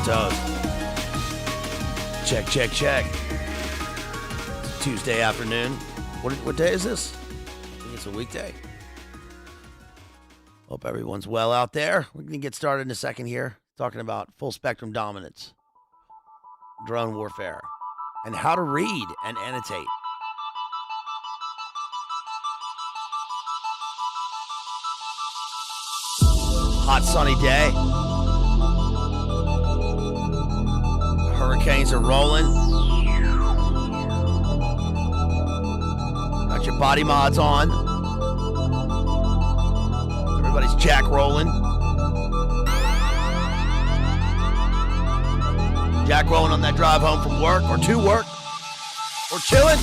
Toast. Check, check, check. It's Tuesday afternoon. What day is this? I think it's a weekday. Hope everyone's well out there. We're going to get started in a second here, talking about full spectrum dominance, drone warfare, and how to read and annotate. Hot sunny day. The hurricanes are rolling. Got your body mods on. Everybody's jack rolling. Jack rolling on that drive home from work or to work or chilling.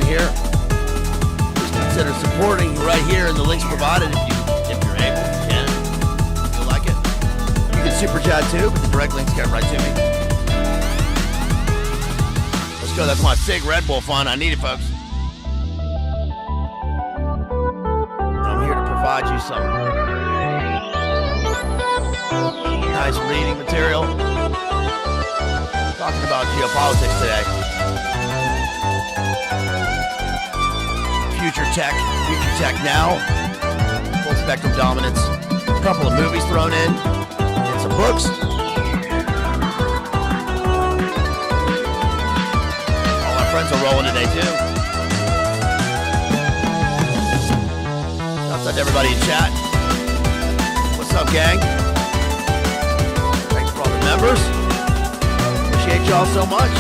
Here. Just consider supporting right here in the links provided if you're able, you can, if you like it. You can super chat too, but the direct links get right to me. Let's go. That's my Sig Red Bull fun. I need it, folks. I'm here to provide you some nice reading material. Talking about geopolitics today. Future tech now, full spectrum dominance, a couple of movies thrown in, and some books. All our friends are rolling today too. Shouts out to everybody in chat. What's up, gang? Thanks for all the members. Appreciate y'all so much.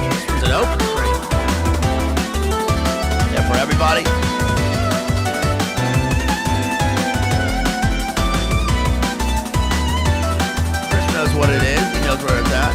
This one's an open stream. For everybody. Chris knows what it is. He knows where it's at.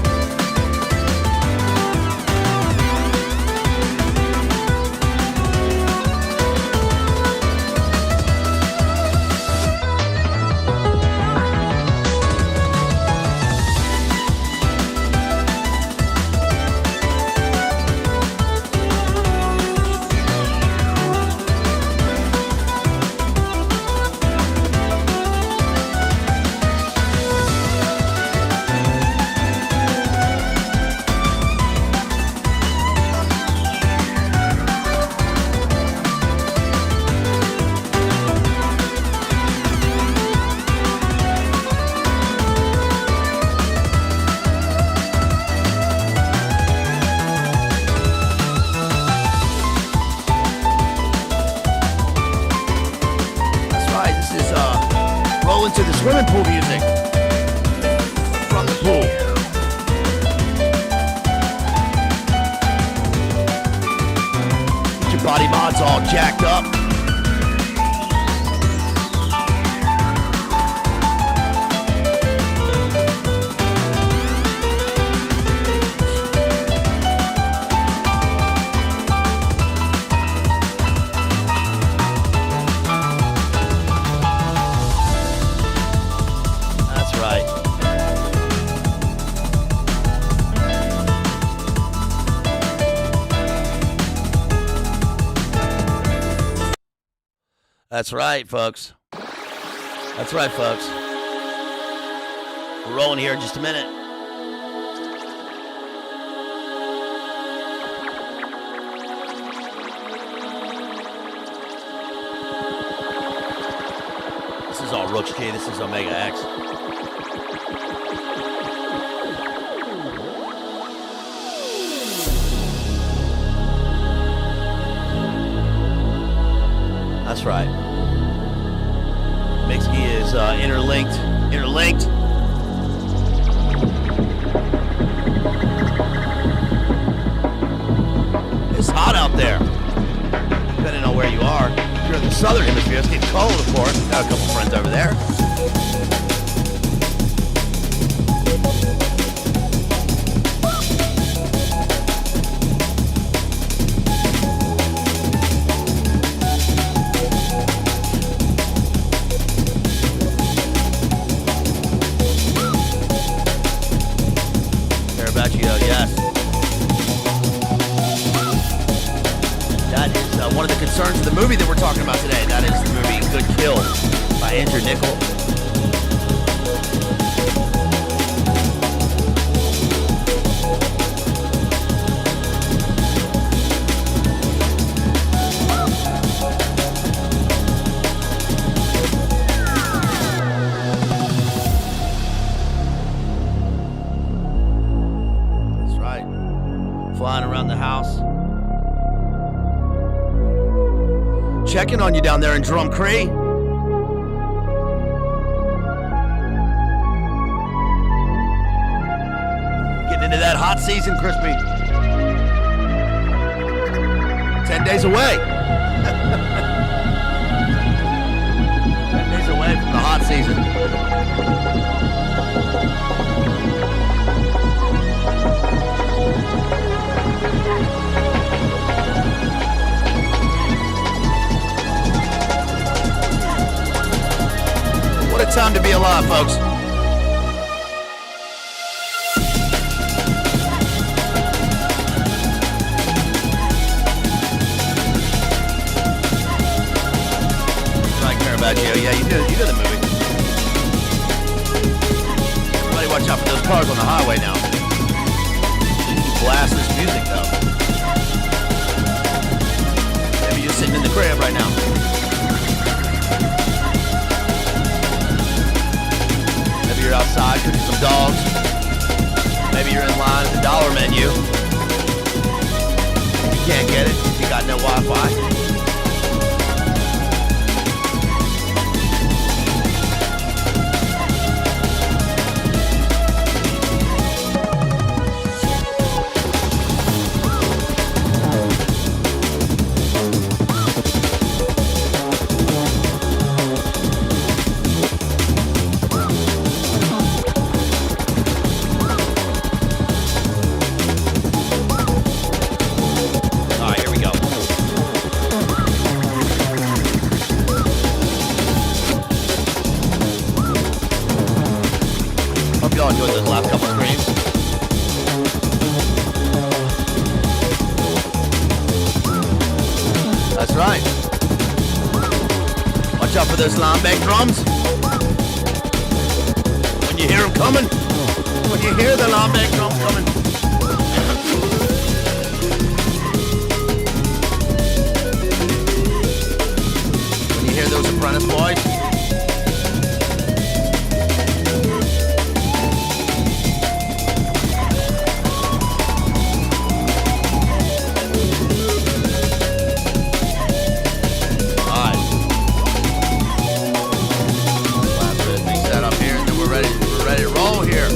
To the swimming pool music from the pool. Get your body mods all jacked up. That's right, folks. That's right, folks. We're rolling here in just a minute. This is all Rooks G. This is Omega X. That's right. Mixkey is interlinked. It's hot out there, depending on where you are. If you're in the southern hemisphere, it's getting cold, of course. Got a couple friends over there. one of the concerns of the movie that we're talking about today. That is the movie Good Kill by Andrew Niccol. That's right. Flying around the house. Checking on you down there in Drum Cree. Getting into that hot season, Crispy. 10 days away. 10 days away from the hot season. What a time to be alive, folks. I care about you. Yeah, you do the movie. Everybody watch out for those cars on the highway now. Blast this music, though. Maybe you're sitting in the crib right now. You're outside cooking some dogs. Maybe you're in line at the dollar menu. You can't get it if you got no Wi-Fi. Enjoyed those last couple of screens. That's right. Watch out for those limbeck drums. When you hear them coming, when you hear the limbeck drums coming. When you hear those apprentice boys. Ready to roll here.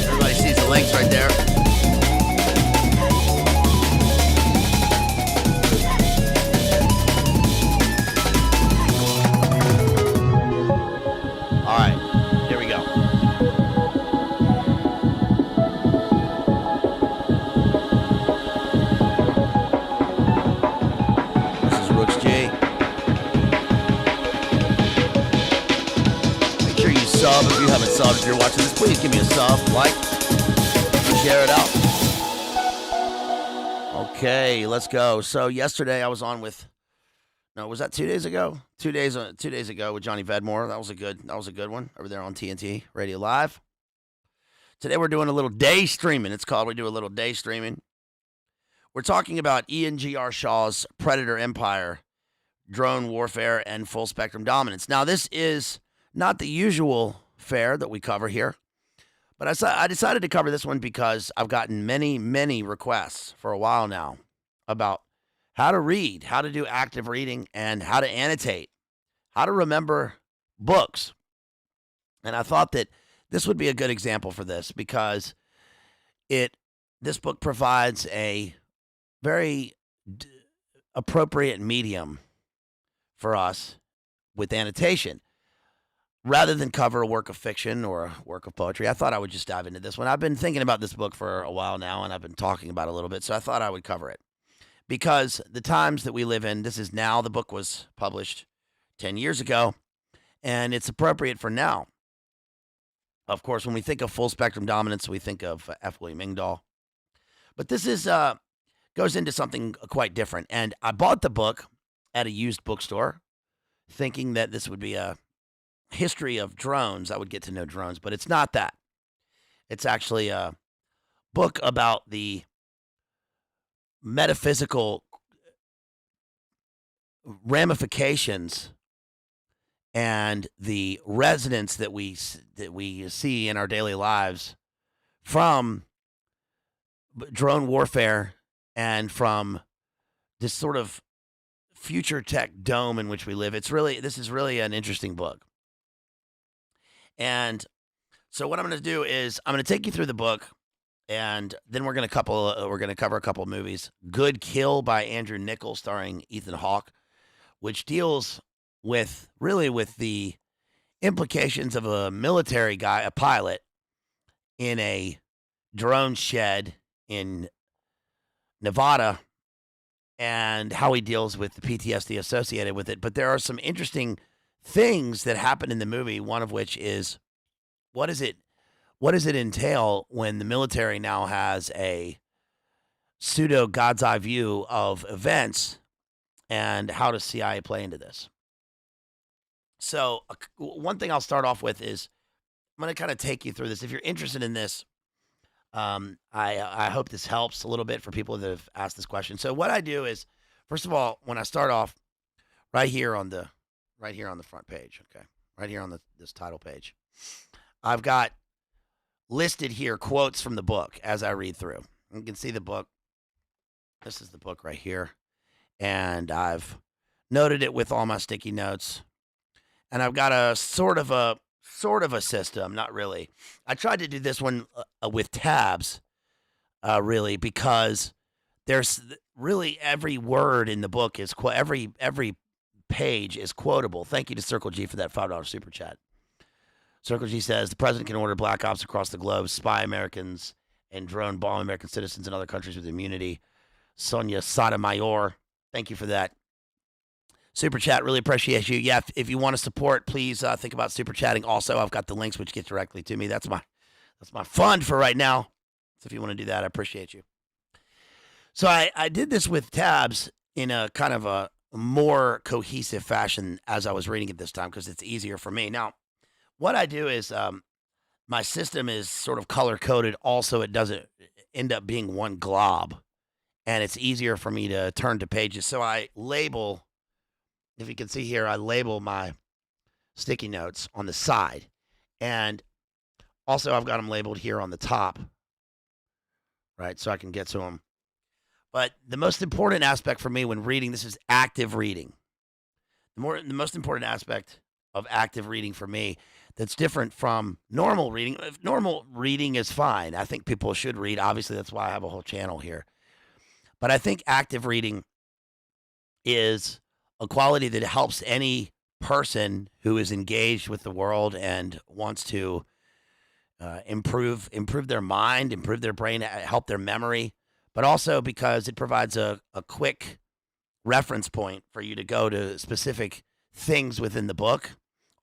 Everybody sees the links right there. All right, here we go. Sub if you haven't subbed. If you're watching this, please give me a sub, like, share it out. Okay, let's go. So yesterday I was on with, was that 2 days ago? 2 days ago with Johnny Vedmore. That was a good one over there on TNT Radio Live. Today we're doing a little day streaming. It's called. We do a little day streaming. We're talking about Ian G.R. Shaw's Predator Empire, drone warfare, and full spectrum dominance. Now this is not the usual fare that we cover here, but I decided to cover this one because I've gotten many, many requests for a while now about how to read, how to do active reading, and how to annotate, how to remember books. And I thought that this would be a good example for this because this book provides a very appropriate medium for us with annotation. Rather than cover a work of fiction or a work of poetry, I thought I would just dive into this one. I've been thinking about this book for a while now, and I've been talking about it a little bit, so I thought I would cover it. Because the times that we live in, this is now, the book was published 10 years ago, and it's appropriate for now. Of course, when we think of full spectrum dominance, we think of F. William Engdahl. But this is goes into something quite different. And I bought the book at a used bookstore, thinking that this would be a history of drones. I would get to know drones, but it's not that. It's actually a book about the metaphysical ramifications and the resonance that we see in our daily lives from drone warfare and from this sort of future tech dome in which we live. This is really an interesting book. And so what I'm going to do is I'm going to take you through the book, and then we're going to cover a couple of movies. Good Kill by Andrew Niccol, starring Ethan Hawke, which deals with the implications of a military guy, a pilot, in a drone shed in Nevada, and how he deals with the PTSD associated with it. But there are some interesting things that happen in the movie, one of which is what does it entail when the military now has a pseudo God's eye view of events, and how does CIA play into this? So one thing I'll start off with is I'm going to kind of take you through this. If you're interested in this, I hope this helps a little bit for people that have asked this question. So what I do is, first of all, when I start off right here on the front page, okay, right here on this title page, I've got listed here quotes from the book as I read through. You can see the book. This is the book right here, and I've noted it with all my sticky notes. And I've got a sort of a system, not really. I tried to do this one with tabs, really, because there's really every word in the book is every page is quotable. Thank you to Circle G for that $5 super chat. Circle G says the president can order black ops across the globe, spy Americans, and drone bomb American citizens in other countries with immunity. Sonia Sotomayor, thank you for that super chat. Really appreciate you. Yeah, if you want to support, please think about super chatting. Also, I've got the links which get directly to me. That's my fund for right now. So if you want to do that, I appreciate you. So I did this with tabs in a kind of a more cohesive fashion as I was reading it this time, because it's easier for me. Now, what I do is my system is sort of color-coded. Also, it doesn't end up being one glob, and it's easier for me to turn to pages. So I label, if you can see here, I label my sticky notes on the side. And also, I've got them labeled here on the top, right, so I can get to them. But the most important aspect for me when reading this is active reading. The most important aspect of active reading for me that's different from normal reading. If normal reading is fine, I think people should read. Obviously, that's why I have a whole channel here. But I think active reading is a quality that helps any person who is engaged with the world and wants to improve their mind, improve their brain, help their memory, but also because it provides a quick reference point for you to go to specific things within the book.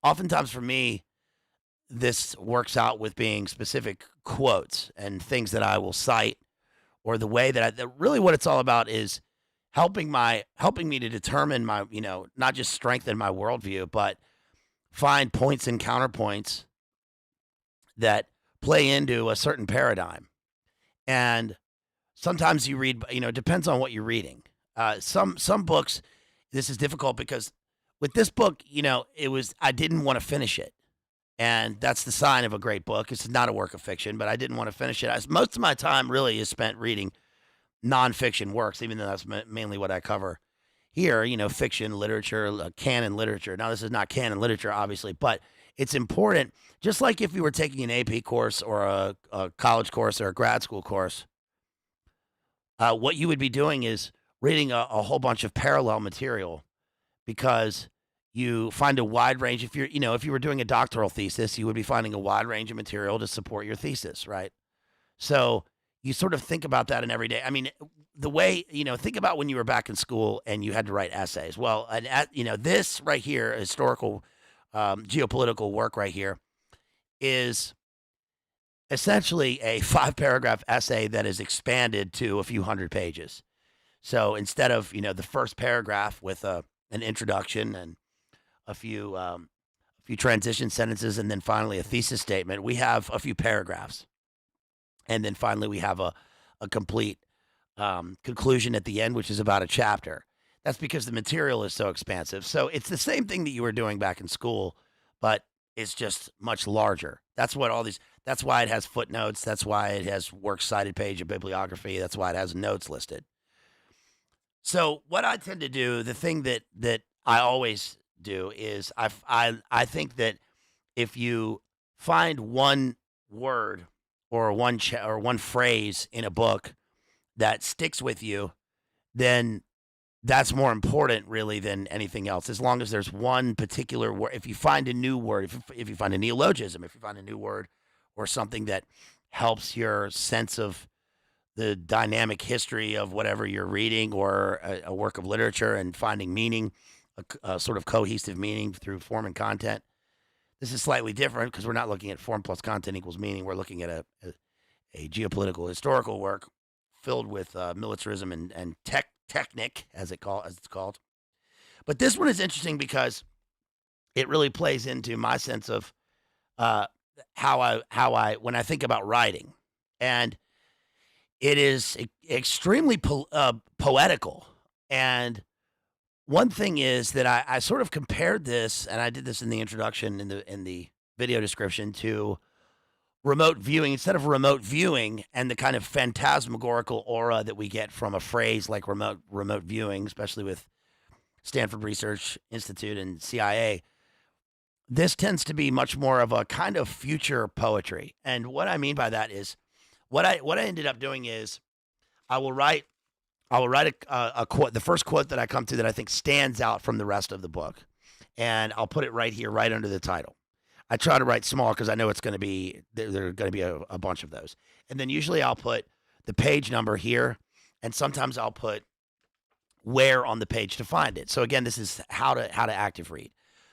Oftentimes for me, this works out with being specific quotes and things that I will cite, or the way that really what it's all about is helping me to determine my, not just strengthen my worldview, but find points and counterpoints that play into a certain paradigm. And sometimes you read, it depends on what you're reading. Some books, this is difficult because with this book, I didn't want to finish it. And that's the sign of a great book. It's not a work of fiction, but I didn't want to finish it. Most of my time really is spent reading nonfiction works, even though that's mainly what I cover here, fiction, literature, canon literature. Now, this is not canon literature, obviously, but it's important. Just like if you were taking an AP course or a college course or a grad school course, what you would be doing is reading a whole bunch of parallel material, because you find a wide range. If you were doing a doctoral thesis, you would be finding a wide range of material to support your thesis, right? So you sort of think about that in every day. I mean, the way, think about when you were back in school and you had to write essays. Well, this right here, historical, geopolitical work right here, is essentially a 5-paragraph essay that is expanded to a few hundred pages. So instead of the first paragraph with an introduction and a few transition sentences and then finally a thesis statement, we have a few paragraphs, and then finally we have a complete conclusion at the end, which is about a chapter. That's because the material is so expansive. So it's the same thing that you were doing back in school, but it's just much larger. That's what all these. That's why it has footnotes. That's why it has works cited page of bibliography. That's why it has notes listed. So what I tend to do, the thing that I always do is I think that if you find one word or one phrase in a book that sticks with you, then that's more important really than anything else. As long as there's one particular word, if you find a new word, if you find a neologism, if you find a new word or something that helps your sense of the dynamic history of whatever you're reading or a work of literature and finding meaning, a sort of cohesive meaning through form and content. This is slightly different because we're not looking at form plus content equals meaning. We're looking at a geopolitical historical work filled with militarism and technic, as it's called. But this one is interesting because it really plays into my sense of how I when I think about writing, and it is extremely poetical. And one thing is that I sort of compared this, and I did this in the introduction in the video description, to remote viewing. Instead of remote viewing and the kind of phantasmagorical aura that we get from a phrase like remote viewing, especially with Stanford Research Institute and CIA, this tends to be much more of a kind of future poetry. And what I mean by that is what I ended up doing is I will write a quote, the first quote that I come to that I think stands out from the rest of the book, and I'll put it right here, right under the title. I try to write small because I know it's going to be there are going to be a bunch of those, and then usually I'll put the page number here, and sometimes I'll put where on the page to find it. So again, this is how to active read.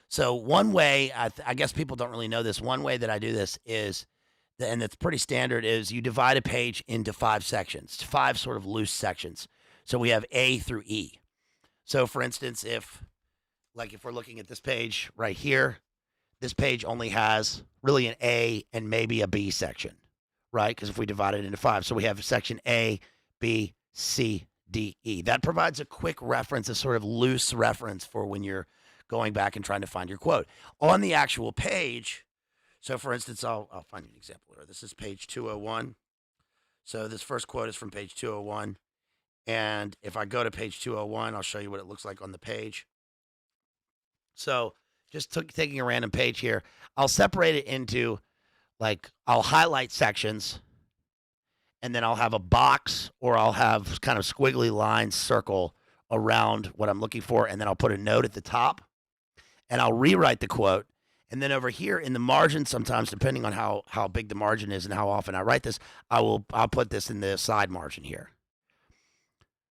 So one way, I guess people don't really know this. One way that I do this is, and it's pretty standard, is you divide a page into 5 sections, 5 sort of loose sections. So we have A through E. So for instance, if we're looking at this page right here, this page only has really an A and maybe a B section, right? Because if we divide it into 5, so we have section A, B, C, D, E. That provides a quick reference, a sort of loose reference for when you're going back and trying to find your quote. On the actual page, so for instance, I'll find you an example here. This is page 201. So this first quote is from page 201. And if I go to page 201, I'll show you what it looks like on the page. So just taking a random page here, I'll separate it into, I'll highlight sections, and then I'll have a box, or I'll have kind of squiggly lines circle around what I'm looking for, and then I'll put a note at the top, and I'll rewrite the quote. And then over here in the margin, sometimes depending on how big the margin is and how often I write this, I'll put this in the side margin here.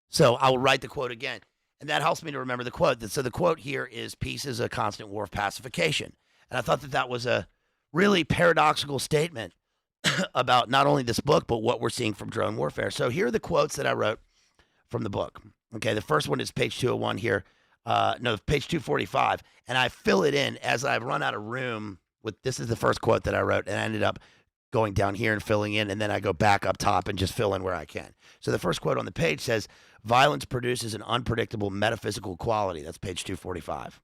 So I will write the quote again, and that helps me to remember the quote. So the quote here is, "Peace is a constant war of pacification." And I thought that was a really paradoxical statement about not only this book, but what we're seeing from drone warfare. So here are the quotes that I wrote from the book. Okay, the first one is page 201 here. Page 245. And I fill it in as I've run out of room this is the first quote that I wrote, and I ended up going down here and filling in, and then I go back up top and just fill in where I can. So the first quote on the page says, "Violence produces an unpredictable metaphysical quality." That's page 245.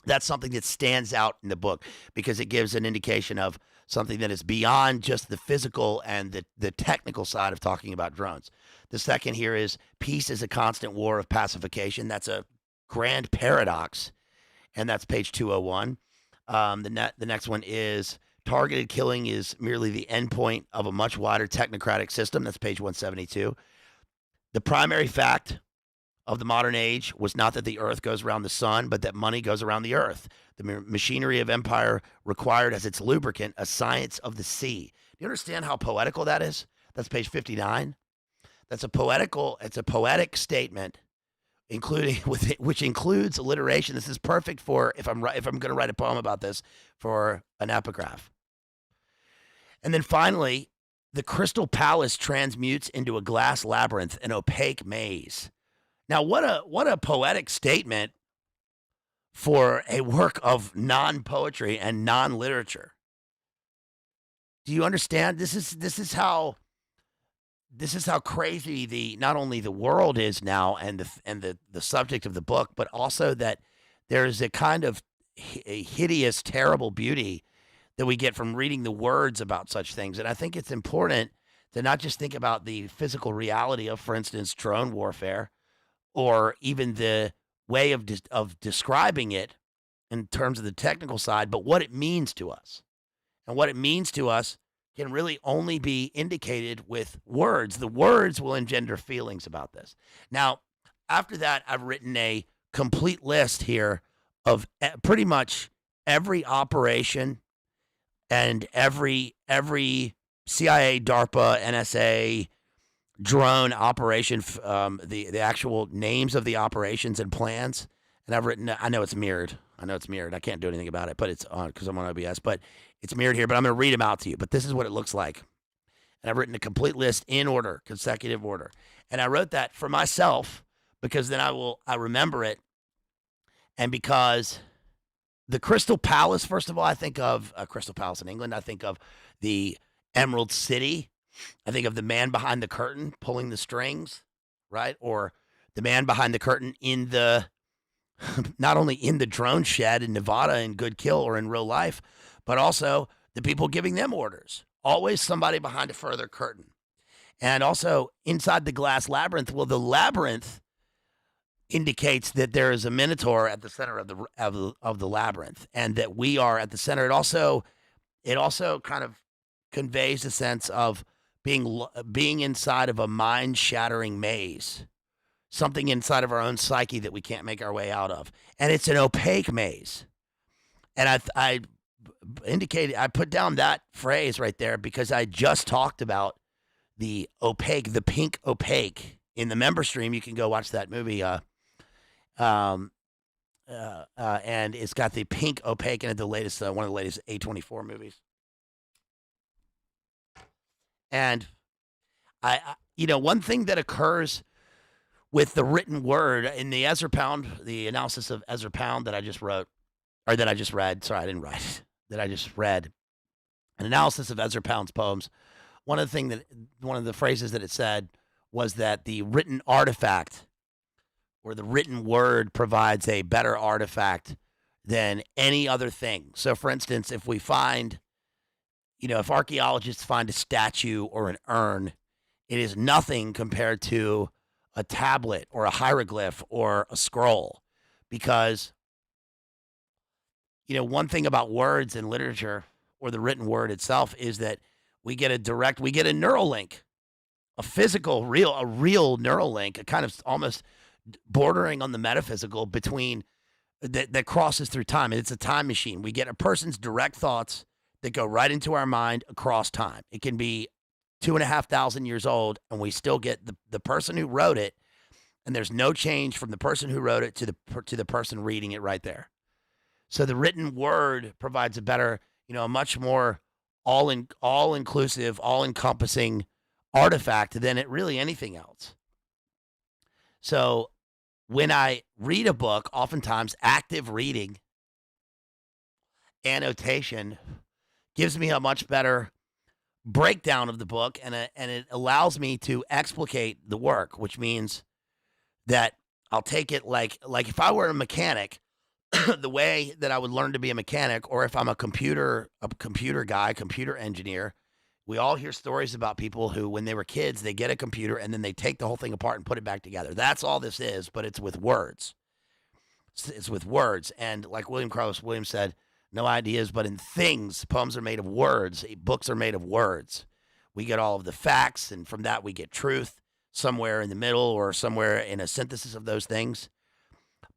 That's something that stands out in the book because it gives an indication of something that is beyond just the physical and the technical side of talking about drones. The second here is, "Peace is a constant war of pacification." That's a grand paradox, and that's page 201. The next one is, "Targeted killing is merely the endpoint of a much wider technocratic system." That's page 172. "The primary fact of the modern age was not that the earth goes around the sun, but that money goes around the earth. The machinery of empire required as its lubricant a science of the sea." Do you understand how poetical that is? That's page 59. It's a poetic statement, which includes alliteration. This is perfect for if I'm going to write a poem about this, for an epigraph. And then finally, the crystal palace transmutes into a glass labyrinth, an opaque maze. Now, what a poetic statement for a work of non-poetry and non-literature. Do you understand? This is how crazy the not only the world is now and the subject of the book, but also that there's a kind of a hideous, terrible beauty that we get from reading the words about such things. And I think it's important to not just think about the physical reality of, for instance, drone warfare, or even the way of describing it in terms of the technical side, but what it means to us. And what it means to us can really only be indicated with words. The words will engender feelings about this. Now, after that, I've written a complete list here of pretty much every operation and every CIA, DARPA, NSA drone operation, the actual names of the operations and plans. And I've written, I know it's mirrored. I can't do anything about it, but it's on because I'm on OBS. But it's mirrored here. But I'm going to read them out to you. But this is what it looks like. And I've written a complete list in order, consecutive order. And I wrote that for myself because then I remember it. And because the Crystal Palace, first of all, I think of Crystal Palace in England. I think of the Emerald City. I think of the man behind the curtain pulling the strings, right? Or the man behind the curtain in the, not only in the drone shed in Nevada in Good Kill or in real life, but also the people giving them orders. Always somebody behind a further curtain. And also inside the glass labyrinth, well, the labyrinth indicates that there is a minotaur at the center of the labyrinth, and that we are at the center. It also kind of conveys a sense of being inside of a mind-shattering maze, something inside of our own psyche that we can't make our way out of, and it's an opaque maze. And I put down that phrase right there because I just talked about the pink opaque in the member stream. You can go watch that movie. And it's got the pink opaque in it, the latest, one of the latest A24 movies. And one thing that occurs with the written word in the Ezra Pound, the analysis of Ezra Pound that I just wrote, or that I just read. Sorry, I didn't write it. That I just read. An analysis of Ezra Pound's poems. One of the phrases that it said was that the written artifact or the written word provides a better artifact than any other thing. So, for instance, if we find, if archaeologists find a statue or an urn, it is nothing compared to a tablet or a hieroglyph or a scroll. Because, one thing about words in literature or the written word itself is that we get a neural link, a real neural link, a kind of almost bordering on the metaphysical between that crosses through time. And it's a time machine. We get a person's direct thoughts that go right into our mind across time. It can be 2,500 years old, and we still get the person who wrote it, and there's no change from the person who wrote it to the person reading it right there. So the written word provides a better, a much more all-inclusive, all-encompassing artifact than anything else. So when I read a book, oftentimes active reading, annotation gives me a much better breakdown of the book, and it allows me to explicate the work, which means that I'll take it like if I were a mechanic, the way that I would learn to be a mechanic, or if I'm a computer guy, computer engineer. We all hear stories about people who, when they were kids, they get a computer and then they take the whole thing apart and put it back together. That's all this is, but it's with words. It's with words. And like William said, no ideas, but in things. Poems are made of words. Books are made of words. We get all of the facts, and from that we get truth somewhere in the middle or somewhere in a synthesis of those things.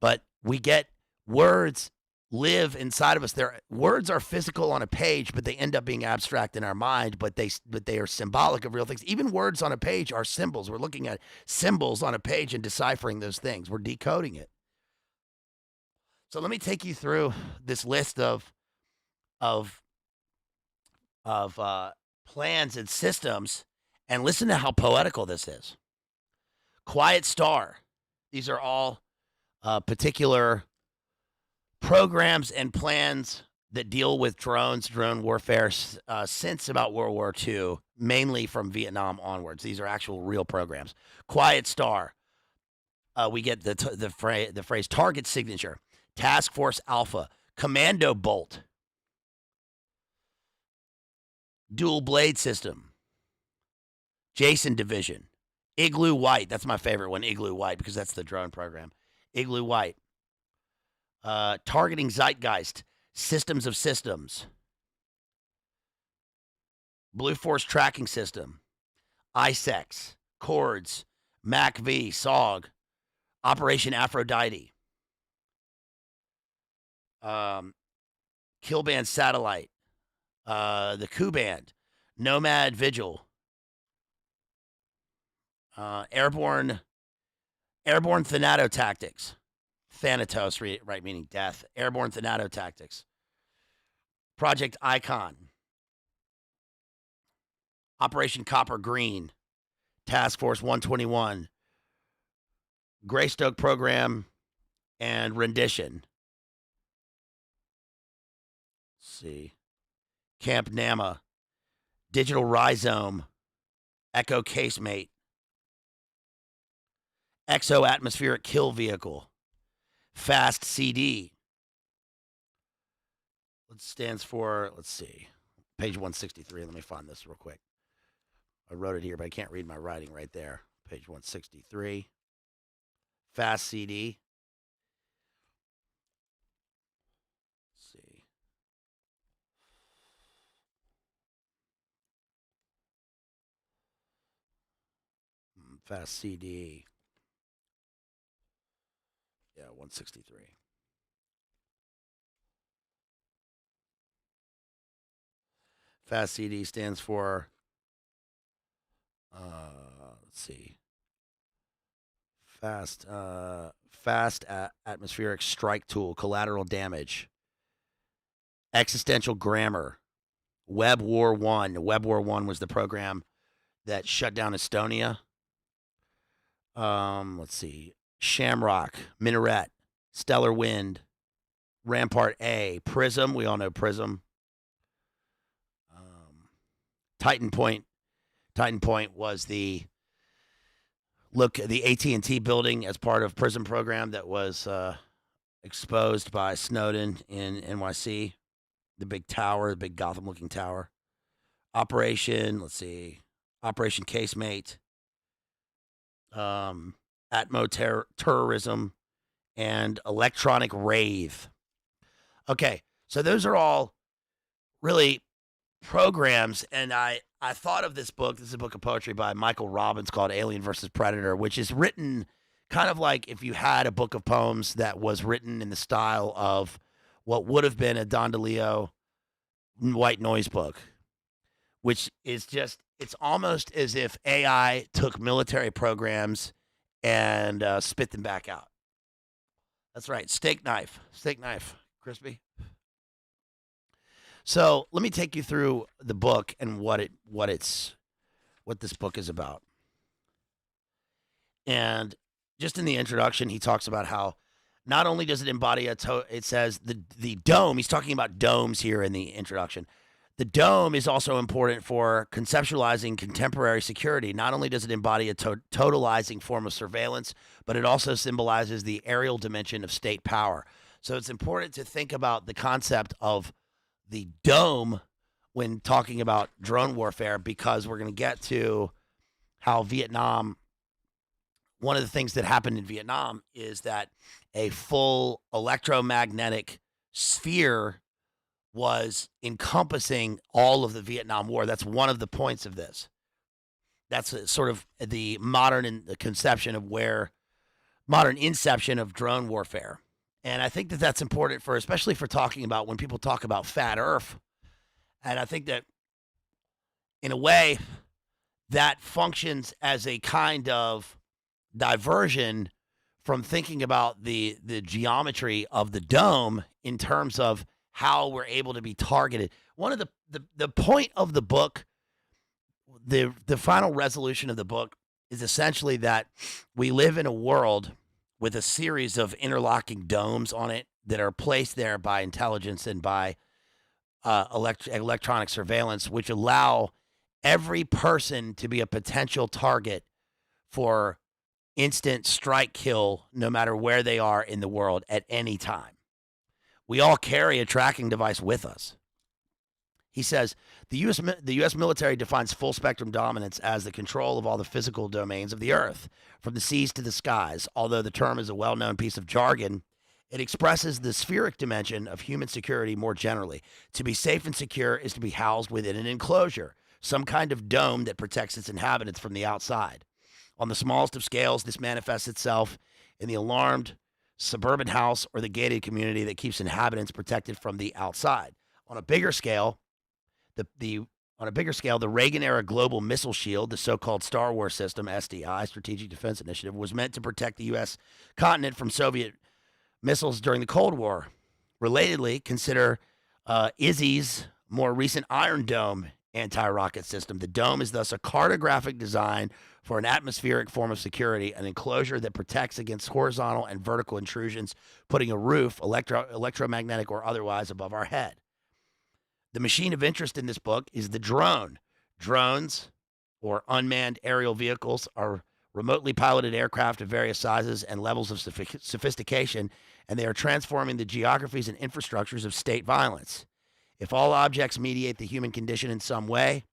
But we get words live inside of us. Words are physical on a page, but they end up being abstract in our mind, but they are symbolic of real things. Even words on a page are symbols. We're looking at symbols on a page and deciphering those things. We're decoding it. So let me take you through this list of plans and systems, and listen to how poetical this is. Quiet Star. These are all particular programs and plans that deal with drones, drone warfare since about World War II, mainly from Vietnam onwards. These are actual real programs. Quiet Star. We get the phrase target signature, Task Force Alpha, Commando Bolt, Dual Blade System, Jason Division, Igloo White. That's my favorite one, Igloo White, because that's the drone program. Igloo White. Targeting Zeitgeist, Systems of Systems, Blue Force Tracking System, ISEX, Chords, MAC-V, SOG, Operation Aphrodite, Kill Band Satellite, the Coup Band, Nomad Vigil, Airborne Thanatotactics, Thanatos, right, meaning death, Airborne Thanatotactics, Project Icon, Operation Copper Green, Task Force 121, Greystoke Program, and Rendition. Let's see. Camp Nama, Digital Rhizome, Echo Casemate, Exo Atmospheric Kill Vehicle, Fast CD. It stands for, let's see, page 163. Let me find this real quick. I wrote it here, but I can't read my writing right there. Page 163. Fast CD. Let's see. Fast CD. Yeah, 163. Fast CD stands for, let's see, fast atmospheric strike tool, collateral damage, existential grammar, Web War 1. Web War 1 was the program that shut down Estonia. Let's see, Shamrock, Minaret, Stellar Wind, Rampart A, Prism. We all know Prism. Titan Point. Titan Point was the AT&T building as part of Prism program that was exposed by Snowden in NYC. The big tower, the big Gotham-looking tower. Operation Casemate, Atmo Terrorism, and Electronic Rave. Okay, so those are all really programs, and I thought of this book. This is a book of poetry by Michael Robbins called Alien versus Predator, which is written kind of like if you had a book of poems that was written in the style of what would have been a Don DeLeo white noise book, which is just, it's almost as if AI took military programs and spit them back out. That's right, steak knife, crispy. So let me take you through the book and what this book is about. And just in the introduction, he talks about how not only does it embody it says the dome. He's talking about domes here in the introduction. The dome is also important for conceptualizing contemporary security. Not only does it embody a totalizing form of surveillance, but it also symbolizes the aerial dimension of state power. So it's important to think about the concept of the dome when talking about drone warfare, because we're going to get to how Vietnam, one of the things that happened in Vietnam is that a full electromagnetic sphere was encompassing all of the Vietnam War. That's one of the points of this. That's sort of the modern conception of modern inception of drone warfare. And I think that that's important especially for talking about when people talk about fat Earth. And I think that in a way that functions as a kind of diversion from thinking about the geometry of the dome in terms of how we're able to be targeted. One of the point of the book the final resolution of the book is essentially that we live in a world with a series of interlocking domes on it that are placed there by intelligence and by electronic surveillance, which allow every person to be a potential target for instant strike kill no matter where they are in the world at any time. We all carry a tracking device with us. He says the U.S. military defines full spectrum dominance as the control of all the physical domains of the earth, from the seas to the skies. Although the term is a well-known piece of jargon, it expresses the spheric dimension of human security more generally. To be safe and secure is to be housed within an enclosure, some kind of dome that protects its inhabitants from the outside. On the smallest of scales, this manifests itself in the alarmed suburban house or the gated community that keeps inhabitants protected from the outside. On a bigger scale, the Reagan-era global missile shield, the so-called Star Wars system, SDI, Strategic Defense Initiative, was meant to protect the U.S. continent from Soviet missiles during the Cold War. Relatedly, consider ISI's more recent Iron Dome anti-rocket system. The dome is thus a cartographic design for an atmospheric form of security, an enclosure that protects against horizontal and vertical intrusions, putting a roof, electromagnetic or otherwise, above our head. The machine of interest in this book is the drone. Drones, or unmanned aerial vehicles, are remotely piloted aircraft of various sizes and levels of sophistication, and they are transforming the geographies and infrastructures of state violence. If all objects mediate the human condition in some way,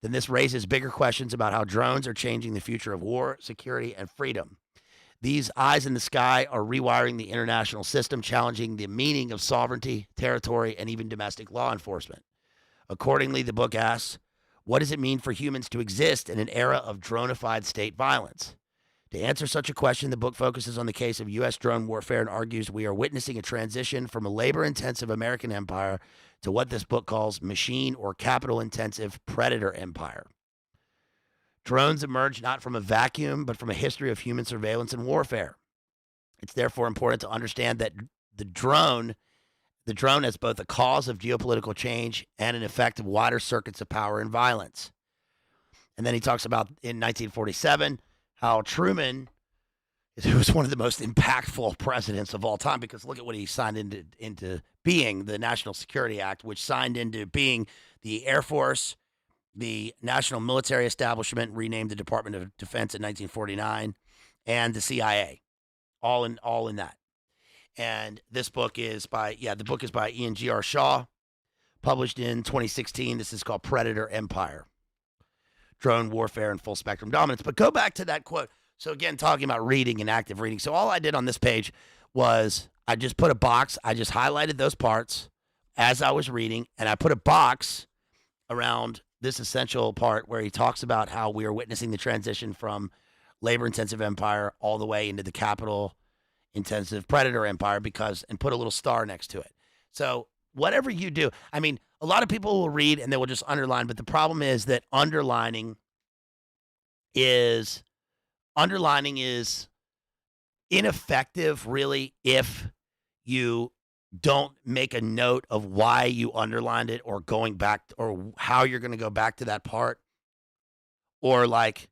then this raises bigger questions about how drones are changing the future of war, security, and freedom. These eyes in the sky are rewiring the international system, challenging the meaning of sovereignty, territory, and even domestic law enforcement. Accordingly, the book asks, what does it mean for humans to exist in an era of dronified state violence? To answer such a question, the book focuses on the case of U.S. drone warfare and argues we are witnessing a transition from a labor-intensive American empire to what this book calls machine or capital-intensive predator empire. Drones emerge not from a vacuum, but from a history of human surveillance and warfare. It's therefore important to understand that the drone as both a cause of geopolitical change and an effect of wider circuits of power and violence. And then he talks about in 1947 how Truman, who was one of the most impactful presidents of all time, because look at what he signed into being, the National Security Act, which signed into being the Air Force, the National Military Establishment, renamed the Department of Defense in 1949, and the CIA, all in that. And this book is by Ian G.R. Shaw, published in 2016. This is called Predator Empire, Drone Warfare and Full Spectrum Dominance. But go back to that quote. So again, talking about reading and active reading. So all I did on this page was I just put a box. I just highlighted those parts as I was reading, and I put a box around this essential part where he talks about how we are witnessing the transition from labor-intensive empire all the way into the capital-intensive predator empire, and put a little star next to it. So whatever you do, I mean, a lot of people will read and they will just underline, but the problem is that underlining is ineffective, really, if you don't make a note of why you underlined it, or going back, or how you're going to go back to that part. Or like,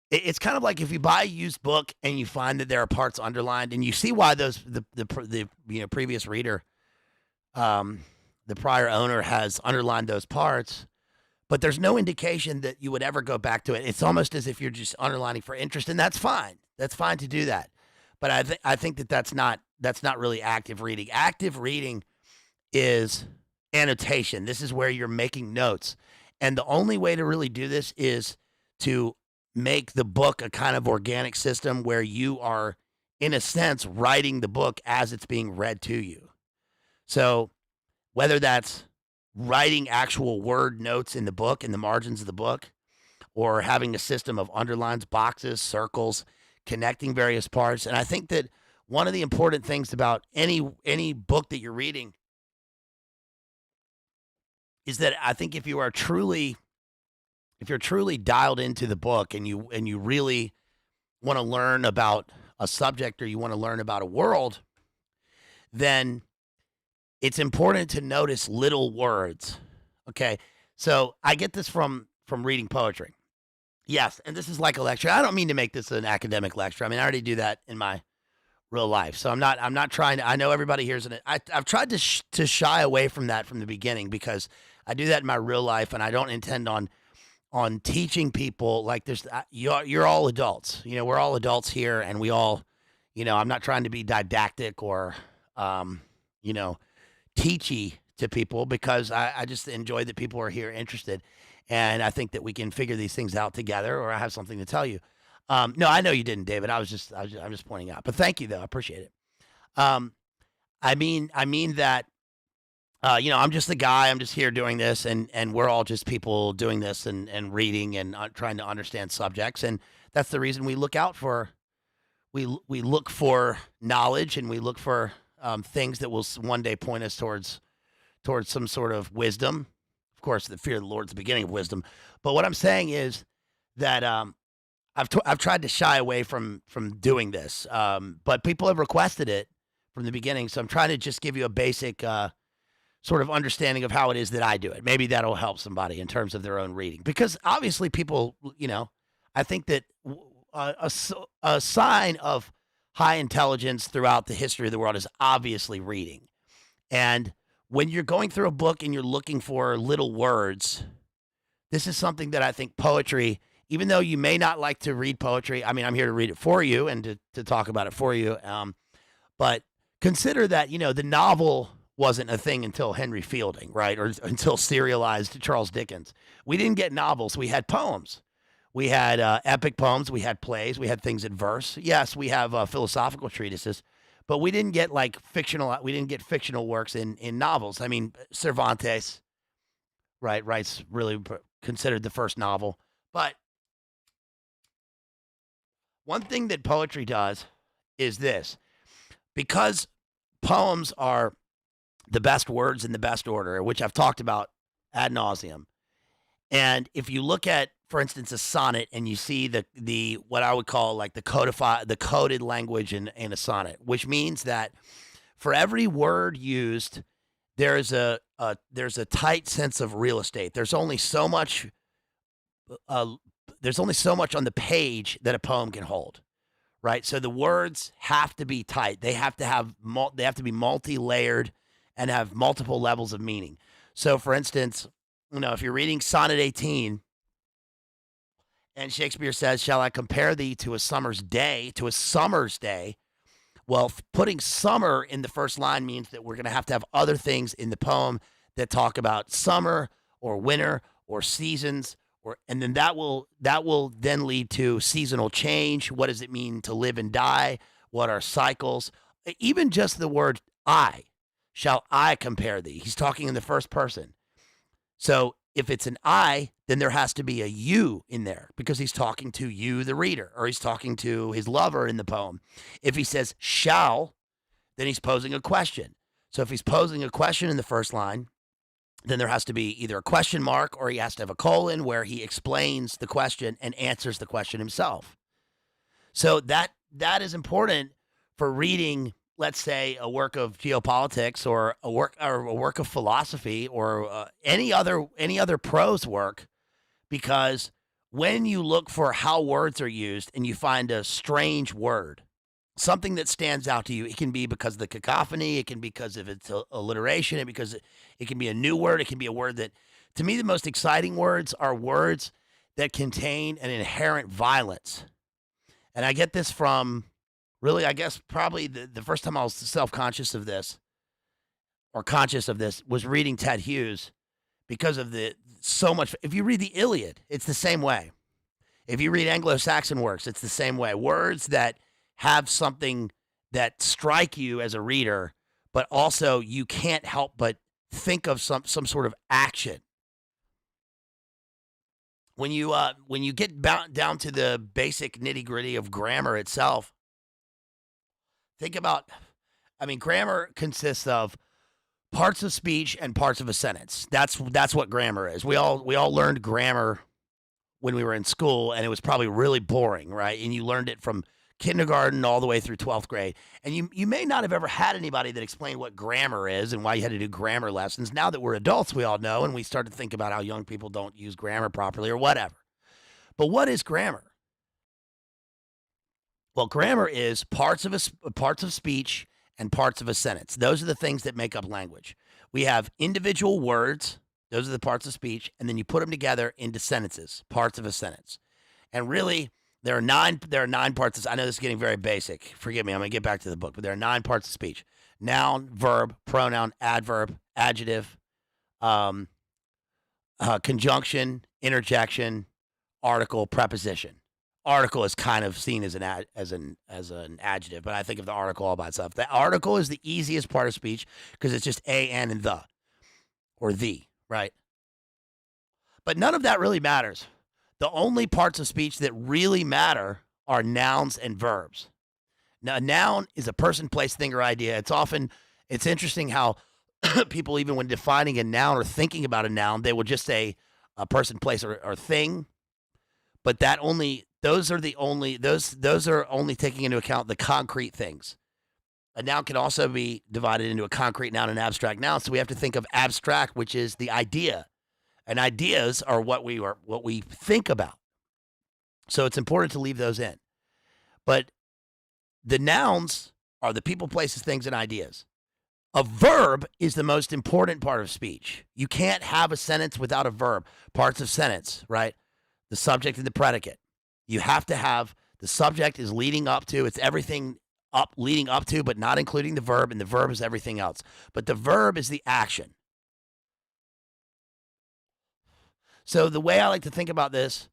it's kind of like if you buy a used book and you find that there are parts underlined, and you see why the previous reader, the prior owner, has underlined those parts, but there's no indication that you would ever go back to it. It's almost as if you're just underlining for interest, and that's fine. That's fine to do that. But I think that's not really active reading. Active reading is annotation. This is where you're making notes. And the only way to really do this is to make the book a kind of organic system where you are, in a sense, writing the book as it's being read to you. So whether that's writing actual word notes in the book, in the margins of the book, or having a system of underlines, boxes, circles, connecting various parts. And I think that one of the important things about any book that you're reading is that I think if you're truly dialed into the book, and you really want to learn about a subject, or you want to learn about a world, then it's important to notice little words. Okay, so I get this from reading poetry. Yes, and this is like a lecture. I don't mean to make this an academic lecture. I mean, I already do that in my real life. So I'm not trying to. I know everybody hears it. I've tried to shy away from that from the beginning because I do that in my real life, and I don't intend on teaching people like there's you're all adults. We're all adults here, and we all, I'm not trying to be didactic or teachy to people because I just enjoy that people are here interested, and I think that we can figure these things out together, or I have something to tell you. No, I know you didn't, David. I'm just pointing out. But thank you, though. I appreciate it. I mean that. I'm just the guy. I'm just here doing this, and we're all just people doing this and reading and trying to understand subjects, and that's the reason we look out for. We look for knowledge, and we look for things that will one day point us towards some sort of wisdom. Of course, the fear of the Lord is the beginning of wisdom. But what I'm saying is that I've tried to shy away from doing this, but people have requested it from the beginning. So I'm trying to just give you a basic sort of understanding of how it is that I do it. Maybe that'll help somebody in terms of their own reading, because obviously people, I think that a sign of high intelligence throughout the history of the world is obviously reading. And when you're going through a book and you're looking for little words, this is something that I think poetry, even though you may not like to read poetry, I mean, I'm here to read it for you and to talk about it for you. But consider that, the novel wasn't a thing until Henry Fielding, right? Or until serialized Charles Dickens. We didn't get novels. We had poems. We had epic poems. We had plays. We had things in verse. Yes, we have philosophical treatises, but we didn't get fictional works in novels. I mean, Cervantes, right, writes really considered the first novel. But one thing that poetry does is this. Because poems are the best words in the best order, which I've talked about ad nauseum. And if you look at, for instance, a sonnet, and you see the what I would call like the coded language in a sonnet, which means that for every word used, there's a tight sense of real estate. There's only so much on the page that a poem can hold, right? So the words have to be tight. They have to be multi-layered and have multiple levels of meaning. So, for instance, if you're reading Sonnet 18, and Shakespeare says, "Shall I compare thee to a summer's day?" To a summer's day. Well, putting summer in the first line means that we're going to have other things in the poem that talk about summer or winter or seasons, and then that will then lead to seasonal change. What does it mean to live and die? What are cycles? Even just the word "I." Shall I compare thee? He's talking in the first person. So if it's an I, then there has to be a you in there because he's talking to you, the reader, or he's talking to his lover in the poem. If he says shall, then he's posing a question. So if he's posing a question in the first line, then there has to be either a question mark or he has to have a colon where he explains the question and answers the question himself. So that is important for reading, let's say, a work of geopolitics or a work of philosophy or any other prose work, because when you look for how words are used and you find a strange word, something that stands out to you, it can be because of the cacophony, it can be because of its alliteration, because it can be a new word, it can be a word that, to me, the most exciting words are words that contain an inherent violence. And I get this from, really, I guess probably the first time I was self-conscious of this or conscious of this was reading Ted Hughes, because of so much. If you read the Iliad, it's the same way. If you read Anglo-Saxon works, it's the same way. Words that have something that strike you as a reader, but also you can't help but think of some sort of action. When you get down to the basic nitty-gritty of grammar itself, think about, grammar consists of parts of speech and parts of a sentence. That's what grammar is. We all learned grammar when we were in school, and it was probably really boring, right? And you learned it from kindergarten all the way through 12th grade. And you may not have ever had anybody that explained what grammar is and why you had to do grammar lessons. Now that we're adults, we all know, and we start to think about how young people don't use grammar properly or whatever. But what is grammar? Well, grammar is parts of speech and parts of a sentence. Those are the things that make up language. We have individual words, those are the parts of speech, and then you put them together into sentences, parts of a sentence. And really, there are nine parts of, I know this is getting very basic. Forgive me, I'm going to get back to the book, but there are 9 parts of speech. Noun, verb, pronoun, adverb, adjective, conjunction, interjection, article, preposition. Article is kind of seen as an adjective, but I think of the article all by itself. The article is the easiest part of speech because it's just a, an, and the, or the, right? But none of that really matters. The only parts of speech that really matter are nouns and verbs. Now, a noun is a person, place, thing, or idea. It's interesting how people, even when defining a noun or thinking about a noun, they will just say a person, place, or thing. But those are only taking into account the concrete things. A noun can also be divided into a concrete noun and abstract noun. So we have to think of abstract, which is the idea. And ideas are what we think about. So it's important to leave those in. But the nouns are the people, places, things, and ideas. A verb is the most important part of speech. You can't have a sentence without a verb. Parts of sentence, right? The subject and the predicate. You have to have the subject is leading up to, it's everything leading up to, but not including the verb, and the verb is everything else. But the verb is the action. So the way I like to think about this,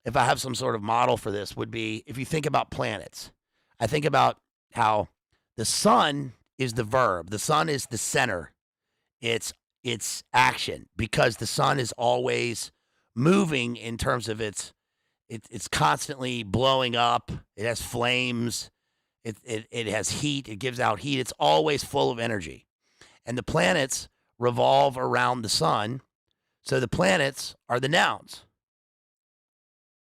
if I have some sort of model for this, would be if you think about planets. I think about how the sun is the verb. The sun is the center. It's action, because the sun is always moving in terms of it's constantly blowing up. It has flames. It has heat. It gives out heat. It's always full of energy. And the planets revolve around the sun. So the planets are the nouns.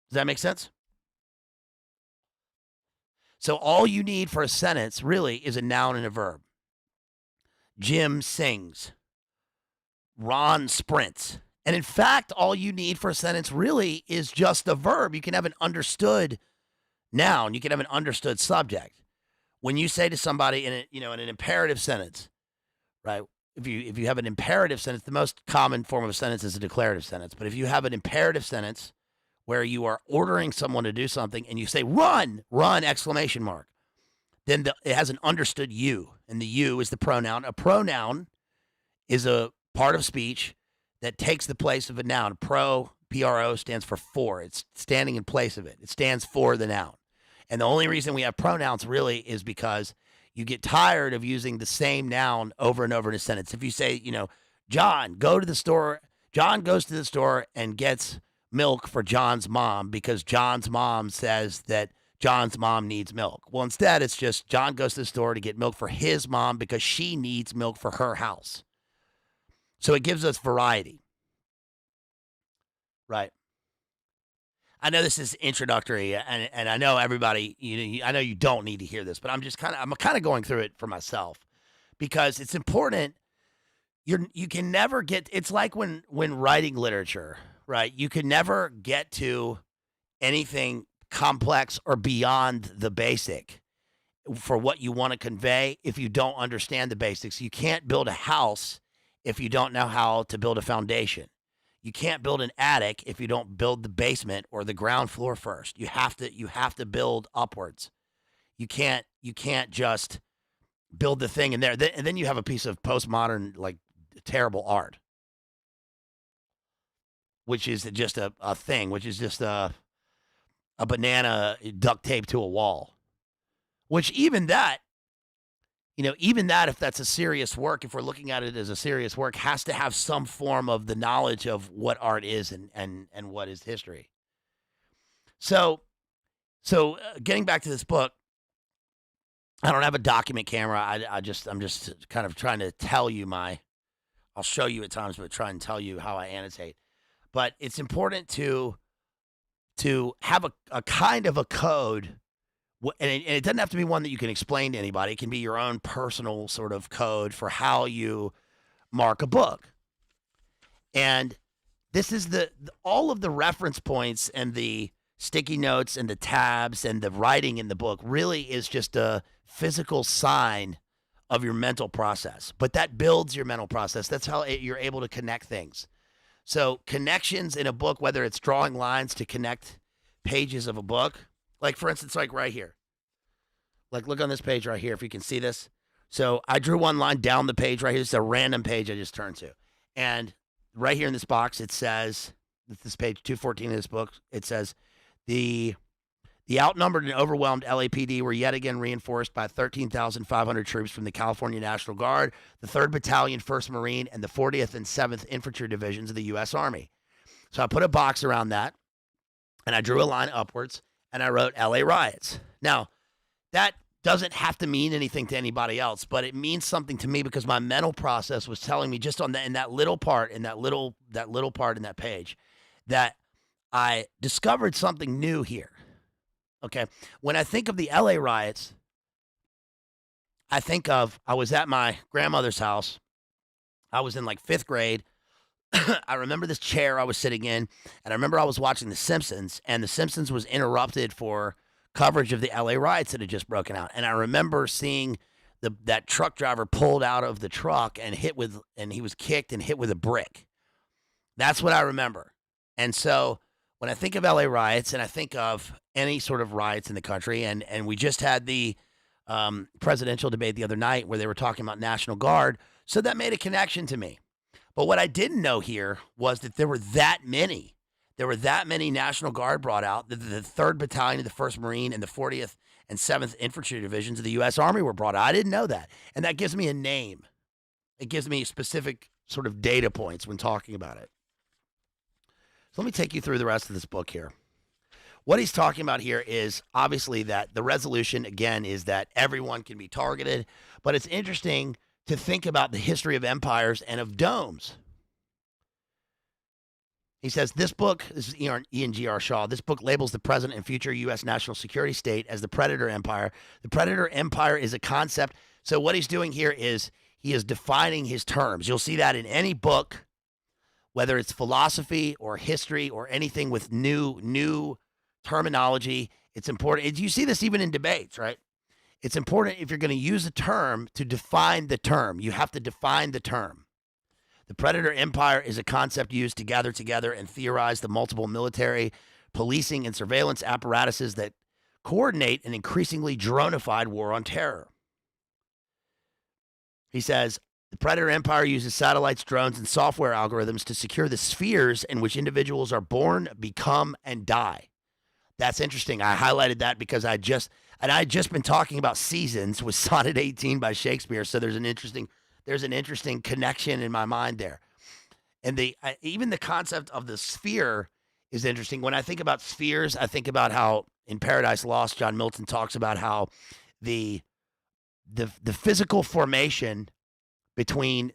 Does that make sense? So all you need for a sentence really is a noun and a verb. Jim sings. Ron sprints. And in fact, all you need for a sentence really is just a verb. You can have an understood noun. You can have an understood subject. When you say to somebody in an imperative sentence, right? If you have an imperative sentence, the most common form of a sentence is a declarative sentence. But if you have an imperative sentence where you are ordering someone to do something and you say, run, exclamation mark, then it has an understood you, and the you is the pronoun. A pronoun is a part of speech that takes the place of a noun. Pro stands for. It's standing in place of it. It stands for the noun. And the only reason we have pronouns really is because you get tired of using the same noun over and over in a sentence. If you say, John, go to the store. John goes to the store and gets milk for John's mom because John's mom says that John's mom needs milk. Well, instead, it's just John goes to the store to get milk for his mom because she needs milk for her house. So it gives us variety. Right. I know this is introductory, and I know everybody, I know you don't need to hear this, but I'm kind of going through it for myself because it's important. You can never get, it's like when writing literature, right? You can never get to anything complex or beyond the basic for what you want to convey if you don't understand the basics. You can't build a house if you don't know how to build a foundation. You can't build an attic if you don't build the basement or the ground floor first. You have to build upwards. You can't just build the thing in there. And then you have a piece of postmodern, like, terrible art, which is just a thing, which is just a banana duct taped to a wall. Which even that, if that's a serious work, if we're looking at it as a serious work, has to have some form of the knowledge of what art is and what is history. So getting back to this book, I don't have a document camera. I'm just kind of trying to tell you I'll show you at times, but try and tell you how I annotate. But it's important to have a kind of a code And it doesn't have to be one that you can explain to anybody. It can be your own personal sort of code for how you mark a book. And this is all of the reference points and the sticky notes and the tabs and the writing in the book really is just a physical sign of your mental process. But that builds your mental process. That's how you're able to connect things. So connections in a book, whether it's drawing lines to connect pages of a book, like for instance, like right here. Like look on this page right here if you can see this. So I drew one line down the page right here. It's a random page I just turned to. And right here in this box, it says, this page 214 of this book, it says, the outnumbered and overwhelmed LAPD were yet again reinforced by 13,500 troops from the California National Guard, the 3rd Battalion, 1st Marine, and the 40th and 7th Infantry Divisions of the U.S. Army. So I put a box around that, and I drew a line upwards, and I wrote LA riots. Now, that doesn't have to mean anything to anybody else, but it means something to me because my mental process was telling me just in that little part in that page that I discovered something new here. Okay. When I think of the LA riots, I think of, I was at my grandmother's house. I was in like 5th grade. I remember this chair I was sitting in, and I remember I was watching The Simpsons, and The Simpsons was interrupted for coverage of the LA riots that had just broken out. And I remember seeing that truck driver pulled out of the truck and he was kicked and hit with a brick. That's what I remember. And so when I think of LA riots and I think of any sort of riots in the country, and we just had the presidential debate the other night where they were talking about National Guard, so that made a connection to me. But what I didn't know here was that there were that many. There were that many National Guard brought out. The 3rd Battalion of the 1st Marine and the 40th and 7th Infantry Divisions of the U.S. Army were brought out. I didn't know that. And that gives me a name. It gives me specific sort of data points when talking about it. So let me take you through the rest of this book here. What he's talking about here is obviously that the resolution, again, is that everyone can be targeted. But it's interesting to think about the history of empires and of domes. He says, this book, this is Ian G.R. Shaw, this book labels the present and future U.S. national security state as the predator empire. The predator empire is a concept. So what he's doing here is he is defining his terms. You'll see that in any book, whether it's philosophy or history or anything with new terminology. It's important. You see this even in debates, right? It's important if you're going to use a term to define the term. You have to define the term. The predator empire is a concept used to gather together and theorize the multiple military, policing, and surveillance apparatuses that coordinate an increasingly dronified war on terror. He says, the predator empire uses satellites, drones, and software algorithms to secure the spheres in which individuals are born, become, and die. That's interesting. I highlighted that because I had just been talking about seasons with Sonnet 18 by Shakespeare, so there's an interesting connection in my mind there. And even the concept of the sphere is interesting. When I think about spheres, I think about how in Paradise Lost, John Milton talks about how the physical formation between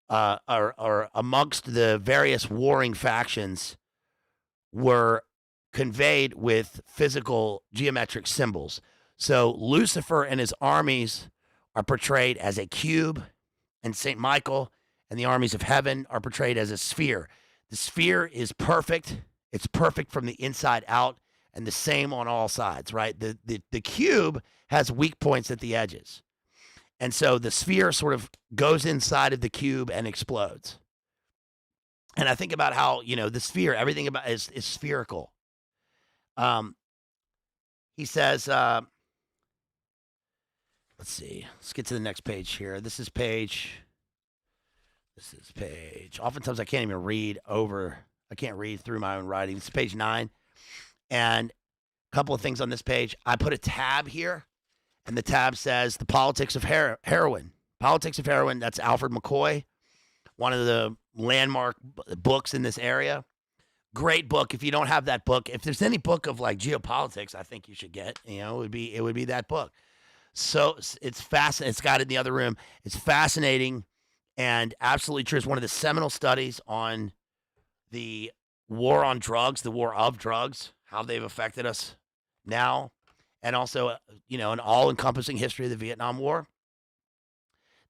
or amongst the various warring factions were conveyed with physical geometric symbols. So Lucifer and his armies are portrayed as a cube, and St. Michael and the armies of heaven are portrayed as a sphere. The sphere is perfect. It's perfect from the inside out, and the same on all sides, right? The cube has weak points at the edges. And so the sphere sort of goes inside of the cube and explodes. And I think about how, the sphere, everything about is spherical. He says, let's see. Let's get to the next page here. This is page. Oftentimes I can't even read over. I can't read through my own writing. This is page 9. And a couple of things on this page. I put a tab here, and the tab says The Politics of Heroin. Politics of Heroin, that's Alfred McCoy, one of the landmark books in this area. Great book. If you don't have that book, if there's any book of like geopolitics, I think you should get, it would be that book. So it's fascinating. It's got it in the other room. It's fascinating and absolutely true. It's one of the seminal studies on the war on drugs, the war of drugs, how they've affected us now, and also, an all-encompassing history of the Vietnam War.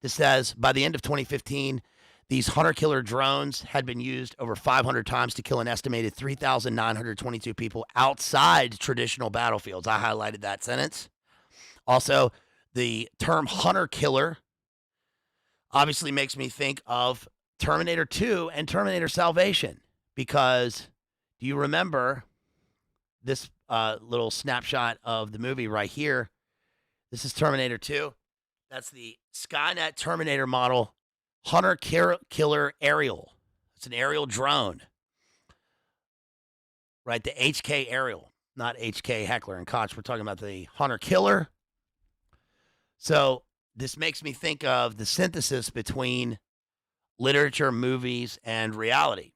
This says, by the end of 2015, these hunter-killer drones had been used over 500 times to kill an estimated 3,922 people outside traditional battlefields. I highlighted that sentence. Also, the term hunter-killer obviously makes me think of Terminator 2 and Terminator Salvation, because do you remember this little snapshot of the movie right here? This is Terminator 2. That's the Skynet Terminator model hunter-killer aerial. It's an aerial drone, right? The HK aerial, not HK Heckler and Koch. We're talking about the hunter-killer. So this makes me think of the synthesis between literature, movies, and reality.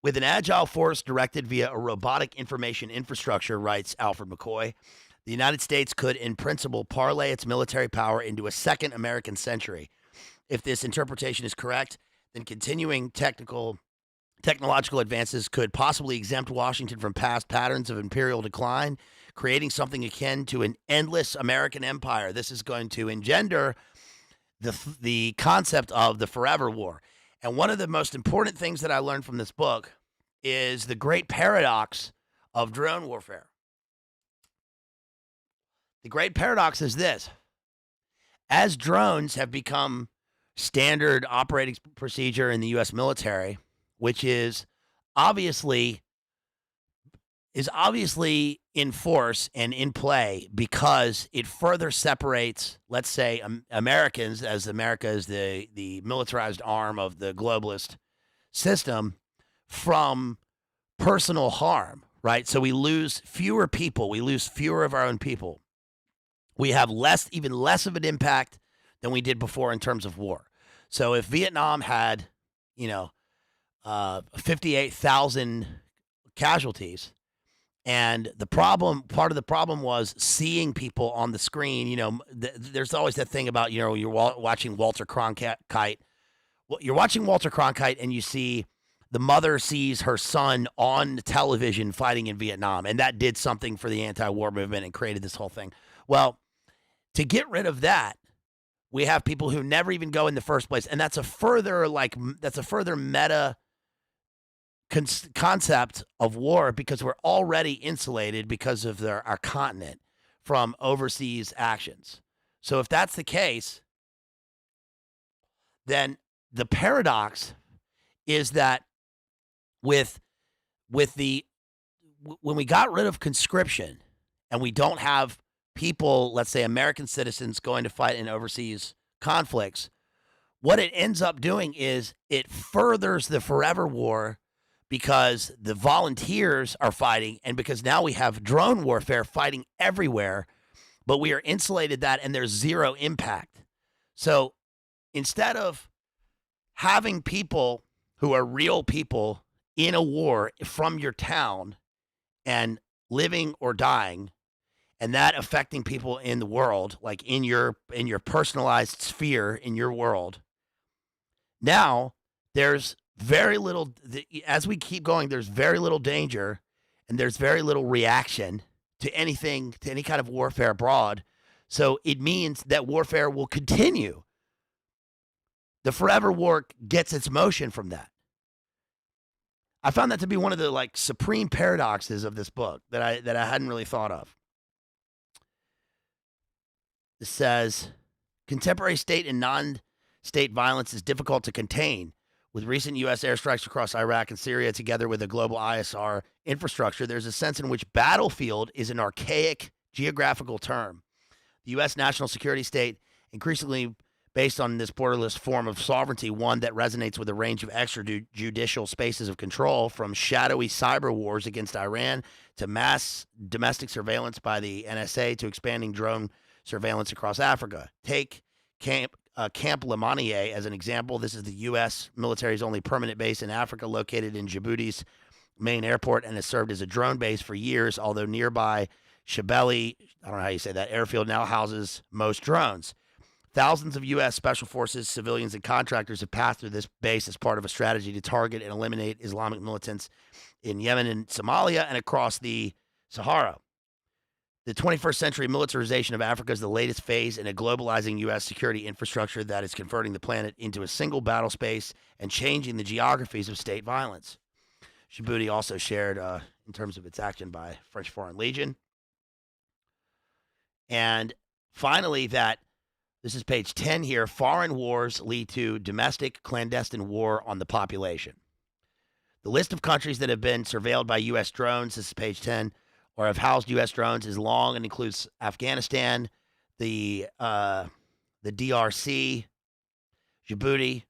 With an agile force directed via a robotic information infrastructure, writes Alfred McCoy, the United States could, in principle, parlay its military power into a second American century. If this interpretation is correct, then continuing technological advances could possibly exempt Washington from past patterns of imperial decline, creating something akin to an endless American empire. This is going to engender the concept of the forever war. And one of the most important things that I learned from this book is the great paradox of drone warfare. The great paradox is this. As drones have become standard operating procedure in the U.S. military, which is obviously in force and in play because it further separates, let's say, Americans, as America is the militarized arm of the globalist system, from personal harm, right? So we lose fewer people. We lose fewer of our own people. We have even less of an impact than we did before in terms of war. So if Vietnam had, 58,000 casualties, and part of the problem was seeing people on the screen. There's always that thing about, you're watching Walter Cronkite. Well, you're watching Walter Cronkite and you see the mother sees her son on television fighting in Vietnam, and that did something for the anti-war movement and created this whole thing. Well, to get rid of that, we have people who never even go in the first place, and that's a further meta concept of war, because we're already insulated because of our continent from overseas actions. So if that's the case, then the paradox is that when we got rid of conscription and we don't have people, let's say American citizens, going to fight in overseas conflicts, what it ends up doing is it furthers the forever war, because the volunteers are fighting, and because now we have drone warfare fighting everywhere, but we are insulated that, and there's zero impact. So instead of having people who are real people in a war from your town and living or dying, and that affecting people in the world, like in your personalized sphere in your world, now there's very little, as we keep going, there's very little danger and there's very little reaction to anything, to any kind of warfare abroad. So it means that warfare will continue. The forever war gets its motion from that. I found that to be one of the supreme paradoxes of this book that I hadn't really thought of. It says, contemporary state and non-state violence is difficult to contain. With recent U.S. airstrikes across Iraq and Syria, together with a global ISR infrastructure, there's a sense in which battlefield is an archaic geographical term. The U.S. national security state, increasingly based on this borderless form of sovereignty, one that resonates with a range of extrajudicial spaces of control, from shadowy cyber wars against Iran to mass domestic surveillance by the NSA to expanding drone surveillance across Africa. Take Camp Lemanier as an example. This is the U.S. military's only permanent base in Africa, located in Djibouti's main airport, and has served as a drone base for years, although nearby Shabelle, I don't know how you say that, airfield now houses most drones. Thousands of U.S. Special Forces, civilians, and contractors have passed through this base as part of a strategy to target and eliminate Islamic militants in Yemen and Somalia and across the Sahara. The 21st century militarization of Africa is the latest phase in a globalizing U.S. security infrastructure that is converting the planet into a single battle space and changing the geographies of state violence. Djibouti also shared in terms of its action by French Foreign Legion. And finally, this is page 10 here, foreign wars lead to domestic clandestine war on the population. The list of countries that have been surveilled by U.S. drones, this is page 10, or have housed U.S. drones is long and includes Afghanistan, the DRC, Djibouti,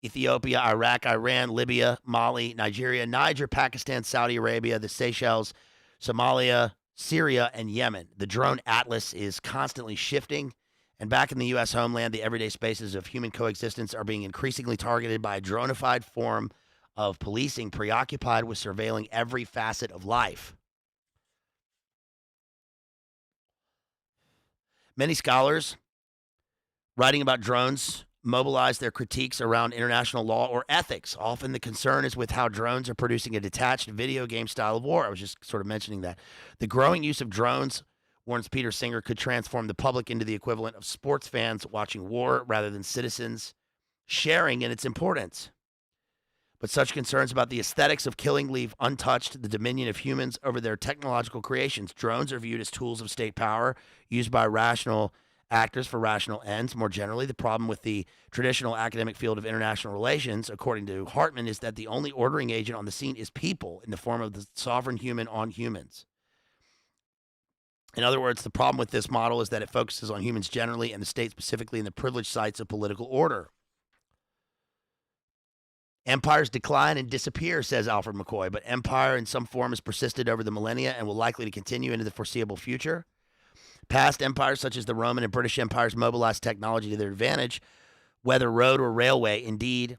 Ethiopia, Iraq, Iran, Libya, Mali, Nigeria, Niger, Pakistan, Saudi Arabia, the Seychelles, Somalia, Syria, and Yemen. The drone atlas is constantly shifting. And back in the U.S. homeland, the everyday spaces of human coexistence are being increasingly targeted by a dronified form of policing preoccupied with surveilling every facet of life. Many scholars writing about drones mobilize their critiques around international law or ethics. Often the concern is with how drones are producing a detached video game style of war. I was just sort of mentioning that. The growing use of drones, warns Peter Singer, could transform the public into the equivalent of sports fans watching war rather than citizens sharing in its importance. But such concerns about the aesthetics of killing leave untouched the dominion of humans over their technological creations. Drones are viewed as tools of state power used by rational actors for rational ends. More generally, the problem with the traditional academic field of international relations, according to Hartman, is that the only ordering agent on the scene is people in the form of the sovereign human on humans. In other words, the problem with this model is that it focuses on humans generally and the state specifically in the privileged sites of political order. Empires decline and disappear, says Alfred McCoy, but empire in some form has persisted over the millennia and will likely to continue into the foreseeable future. Past empires, such as the Roman and British empires, mobilized technology to their advantage, whether road or railway. Indeed,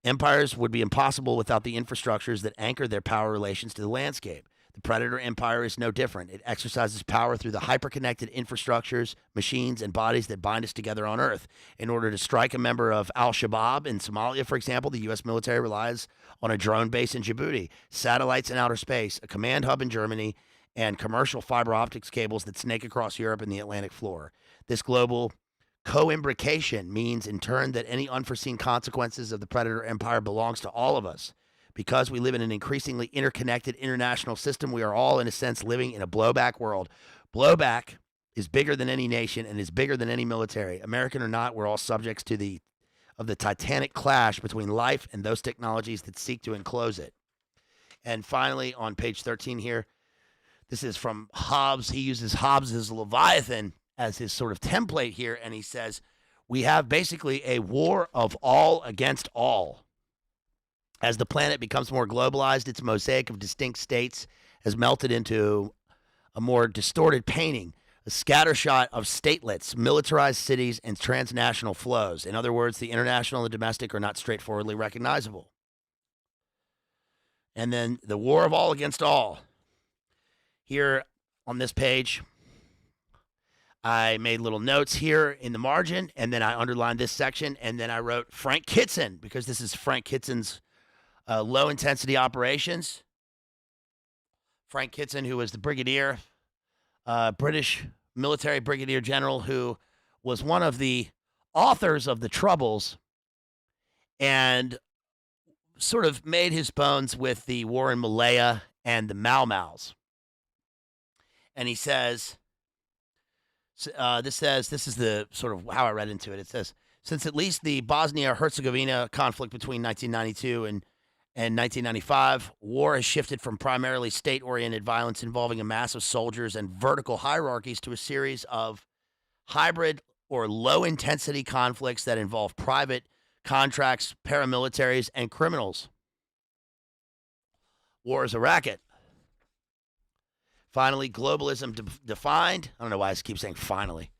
empires would be impossible without the infrastructures that anchor their power relations to the landscape. The predator empire is no different. It exercises power through the hyper-connected infrastructures, machines, and bodies that bind us together on Earth. In order to strike a member of al-Shabaab in Somalia, for example, the U.S. military relies on a drone base in Djibouti, satellites in outer space, a command hub in Germany, and commercial fiber optics cables that snake across Europe and the Atlantic floor. This global co-imbrication means, in turn, that any unforeseen consequences of the predator empire belongs to all of us. Because we live in an increasingly interconnected international system, we are all, in a sense, living in a blowback world. Blowback is bigger than any nation and is bigger than any military. American or not, we're all subjects to the titanic clash between life and those technologies that seek to enclose it. And finally, on page 13 here, this is from Hobbes. He uses Hobbes' Leviathan as his sort of template here, and he says, we have basically a war of all against all. As the planet becomes more globalized, its mosaic of distinct states has melted into a more distorted painting, a scattershot of statelets, militarized cities, and transnational flows. In other words, the international and the domestic are not straightforwardly recognizable. And then the war of all against all. Here on this page, I made little notes here in the margin, and then I underlined this section, and then I wrote Frank Kitson, because this is Frank Kitson's low-intensity operations. Frank Kitson, who was the brigadier, British military brigadier general, who was one of the authors of the Troubles and sort of made his bones with the war in Malaya and the Mau Maus. And he says, this is the sort of how I read into it. It says, since at least the Bosnia-Herzegovina conflict between 1992 and 1995, war has shifted from primarily state-oriented violence involving a mass of soldiers and vertical hierarchies to a series of hybrid or low-intensity conflicts that involve private contracts, paramilitaries, and criminals. War is a racket. Finally, globalism defined. I don't know why I keep saying finally.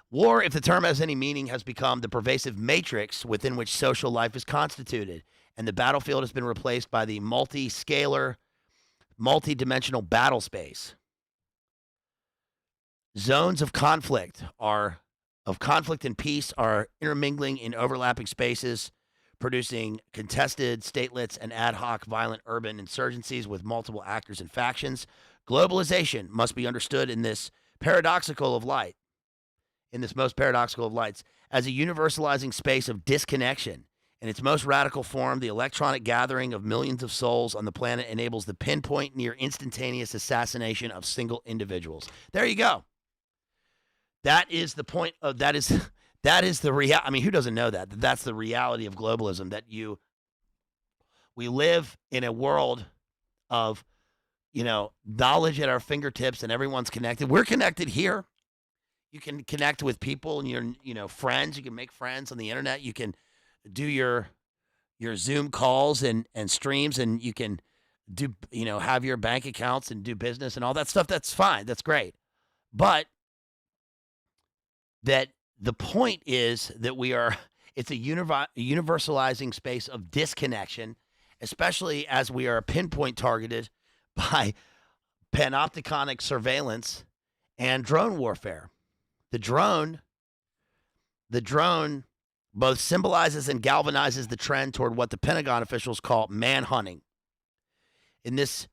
War, if the term has any meaning, has become the pervasive matrix within which social life is constituted, and the battlefield has been replaced by the multi-scalar, multi-dimensional battle space. Zones of conflict are of conflict and peace are intermingling in overlapping spaces, producing contested statelets and ad hoc violent urban insurgencies with multiple actors and factions. Globalization must be understood in this paradoxical of light, in this most paradoxical of lights, as a universalizing space of disconnection. In its most radical form, the electronic gathering of millions of souls on the planet enables the pinpoint, near instantaneous assassination of single individuals. There you go. That is the point of that is the reality. I mean, who doesn't know that? That's the reality of globalism. We live in a world of, knowledge at our fingertips, and everyone's connected. We're connected here. You can connect with people and your friends. You can make friends on the internet. You can do your Zoom calls and streams, and you can do have your bank accounts and do business and all that stuff. That's fine. That's great. But that the point is that it's a universalizing space of disconnection, especially as we are pinpoint targeted by panopticonic surveillance and drone warfare. The drone both symbolizes and galvanizes the trend toward what the Pentagon officials call manhunting. In this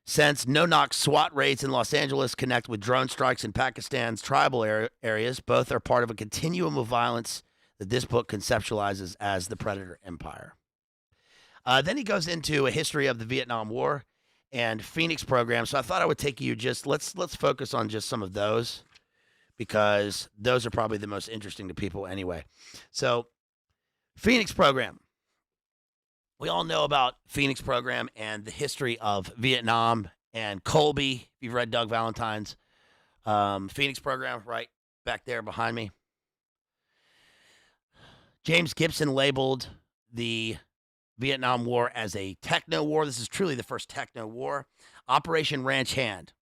sense, no-knock SWAT raids in Los Angeles connect with drone strikes in Pakistan's tribal areas. Both are part of a continuum of violence that this book conceptualizes as the Predator Empire. Then he goes into a history of the Vietnam War and Phoenix program. So I thought I would take you let's focus on just some of those, because those are probably the most interesting to people anyway. So, Phoenix program. We all know about Phoenix program and the history of Vietnam and Colby. If you've read Doug Valentine's Phoenix program, right back there behind me. James Gibson labeled the Vietnam War as a techno war. This is truly the first techno war. Operation Ranch Hand.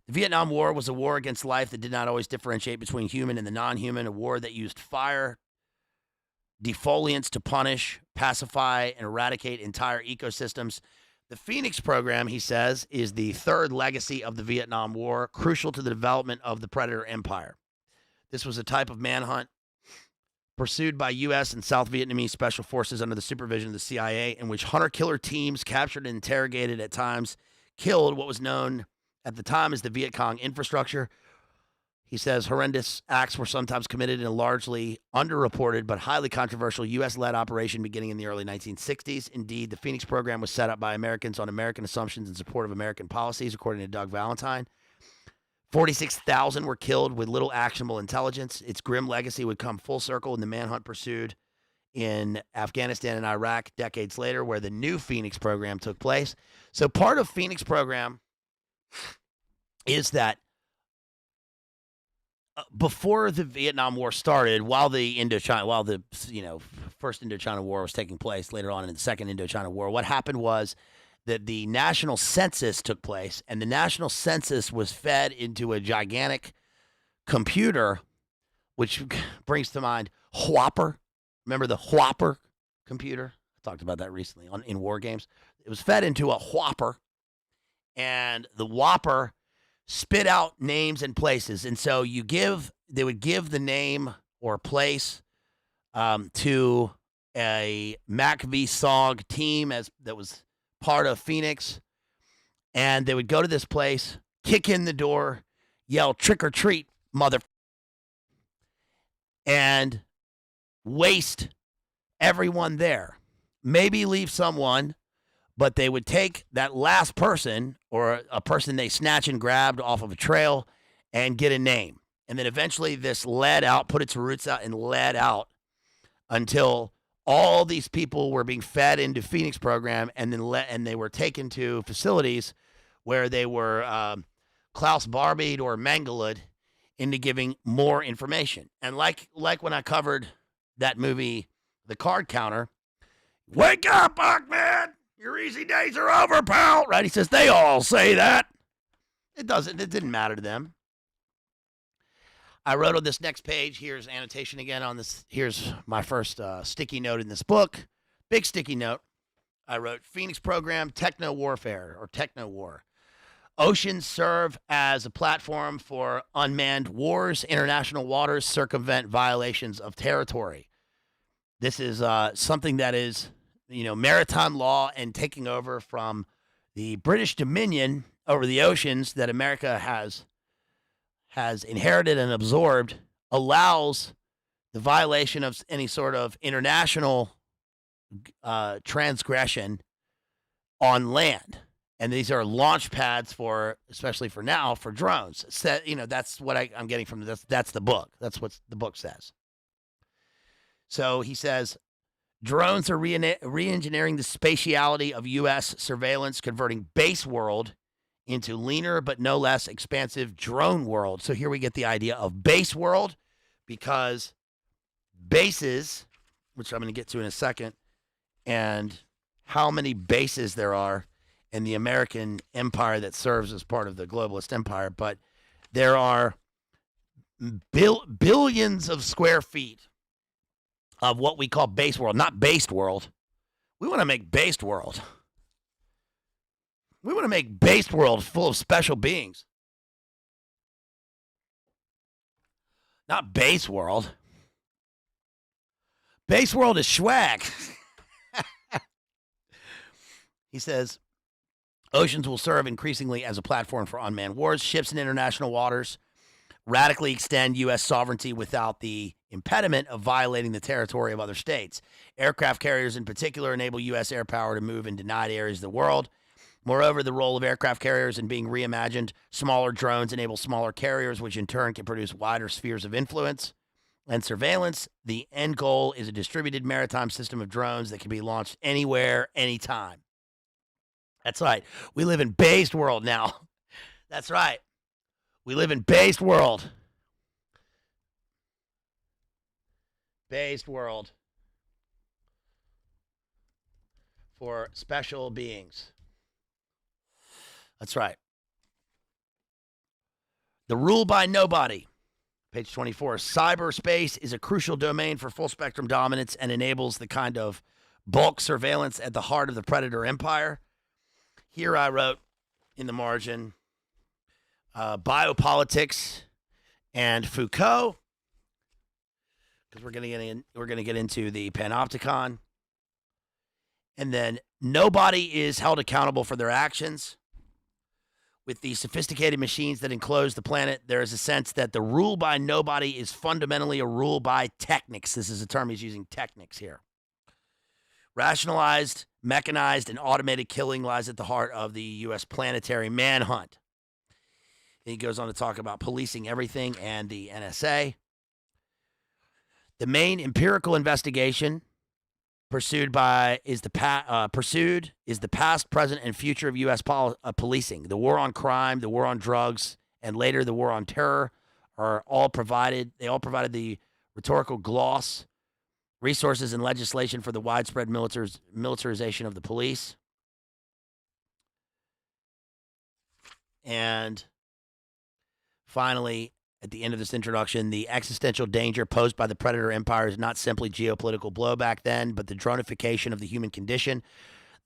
The Vietnam War was a war against life that did not always differentiate between human and the non-human, a war that used fire, defoliants to punish, pacify, and eradicate entire ecosystems. The Phoenix program, he says, is the third legacy of the Vietnam War, crucial to the development of the Predator Empire. This was a type of manhunt pursued by U.S. and South Vietnamese special forces under the supervision of the CIA, in which hunter-killer teams captured and interrogated, at times killed, what was known at the time as the Viet Cong infrastructure. He says horrendous acts were sometimes committed in a largely underreported but highly controversial U.S.-led operation beginning in the early 1960s. Indeed, the Phoenix program was set up by Americans on American assumptions in support of American policies, according to Doug Valentine. 46,000 were killed with little actionable intelligence. Its grim legacy would come full circle in the manhunt pursued in Afghanistan and Iraq decades later, where the new Phoenix program took place. So part of Phoenix program is that before the Vietnam War started, while the first Indochina War was taking place later on in the second Indochina War, what happened was that the national census took place, and the national census was fed into a gigantic computer, which brings to mind Whopper. Remember the Whopper computer? I talked about that recently in war games. It was fed into a Whopper, and the Whopper spit out names and places. And so they would give the name or place to a Mac v. Sog team that was part of Phoenix. And they would go to this place, kick in the door, yell, "Trick or treat, mother," and waste everyone there. Maybe leave someone, but they would take that last person or a person they snatched and grabbed off of a trail and get a name. And then eventually this led out, put its roots out and led out until all these people were being fed into Phoenix program, and then and they were taken to facilities where they were Klaus Barbie'd or Mangalud into giving more information. And like when I covered that movie, The Card Counter, "Wake up, Ahmed! Your easy days are over, pal," right? He says, they all say that. It didn't matter to them. I wrote on this next page, here's annotation again on this. Here's my first sticky note in this book. Big sticky note. I wrote Phoenix program, techno warfare or techno war. Oceans serve as a platform for unmanned wars. International waters circumvent violations of territory. This is something that is, maritime law and taking over from the British dominion over the oceans that America has inherited and absorbed, allows the violation of any sort of international transgression on land. And these are launch pads especially for now, for drones. So, that's what I'm getting from this. That's the book. That's what the book says. So he says, drones are re-engineering the spatiality of U.S. surveillance, converting base world into leaner but no less expansive drone world. So here we get the idea of base world, because bases, which I'm going to get to in a second, and how many bases there are in the American empire that serves as part of the globalist empire, but there are billions of square feet of what we call base world, not based world. We want to make based world. We want to make based world full of special beings. Not base world. Base world is swag. He says, oceans will serve increasingly as a platform for unmanned wars. Ships in international waters radically extend U.S. sovereignty without the impediment of violating the territory of other states. Aircraft carriers in particular enable U.S. air power to move in denied areas of the world. Moreover, the role of aircraft carriers in being reimagined. Smaller drones enable smaller carriers, which in turn can produce wider spheres of influence and surveillance. The end goal is a distributed maritime system of drones that can be launched anywhere, anytime. That's right. We live in based world now. That's right. We live in based world. Based world for special beings. That's right. The rule by nobody. Page 24. Cyberspace is a crucial domain for full spectrum dominance and enables the kind of bulk surveillance at the heart of the predator empire. Here I wrote in the margin, biopolitics and Foucault, because we're going to get into the panopticon. And then nobody is held accountable for their actions. With the sophisticated machines that enclose the planet, there is a sense that the rule by nobody is fundamentally a rule by technics. This is a term he's using, technics here. Rationalized, mechanized, and automated killing lies at the heart of the U.S. planetary manhunt. He goes on to talk about policing everything and the NSA. The main empirical investigation pursued is the past, present, and future of U.S. policing. The war on crime, the war on drugs, and later the war on terror are all provided. They all provided the rhetorical gloss, resources, and legislation for the widespread militarization of the police. And finally, at the end of this introduction, the existential danger posed by the predator empire is not simply geopolitical blowback then, but the dronification of the human condition.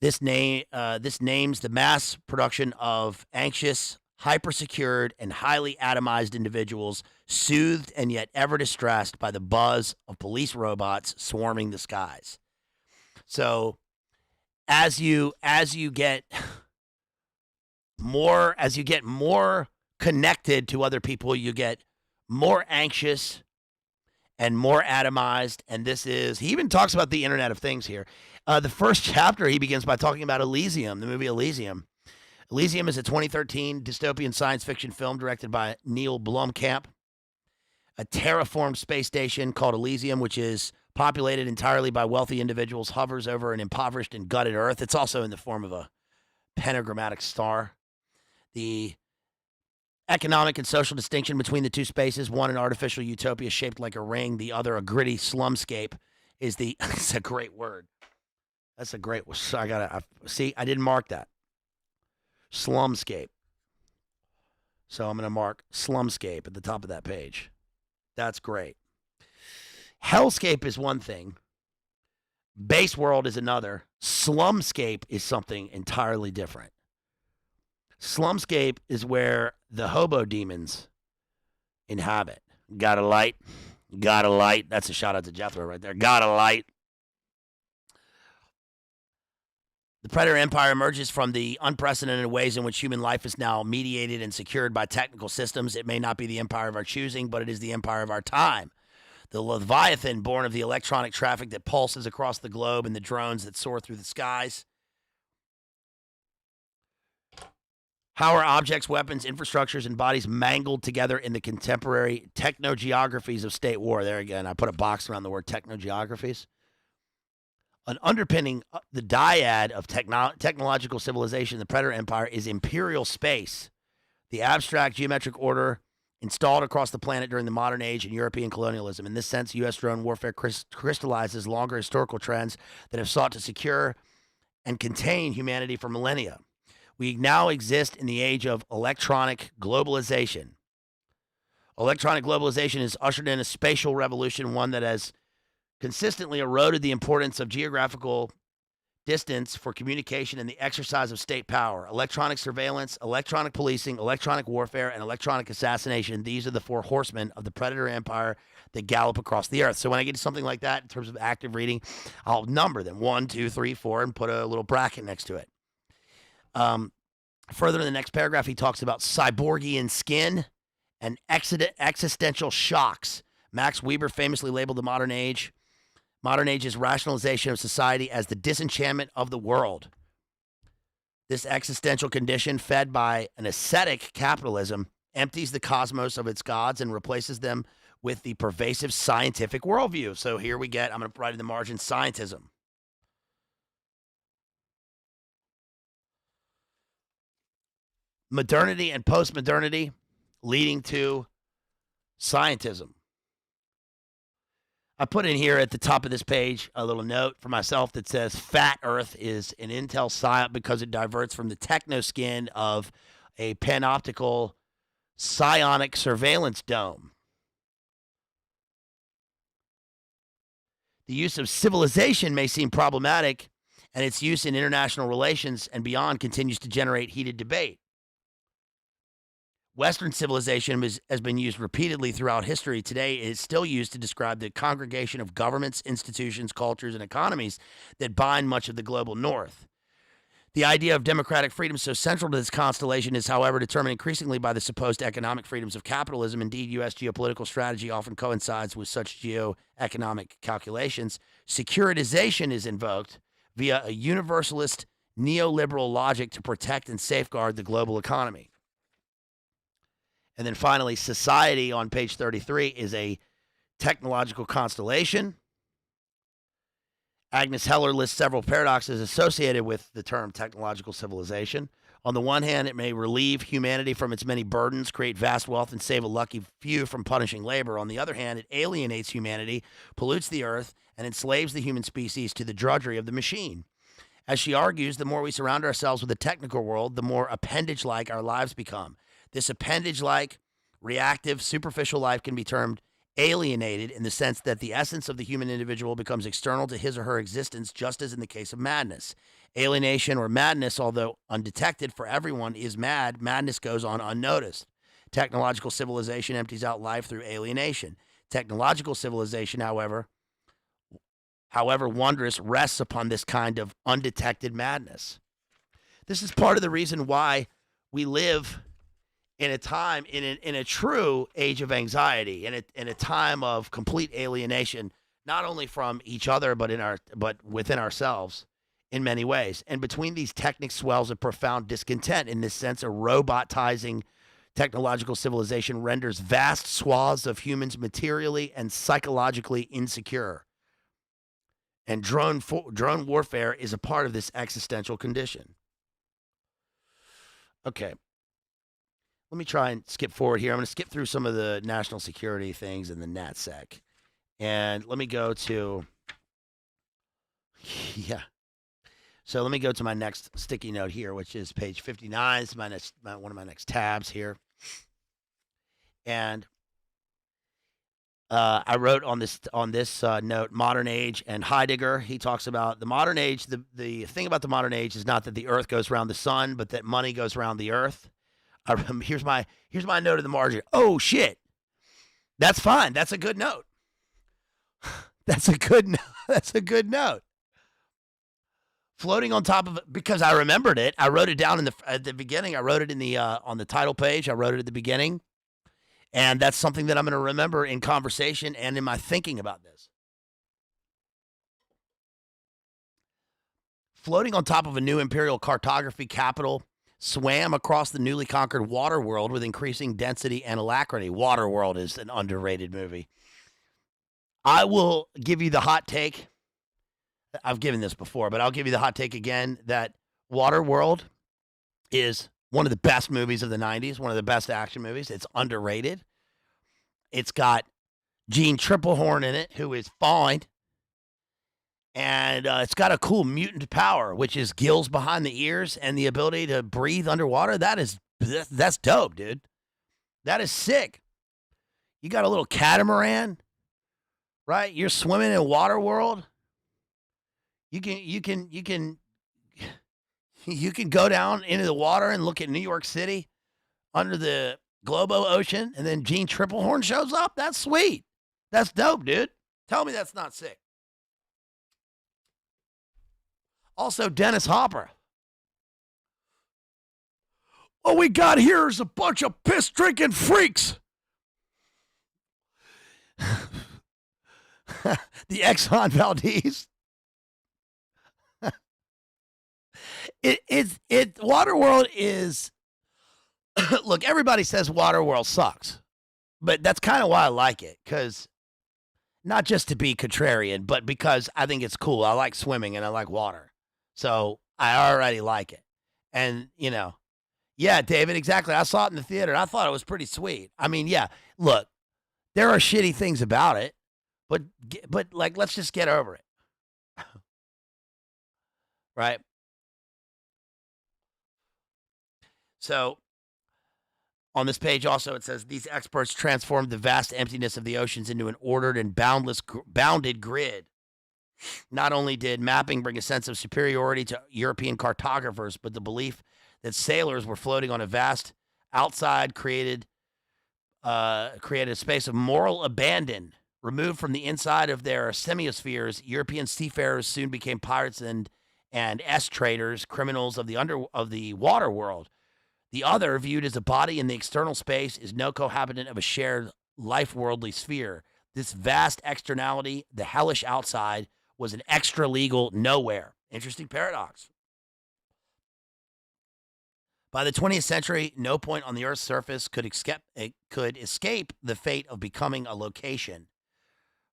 This names the mass production of anxious, hyper-secured, and highly atomized individuals, soothed and yet ever distressed by the buzz of police robots swarming the skies. So, as you get more connected to other people, you get more anxious and more atomized. And he even talks about the Internet of Things here. The first chapter, he begins by talking about Elysium, the movie Elysium. Elysium is a 2013 dystopian science fiction film directed by Neil Blomkamp. A terraformed space station called Elysium, which is populated entirely by wealthy individuals, hovers over an impoverished and gutted Earth. It's also in the form of a pentagrammatic star. The economic and social distinction between the two spaces, one an artificial utopia shaped like a ring, the other a gritty slumscape, is the. It's a great word. That's a great. I didn't mark that. Slumscape. So I'm going to mark slumscape at the top of that page. That's great. Hellscape is one thing. Base world is another. Slumscape is something entirely different. Slumscape is where the hobo demons inhabit. Got a light? Got a light? That's a shout out to Jethro right there. Got a light? The predator empire emerges from the unprecedented ways in which human life is now mediated and secured by technical systems. It may not be the empire of our choosing, but it is the empire of our time. The Leviathan, born of the electronic traffic that pulses across the globe and the drones that soar through the skies. How are objects, weapons, infrastructures, and bodies mangled together in the contemporary technogeographies of state war? There again, I put a box around the word technogeographies. An underpinning the dyad of technological civilization, the predator empire, is imperial space, the abstract geometric order installed across the planet during the modern age and European colonialism. In this sense, U.S. drone warfare crystallizes longer historical trends that have sought to secure and contain humanity for millennia. We now exist in the age of electronic globalization. Electronic globalization has ushered in a spatial revolution, one that has consistently eroded the importance of geographical distance for communication and the exercise of state power. Electronic surveillance, electronic policing, electronic warfare, and electronic assassination. These are the four horsemen of the predator empire that gallop across the earth. So when I get to something like that, in terms of active reading, I'll number them 1, 2, 3, 4, and put a little bracket next to it. Further in the next paragraph, he talks about cyborgian skin and existential shocks. Max Weber famously labeled the modern age's rationalization of society as the disenchantment of the world. This existential condition, fed by an ascetic capitalism, empties the cosmos of its gods and replaces them with the pervasive scientific worldview. So here we get, I'm going to write in the margin, scientism. Modernity and postmodernity leading to scientism. I put in here at the top of this page a little note for myself that says Fat Earth is an intel psyop because it diverts from the techno skin of a panoptical psionic surveillance dome. The use of civilization may seem problematic, and its use in international relations and beyond continues to generate heated debate. Western civilization has been used repeatedly throughout history. Today, it is still used to describe the congregation of governments, institutions, cultures, and economies that bind much of the global north. The idea of democratic freedom, so central to this constellation, is, however, determined increasingly by the supposed economic freedoms of capitalism. Indeed, U.S. geopolitical strategy often coincides with such geoeconomic calculations. Securitization is invoked via a universalist neoliberal logic to protect and safeguard the global economy. And then finally, society on page 33 is a technological constellation. Agnes Heller lists several paradoxes associated with the term technological civilization. On the one hand, it may relieve humanity from its many burdens, create vast wealth, and save a lucky few from punishing labor. On the other hand, it alienates humanity, pollutes the earth, and enslaves the human species to the drudgery of the machine. As she argues, the more we surround ourselves with the technical world, the more appendage-like our lives become. This appendage-like, reactive, superficial life can be termed alienated in the sense that the essence of the human individual becomes external to his or her existence, just as in the case of madness. Alienation or madness, although undetected for everyone, is mad. Madness goes on unnoticed. Technological civilization empties out life through alienation. Technological civilization, however wondrous, rests upon this kind of undetected madness. This is part of the reason why we live in a time, in a true age of anxiety, in a time of complete alienation, not only from each other, but within ourselves in many ways. And between these technic swells of profound discontent. In this sense, a robotizing technological civilization renders vast swaths of humans materially and psychologically insecure. And drone warfare is a part of this existential condition. Okay. Let me try and skip forward here. I'm going to skip through some of the national security things in the NatSec. And let me go to, So let me go to my next sticky note here, which is page 59. It's one of my next tabs here. And I wrote on this note, modern age and Heidegger. He talks about the modern age. The thing about the modern age is not that the Earth goes around the sun, but that money goes around the Earth. Here's my note in the margin. Oh shit, that's fine. That's a good note. That's a good note. Floating on top of it, because I remembered it. I wrote it down at the beginning. I wrote it in the on the title page. I wrote it at the beginning. And that's something that I'm going to remember in conversation and in my thinking about this. Floating on top of a new imperial cartography capital, swam across the newly conquered water world with increasing density and alacrity. Waterworld is an underrated movie. I will give you the hot take. I've given this before, but I'll give you the hot take again that Waterworld is one of the best movies of the 90s, one of the best action movies. It's underrated. It's got Gene Triplehorn in it, who is fine. And it's got a cool mutant power, which is gills behind the ears and the ability to breathe underwater. That's dope, dude. That is sick. You got a little catamaran, right? You're swimming in Waterworld. You can go down into the water and look at New York City under the Globo Ocean, and then Gene Triplehorn shows up. That's sweet. That's dope, dude. Tell me that's not sick. Also, Dennis Hopper. What we got here is a bunch of piss-drinking freaks. The Exxon Valdez. Waterworld is look, everybody says Waterworld sucks, but that's kind of why I like it, because not just to be contrarian, but because I think it's cool. I like swimming and I like water, so I already like it. And yeah, David, exactly. I saw it in the theater. I thought it was pretty sweet. I mean, yeah, look, there are shitty things about it, but like, let's just get over it, right? So on this page also, it says, these experts transformed the vast emptiness of the oceans into an ordered and bounded grid. Not only did mapping bring a sense of superiority to European cartographers, but the belief that sailors were floating on a vast outside created a space of moral abandon. Removed from the inside of their semiospheres, European seafarers soon became pirates and S-traders, criminals of the water world. The other, viewed as a body in the external space, is no cohabitant of a shared life-worldly sphere. This vast externality, the hellish outside, was an extra-legal nowhere. Interesting paradox. By the 20th century, no point on the Earth's surface could escape the fate of becoming a location.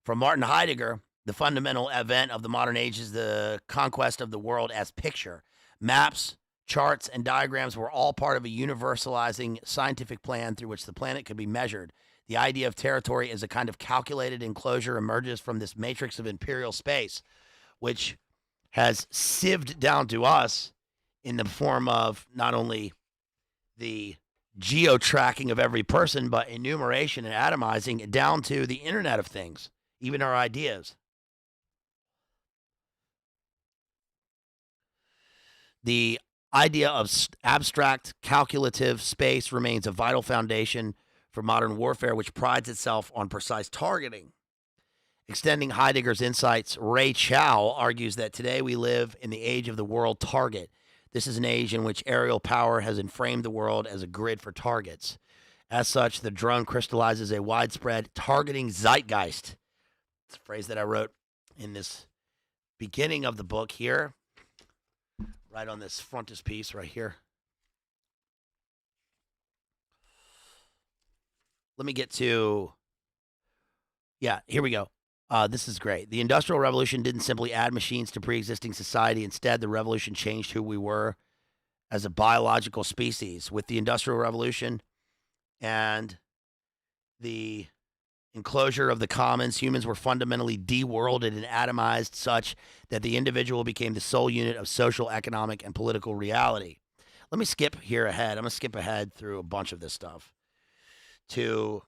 For Martin Heidegger, the fundamental event of the modern age is the conquest of the world as picture. Maps, charts, and diagrams were all part of a universalizing scientific plan through which the planet could be measured. The idea of territory as a kind of calculated enclosure emerges from this matrix of imperial space, which has sieved down to us in the form of not only the geo-tracking of every person, but enumeration and atomizing down to the Internet of Things, even our ideas. The idea of abstract, calculative space remains a vital foundation for modern warfare, which prides itself on precise targeting. Extending Heidegger's insights, Ray Chow argues that today we live in the age of the world target. This is an age in which aerial power has inframed the world as a grid for targets. As such, the drone crystallizes a widespread targeting zeitgeist. It's a phrase that I wrote in this beginning of the book here, right on this frontispiece right here. Let me get to, yeah, here we go. This is great. The Industrial Revolution didn't simply add machines to pre-existing society. Instead, the revolution changed who we were as a biological species. With the Industrial Revolution and the enclosure of the commons, humans were fundamentally de-worlded and atomized such that the individual became the sole unit of social, economic, and political reality. Let me skip here ahead. I'm going to skip ahead through a bunch of this stuff to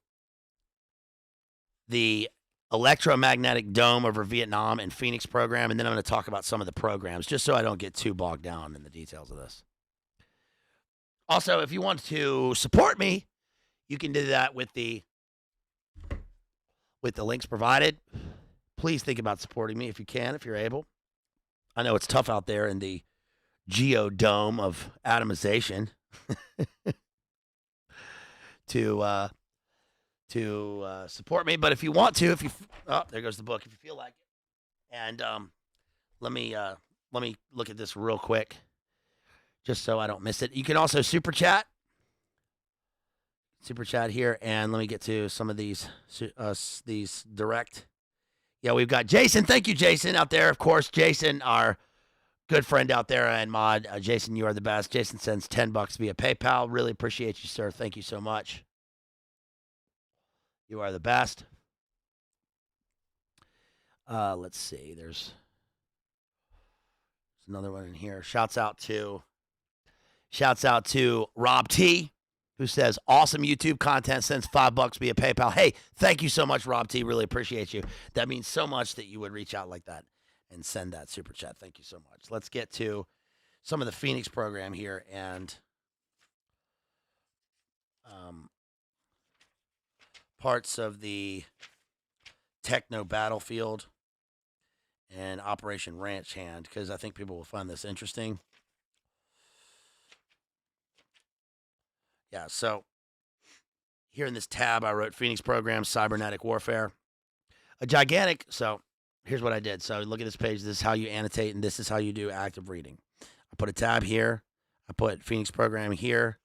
the electromagnetic dome over Vietnam and Phoenix program, and then I'm going to talk about some of the programs, just so I don't get too bogged down in the details of this. Also, if you want to support me, you can do that with the links provided. Please think about supporting me if you can, if you're able. I know it's tough out there in the geodome of atomization to support me. But if you want to, there goes the book. If you feel like it, and let me look at this real quick, just so I don't miss it. You can also super chat here, and let me get to some of these direct. Yeah, we've got Jason. Thank you, Jason, out there. Of course, Jason, our good friend out there and mod. Jason, you are the best. Jason sends $10 via PayPal. Really appreciate you, sir. Thank you so much. You are the best. Let's see. There's another one in here. Shouts out to Rob T, who says, awesome YouTube content, sends $5 via PayPal. Hey, thank you so much, Rob T. Really appreciate you. That means so much that you would reach out like that and send that super chat. Thank you so much. Let's get to some of the Phoenix program here and parts of the Techno Battlefield and Operation Ranch Hand, because I think people will find this interesting. Yeah, so here in this tab, I wrote Phoenix Program, Cybernetic Warfare. So here's what I did. So look at this page. This is how you annotate, and this is how you do active reading. I put a tab here. I put Phoenix Program here.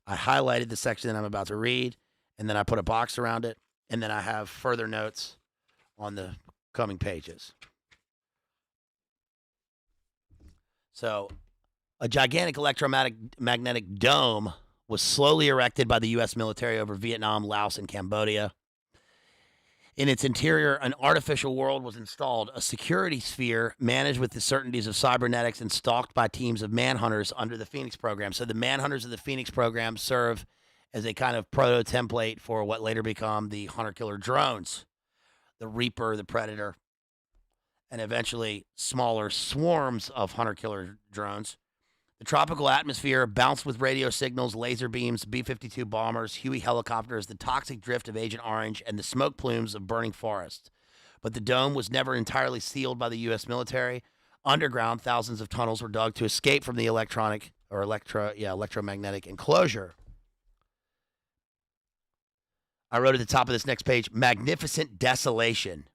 I highlighted the section that I'm about to read, and then I put a box around it, and then I have further notes on the coming pages. So a gigantic electromagnetic dome was slowly erected by the U.S. military over Vietnam, Laos, and Cambodia. In its interior, an artificial world was installed, a security sphere managed with the certainties of cybernetics and stalked by teams of manhunters under the Phoenix program. So the manhunters of the Phoenix program serve as a kind of proto-template for what later become the hunter-killer drones, the Reaper, the Predator, and eventually smaller swarms of hunter-killer drones. The tropical atmosphere bounced with radio signals, laser beams, B-52 bombers, Huey helicopters, the toxic drift of Agent Orange, and the smoke plumes of burning forests. But the dome was never entirely sealed by the U.S. military. Underground, thousands of tunnels were dug to escape from the electromagnetic enclosure. I wrote at the top of this next page, magnificent desolation.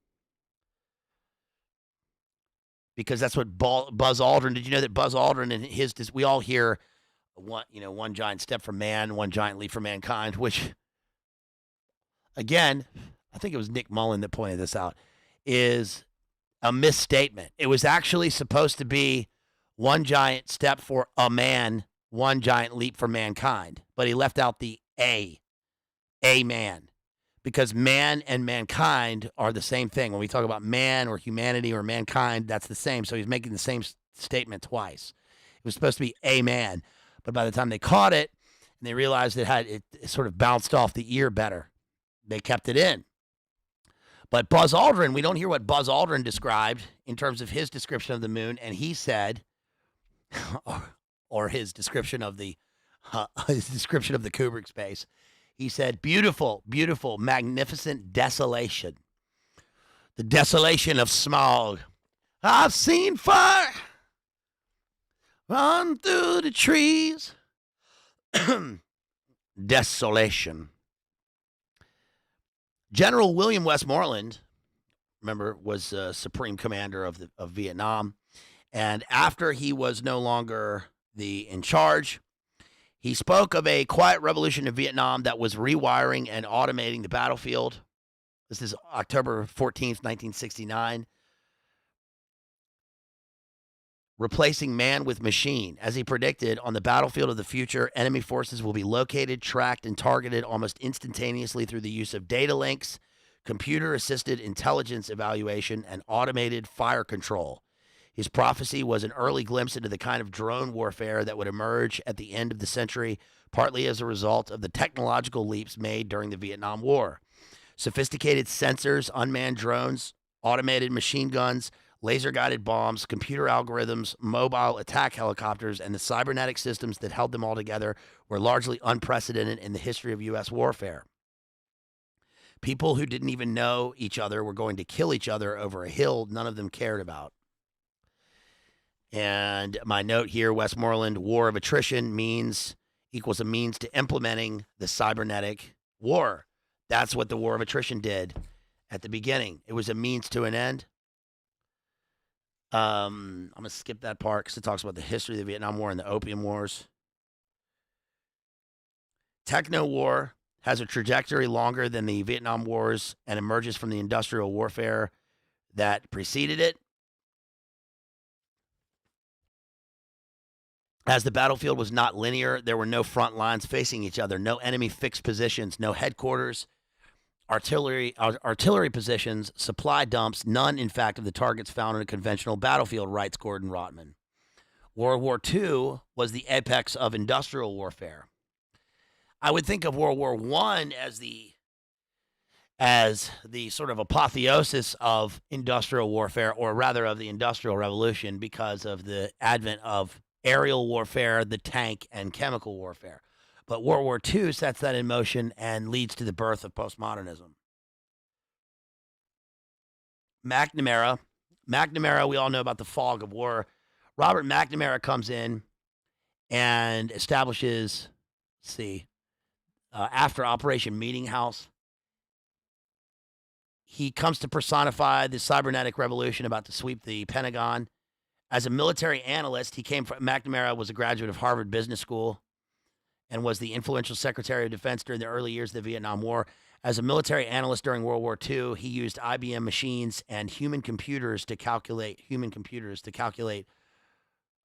Because that's what Buzz Aldrin, did you know that Buzz Aldrin and we all hear one giant step for man, one giant leap for mankind, which, again, I think it was Nick Mullen that pointed this out, is a misstatement. It was actually supposed to be one giant step for a man, one giant leap for mankind. But he left out the a man. Because man and mankind are the same thing. When we talk about man or humanity or mankind, that's the same. So he's making the same statement twice. It was supposed to be a man. But by the time they caught it and they realized it sort of bounced off the ear better, they kept it in. But Buzz Aldrin, we don't hear what Buzz Aldrin described in terms of his description of the moon. And he said, or his description of the Kubrick space, he said, beautiful, beautiful, magnificent desolation. The desolation of smog. I've seen fire run through the trees. Desolation. General William Westmoreland, remember, was supreme commander of Vietnam. And after he was no longer in charge, he spoke of a quiet revolution in Vietnam that was rewiring and automating the battlefield. This is October 14th, 1969. Replacing man with machine. As he predicted, on the battlefield of the future, enemy forces will be located, tracked, and targeted almost instantaneously through the use of data links, computer-assisted intelligence evaluation, and automated fire control. His prophecy was an early glimpse into the kind of drone warfare that would emerge at the end of the century, partly as a result of the technological leaps made during the Vietnam War. Sophisticated sensors, unmanned drones, automated machine guns, laser-guided bombs, computer algorithms, mobile attack helicopters, and the cybernetic systems that held them all together were largely unprecedented in the history of U.S. warfare. People who didn't even know each other were going to kill each other over a hill none of them cared about. And my note here, Westmoreland, war of attrition equals a means to implementing the cybernetic war. That's what the war of attrition did at the beginning. It was a means to an end. I'm going to skip that part because it talks about the history of the Vietnam War and the Opium Wars. Techno-war has a trajectory longer than the Vietnam Wars and emerges from the industrial warfare that preceded it. As the battlefield was not linear, there were no front lines facing each other, no enemy fixed positions, no headquarters, artillery positions, supply dumps, none, in fact, of the targets found in a conventional battlefield, writes Gordon Rotman. World War II was the apex of industrial warfare. I would think of World War I as the sort of apotheosis of industrial warfare, or rather of the Industrial Revolution, because of the advent of aerial warfare, the tank, and chemical warfare. But World War II sets that in motion and leads to the birth of postmodernism. McNamara, we all know about the fog of war. Robert McNamara comes in and establishes, after Operation Meeting House, he comes to personify the cybernetic revolution about to sweep the Pentagon. As a military analyst, McNamara was a graduate of Harvard Business School and was the influential Secretary of Defense during the early years of the Vietnam War. As a military analyst during World War II, he used IBM machines and human computers to calculate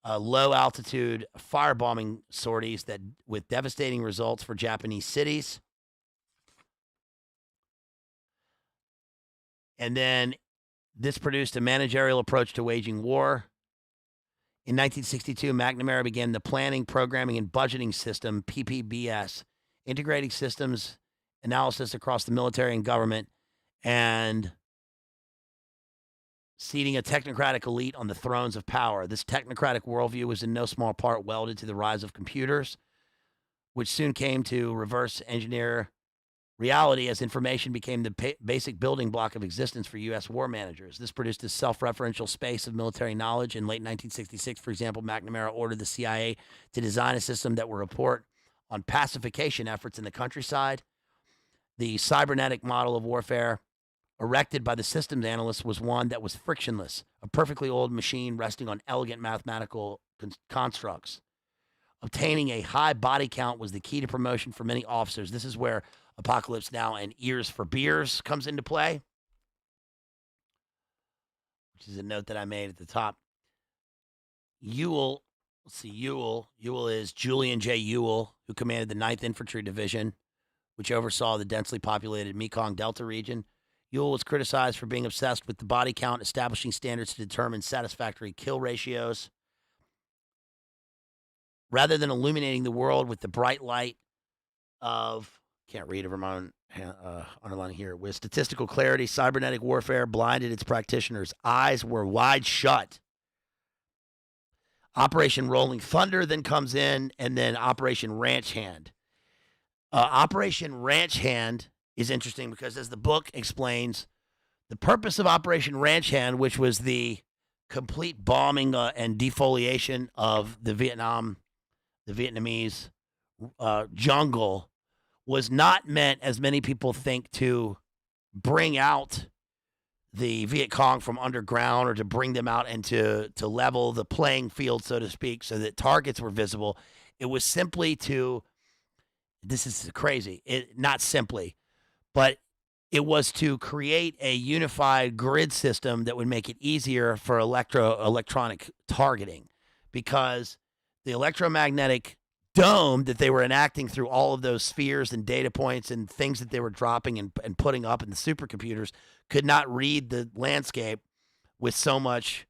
low-altitude firebombing sorties with devastating results for Japanese cities. And then this produced a managerial approach to waging war. In 1962, McNamara began the Planning, Programming, and Budgeting System, PPBS, integrating systems analysis across the military and government, and seating a technocratic elite on the thrones of power. This technocratic worldview was in no small part welded to the rise of computers, which soon came to reverse engineer reality as information became the basic building block of existence for U.S. war managers. This produced a self-referential space of military knowledge. In late 1966, for example, McNamara ordered the CIA to design a system that would report on pacification efforts in the countryside. The cybernetic model of warfare erected by the systems analysts was one that was frictionless, a perfectly oiled machine resting on elegant mathematical constructs. Obtaining a high body count was the key to promotion for many officers. This is where Apocalypse Now and Ears for Beers comes into play, which is a note that I made at the top. Ewell is Julian J. Ewell, who commanded the 9th Infantry Division, which oversaw the densely populated Mekong Delta region. Ewell was criticized for being obsessed with the body count, establishing standards to determine satisfactory kill ratios. Rather than illuminating the world with the bright light of, can't read over my own underlining here, with statistical clarity, cybernetic warfare blinded its practitioners. Eyes were wide shut. Operation Rolling Thunder then comes in, and then Operation Ranch Hand. Operation Ranch Hand is interesting because, as the book explains, the purpose of Operation Ranch Hand, which was the complete bombing and defoliation of the Vietnamese jungle, was not meant, as many people think, to bring out the Viet Cong from underground or to bring them out and to level the playing field, so to speak, so that targets were visible. It was simply to, this is crazy, not simply, but it was to create a unified grid system that would make it easier for electronic targeting, because the electromagnetic dome that they were enacting through all of those spheres and data points and things that they were dropping and putting up in the supercomputers could not read the landscape with so much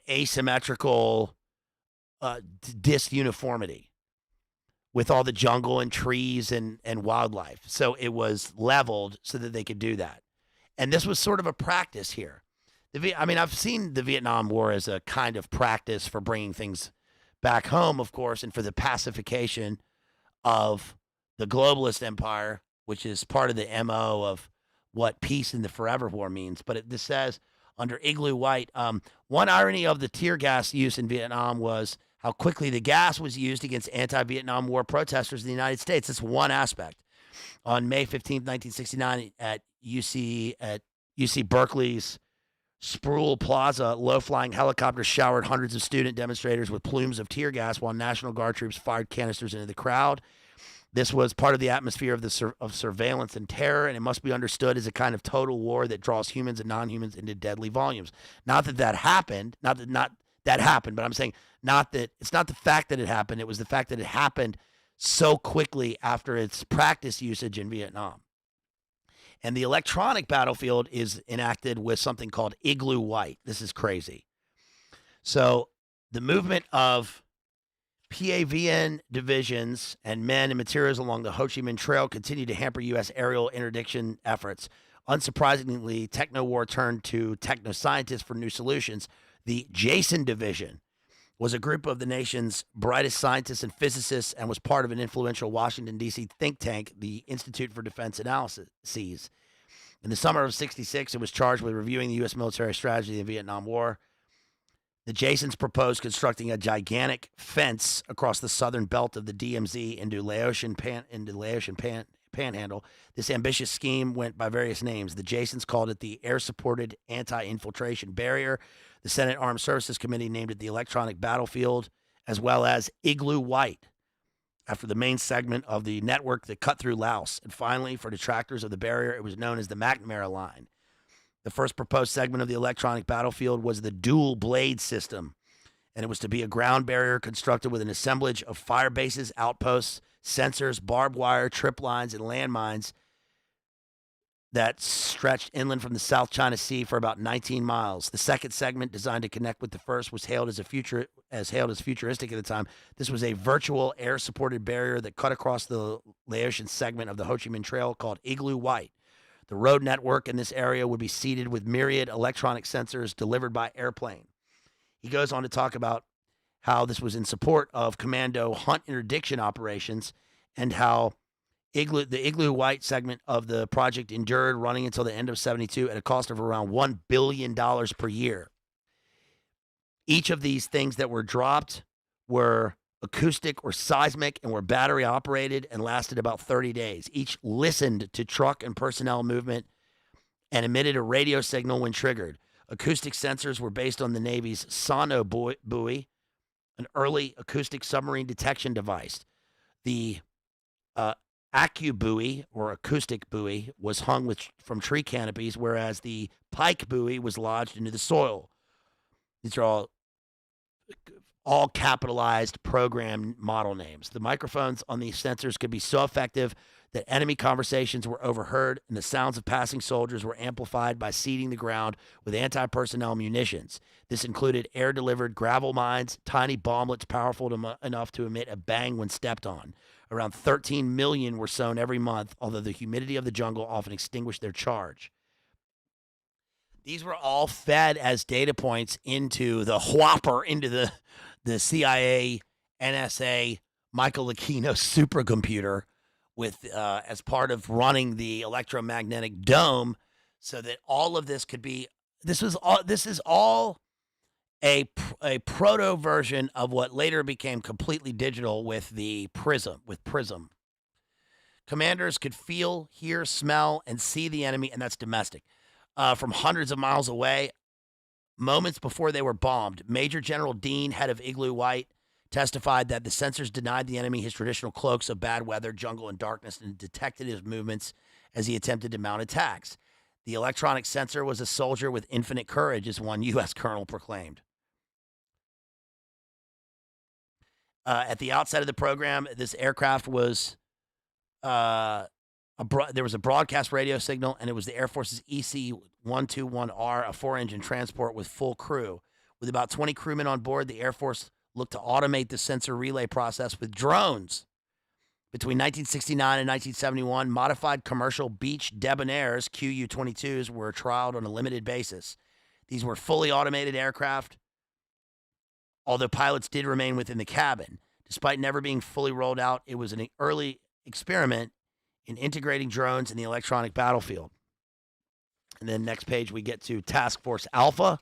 asymmetrical disuniformity, with all the jungle and trees and wildlife. So it was leveled so that they could do that. And this was sort of a practice here. I've seen the Vietnam War as a kind of practice for bringing things back home, of course, and for the pacification of the globalist empire, which is part of the MO of what peace in the forever war means. But this says under Igloo White, one irony of the tear gas use in Vietnam was how quickly the gas was used against anti-Vietnam War protesters in the United States. That's one aspect. On May 15th, 1969, at UC Berkeley's Sproul Plaza, low-flying helicopters showered hundreds of student demonstrators with plumes of tear gas while National Guard troops fired canisters into the crowd. This was part of the atmosphere of surveillance and terror, and it must be understood as a kind of total war that draws humans and non-humans into deadly volumes. Not that happened, but I'm saying it's not the fact that it happened. It was the fact that it happened so quickly after its practice usage in Vietnam. And the electronic battlefield is enacted with something called Igloo White. This is crazy. So the movement of PAVN divisions and men and materials along the Ho Chi Minh Trail continued to hamper U.S. aerial interdiction efforts. Unsurprisingly, techno-war turned to techno-scientists for new solutions. The Jason Division was a group of the nation's brightest scientists and physicists and was part of an influential Washington, D.C. think tank, the Institute for Defense Analyses. In the summer of 1966, it was charged with reviewing the U.S. military strategy in the Vietnam War. The Jasons proposed constructing a gigantic fence across the southern belt of the DMZ into Laotian Panhandle. This ambitious scheme went by various names. The Jasons called it the Air-Supported Anti-Infiltration Barrier. The Senate Armed Services Committee named it the Electronic Battlefield, as well as Igloo White, after the main segment of the network that cut through Laos. And finally, for detractors of the barrier, it was known as the McNamara Line. The first proposed segment of the electronic battlefield was the dual blade system, and it was to be a ground barrier constructed with an assemblage of fire bases, outposts, sensors, barbed wire, trip lines, and landmines that stretched inland from the South China Sea for about 19 miles. The second segment, designed to connect with the first, was hailed as futuristic at the time. This was a virtual air-supported barrier that cut across the Laotian segment of the Ho Chi Minh Trail called Igloo White. The road network in this area would be seeded with myriad electronic sensors delivered by airplane. He goes on to talk about how this was in support of Commando hunt interdiction operations and how the Igloo White segment of the project endured, running until the end of 1972 at a cost of around $1 billion per year. Each of these things that were dropped were acoustic or seismic and were battery operated and lasted about 30 days. Each listened to truck and personnel movement and emitted a radio signal when triggered. Acoustic sensors were based on the Navy's Sono buoy, an early acoustic submarine detection device. The Acu buoy, or acoustic buoy, was hung from tree canopies, whereas the Pike buoy was lodged into the soil. These are all capitalized program model names. The microphones on these sensors could be so effective that enemy conversations were overheard and the sounds of passing soldiers were amplified by seeding the ground with anti-personnel munitions. This included air-delivered gravel mines, tiny bomblets powerful enough to emit a bang when stepped on. Around 13 million were sown every month, although the humidity of the jungle often extinguished their charge. These were all fed as data points into the Whopper, into the CIA, NSA, Michael Aquino supercomputer with as part of running the electromagnetic dome, so that all of this could be. This is all a proto version of what later became completely digital with Prism. Commanders could feel, hear, smell, and see the enemy, and that's domestic, from hundreds of miles away, moments before they were bombed. Major General Dean, head of Igloo White, testified that the sensors denied the enemy his traditional cloaks of bad weather, jungle, and darkness, and detected his movements as he attempted to mount attacks. The electronic sensor was a soldier with infinite courage, as one U.S. colonel proclaimed. At the outset of the program, this aircraft was there was a broadcast radio signal, and it was the Air Force's EC-121R, a 4-engine transport with full crew. With about 20 crewmen on board, the Air Force looked to automate the sensor relay process with drones. Between 1969 and 1971, modified commercial beach debonaires, QU-22s, were trialed on a limited basis. These were fully automated aircraft, although pilots did remain within the cabin. Despite never being fully rolled out, it was an early experiment in integrating drones in the electronic battlefield. And then next page, we get to Task Force Alpha.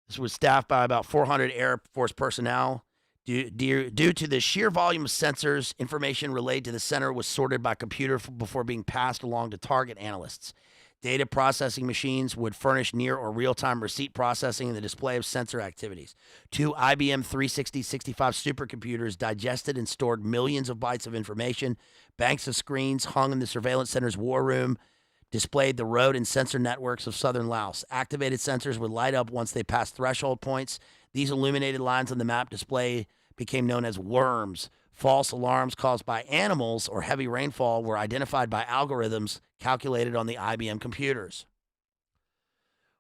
This was staffed by about 400 Air Force personnel. Due to the sheer volume of sensors, information relayed to the center was sorted by computer before being passed along to target analysts. Data processing machines would furnish near or real-time receipt processing and the display of sensor activities. 2 IBM 360-65 supercomputers digested and stored millions of bytes of information. Banks of screens hung in the surveillance center's war room displayed the road and sensor networks of southern Laos. Activated sensors would light up once they passed threshold points. These illuminated lines on the map display became known as worms. False alarms caused by animals or heavy rainfall were identified by algorithms calculated on the IBM computers.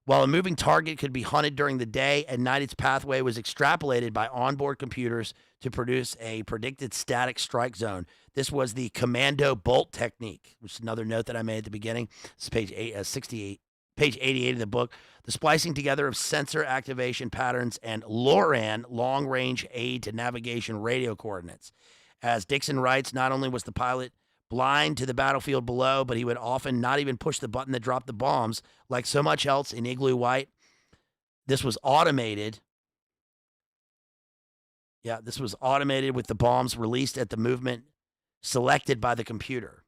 While a moving target could be hunted during the day, at night its pathway was extrapolated by onboard computers to produce a predicted static strike zone. This was the Commando bolt technique, which is another note that I made at the beginning. This is page 88 of the book. The splicing together of sensor activation patterns and LORAN, long-range aid to navigation radio coordinates. As Dixon writes, not only was the pilot blind to the battlefield below, but he would often not even push the button that dropped the bombs. Like so much else in Igloo White, this was automated. Yeah, this was automated with the bombs released at the movement selected by the computer.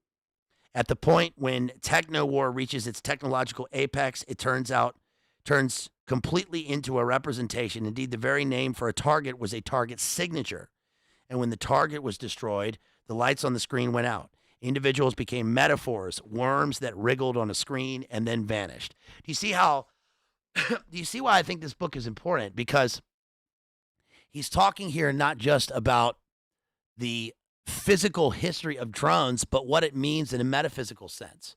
At the point when techno-war reaches its technological apex, it turns completely into a representation. Indeed, the very name for a target was a target signature. And when the target was destroyed, the lights on the screen went out. Individuals became metaphors, worms that wriggled on a screen and then vanished. Do you see how? Do you see why I think this book is important? Because he's talking here not just about the physical history of drones, but what it means in a metaphysical sense,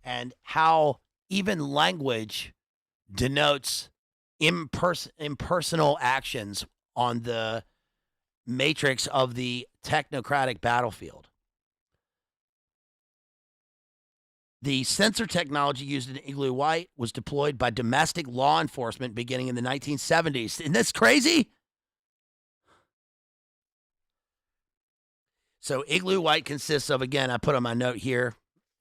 and how even language denotes impersonal actions on the matrix of the technocratic battlefield. The sensor technology used in Igloo White was deployed by domestic law enforcement beginning in the 1970s. Isn't this crazy? So Igloo White consists of, again, I put in my note here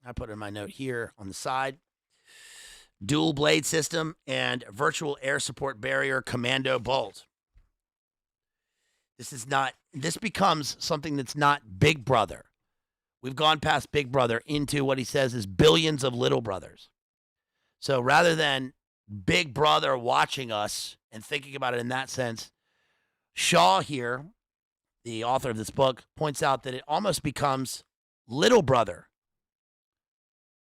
on the side, dual blade system and virtual air support barrier Commando bolt. This becomes something that's not Big Brother. We've gone past Big Brother into what he says is billions of little brothers. So rather than Big Brother watching us and thinking about it in that sense, Shaw here, the author of this book, points out that it almost becomes Little Brother.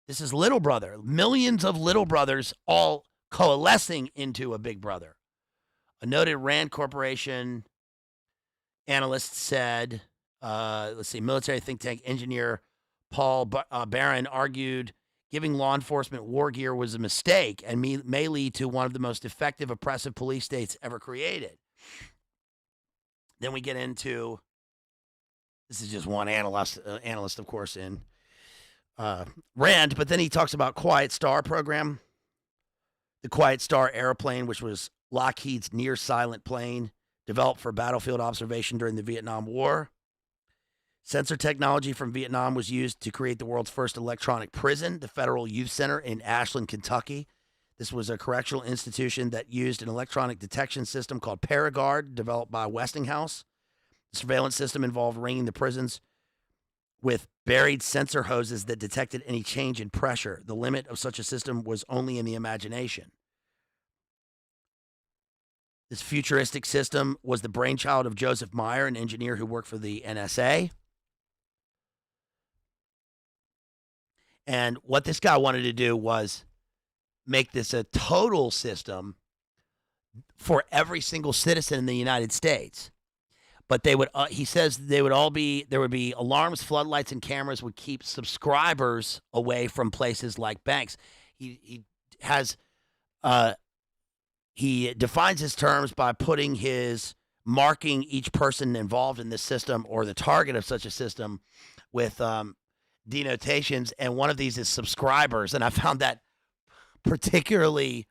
This is Little Brother. Millions of little brothers all coalescing into a Big Brother. A noted Rand Corporation analyst said, military think tank engineer Paul Barron argued giving law enforcement war gear was a mistake and may lead to one of the most effective oppressive police states ever created. Then we get into, this is just one analyst of course, in Rand, but then he talks about Quiet Star program, the Quiet Star airplane, which was Lockheed's near-silent plane developed for battlefield observation during the Vietnam War. Sensor technology from Vietnam was used to create the world's first electronic prison, the Federal Youth Center in Ashland, Kentucky. This was a correctional institution that used an electronic detection system called Paragard, developed by Westinghouse. The surveillance system involved ringing the prisons with buried sensor hoses that detected any change in pressure. The limit of such a system was only in the imagination. This futuristic system was the brainchild of Joseph Meyer, an engineer who worked for the NSA. And what this guy wanted to do was make this a total system for every single citizen in the United States. But they would, he says, there would be alarms, floodlights, and cameras would keep subscribers away from places like banks. He defines his terms by putting his marking each person involved in this system or the target of such a system with denotations, and one of these is subscribers. And I found that particularly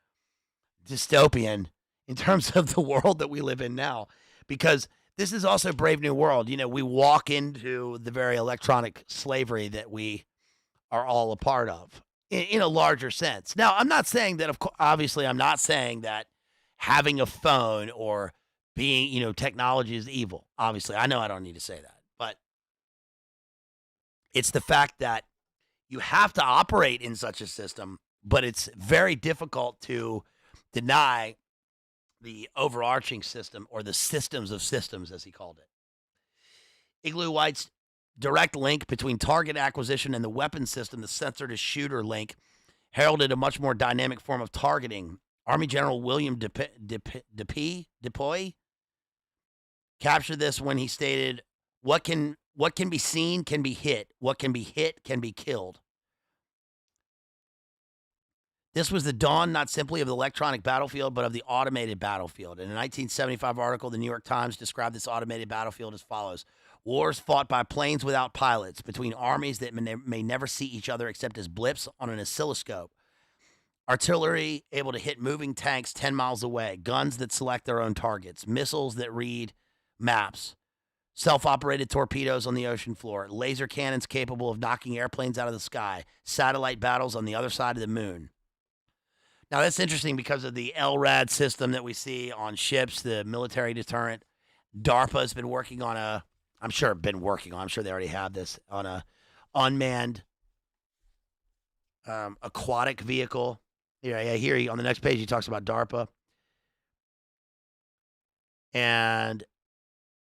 dystopian in terms of the world that we live in now, because this is also Brave New World. You know, we walk into the very electronic slavery that we are all a part of in a larger sense. Now, I'm not saying that, obviously, I'm not saying that having a phone or being, technology is evil. Obviously, I know I don't need to say that, but it's the fact that you have to operate in such a system, but it's very difficult to deny the overarching system, or the systems of systems, as he called it. Igloo White's direct link between target acquisition and the weapon system, the sensor-to-shooter link, heralded a much more dynamic form of targeting. Army General William DePoy captured this when he stated, what can be seen can be hit. What can be hit can be killed. This was the dawn not simply of the electronic battlefield, but of the automated battlefield. In a 1975 article, the New York Times described this automated battlefield as follows: wars fought by planes without pilots between armies that may never see each other except as blips on an oscilloscope. Artillery able to hit moving tanks 10 miles away. Guns that select their own targets. Missiles that read maps. Self-operated torpedoes on the ocean floor. Laser cannons capable of knocking airplanes out of the sky. Satellite battles on the other side of the moon. Now, that's interesting because of the LRAD system that we see on ships, the military deterrent. DARPA's been working on I'm sure they already have this, on a unmanned aquatic vehicle. Yeah, here on the next page he talks about DARPA. And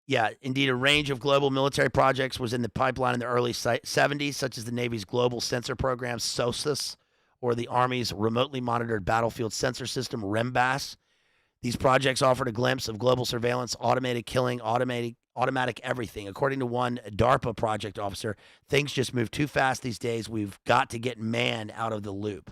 yeah, indeed, a range of global military projects was in the pipeline in the early 70s, such as the Navy's Global Sensor Program, SOSUS, or the Army's Remotely Monitored Battlefield Sensor System, REMBAS. These projects offered a glimpse of global surveillance, automated killing, automatic everything. According to one DARPA project officer, things just move too fast these days. We've got to get man out of the loop.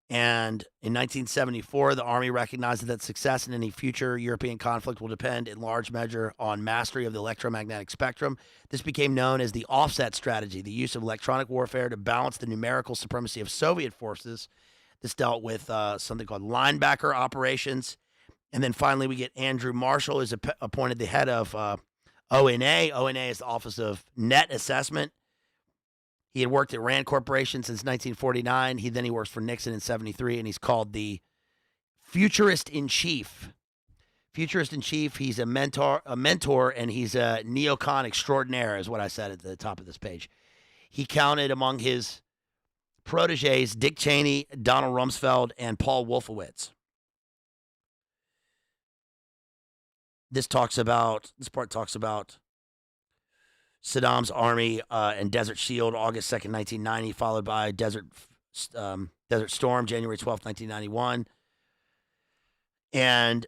And in 1974, the Army recognized that success in any future European conflict will depend in large measure on mastery of the electromagnetic spectrum. This became known as the offset strategy, the use of electronic warfare to balance the numerical supremacy of Soviet forces. This dealt with something called linebacker operations. And then finally, we get Andrew Marshall, who's appointed the head of ONA. ONA is the Office of Net Assessment. He had worked at Rand Corporation since 1949. He works for Nixon in 73, and he's called the Futurist in Chief. Futurist in Chief. He's a mentor, and he's a neocon extraordinaire, is what I said at the top of this page. He counted among his proteges Dick Cheney, Donald Rumsfeld, and Paul Wolfowitz. This part talks about Saddam's Army and Desert Shield, August 2nd, 1990, followed by Desert Storm, January 12th, 1991. And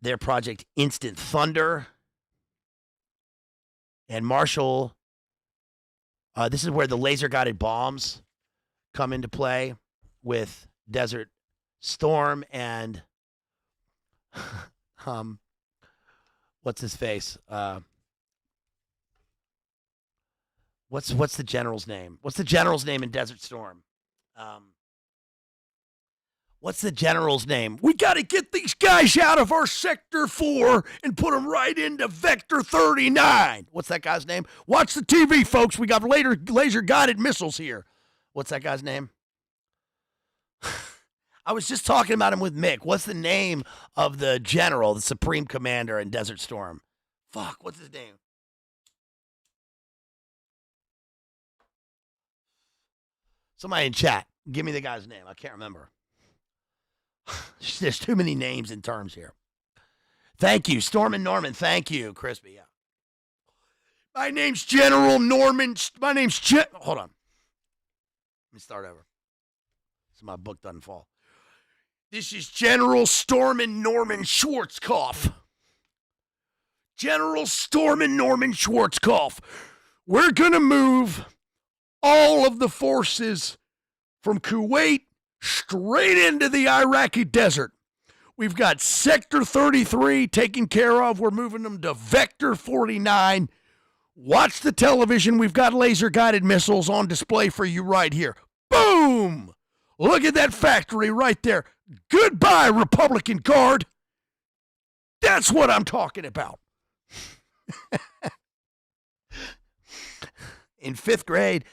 their project Instant Thunder. And Marshall, this is where the laser-guided bombs come into play with Desert Storm and what's his face? What's the general's name? What's the general's name in Desert Storm? What's the general's name? We got to get these guys out of our Sector 4 and put them right into Vector 39. What's that guy's name? Watch the TV, folks. We got laser-guided missiles here. What's that guy's name? I was just talking about him with Mick. What's the name of the general, the supreme commander in Desert Storm? Fuck, what's his name? Somebody in chat, give me the guy's name. I can't remember. There's too many names and terms here. Thank you, Storm and Norman. Thank you, Crispy. Yeah. My name's General Norman. Hold on. Let me start over so my book doesn't fall. This is General Stormin' Norman Schwarzkopf. General Stormin' Norman Schwarzkopf. We're going to move all of the forces from Kuwait straight into the Iraqi desert. We've got Sector 33 taken care of. We're moving them to Vector 49. Watch the television. We've got laser-guided missiles on display for you right here. Boom! Look at that factory right there. Goodbye, Republican Guard. That's what I'm talking about. In 5th grade,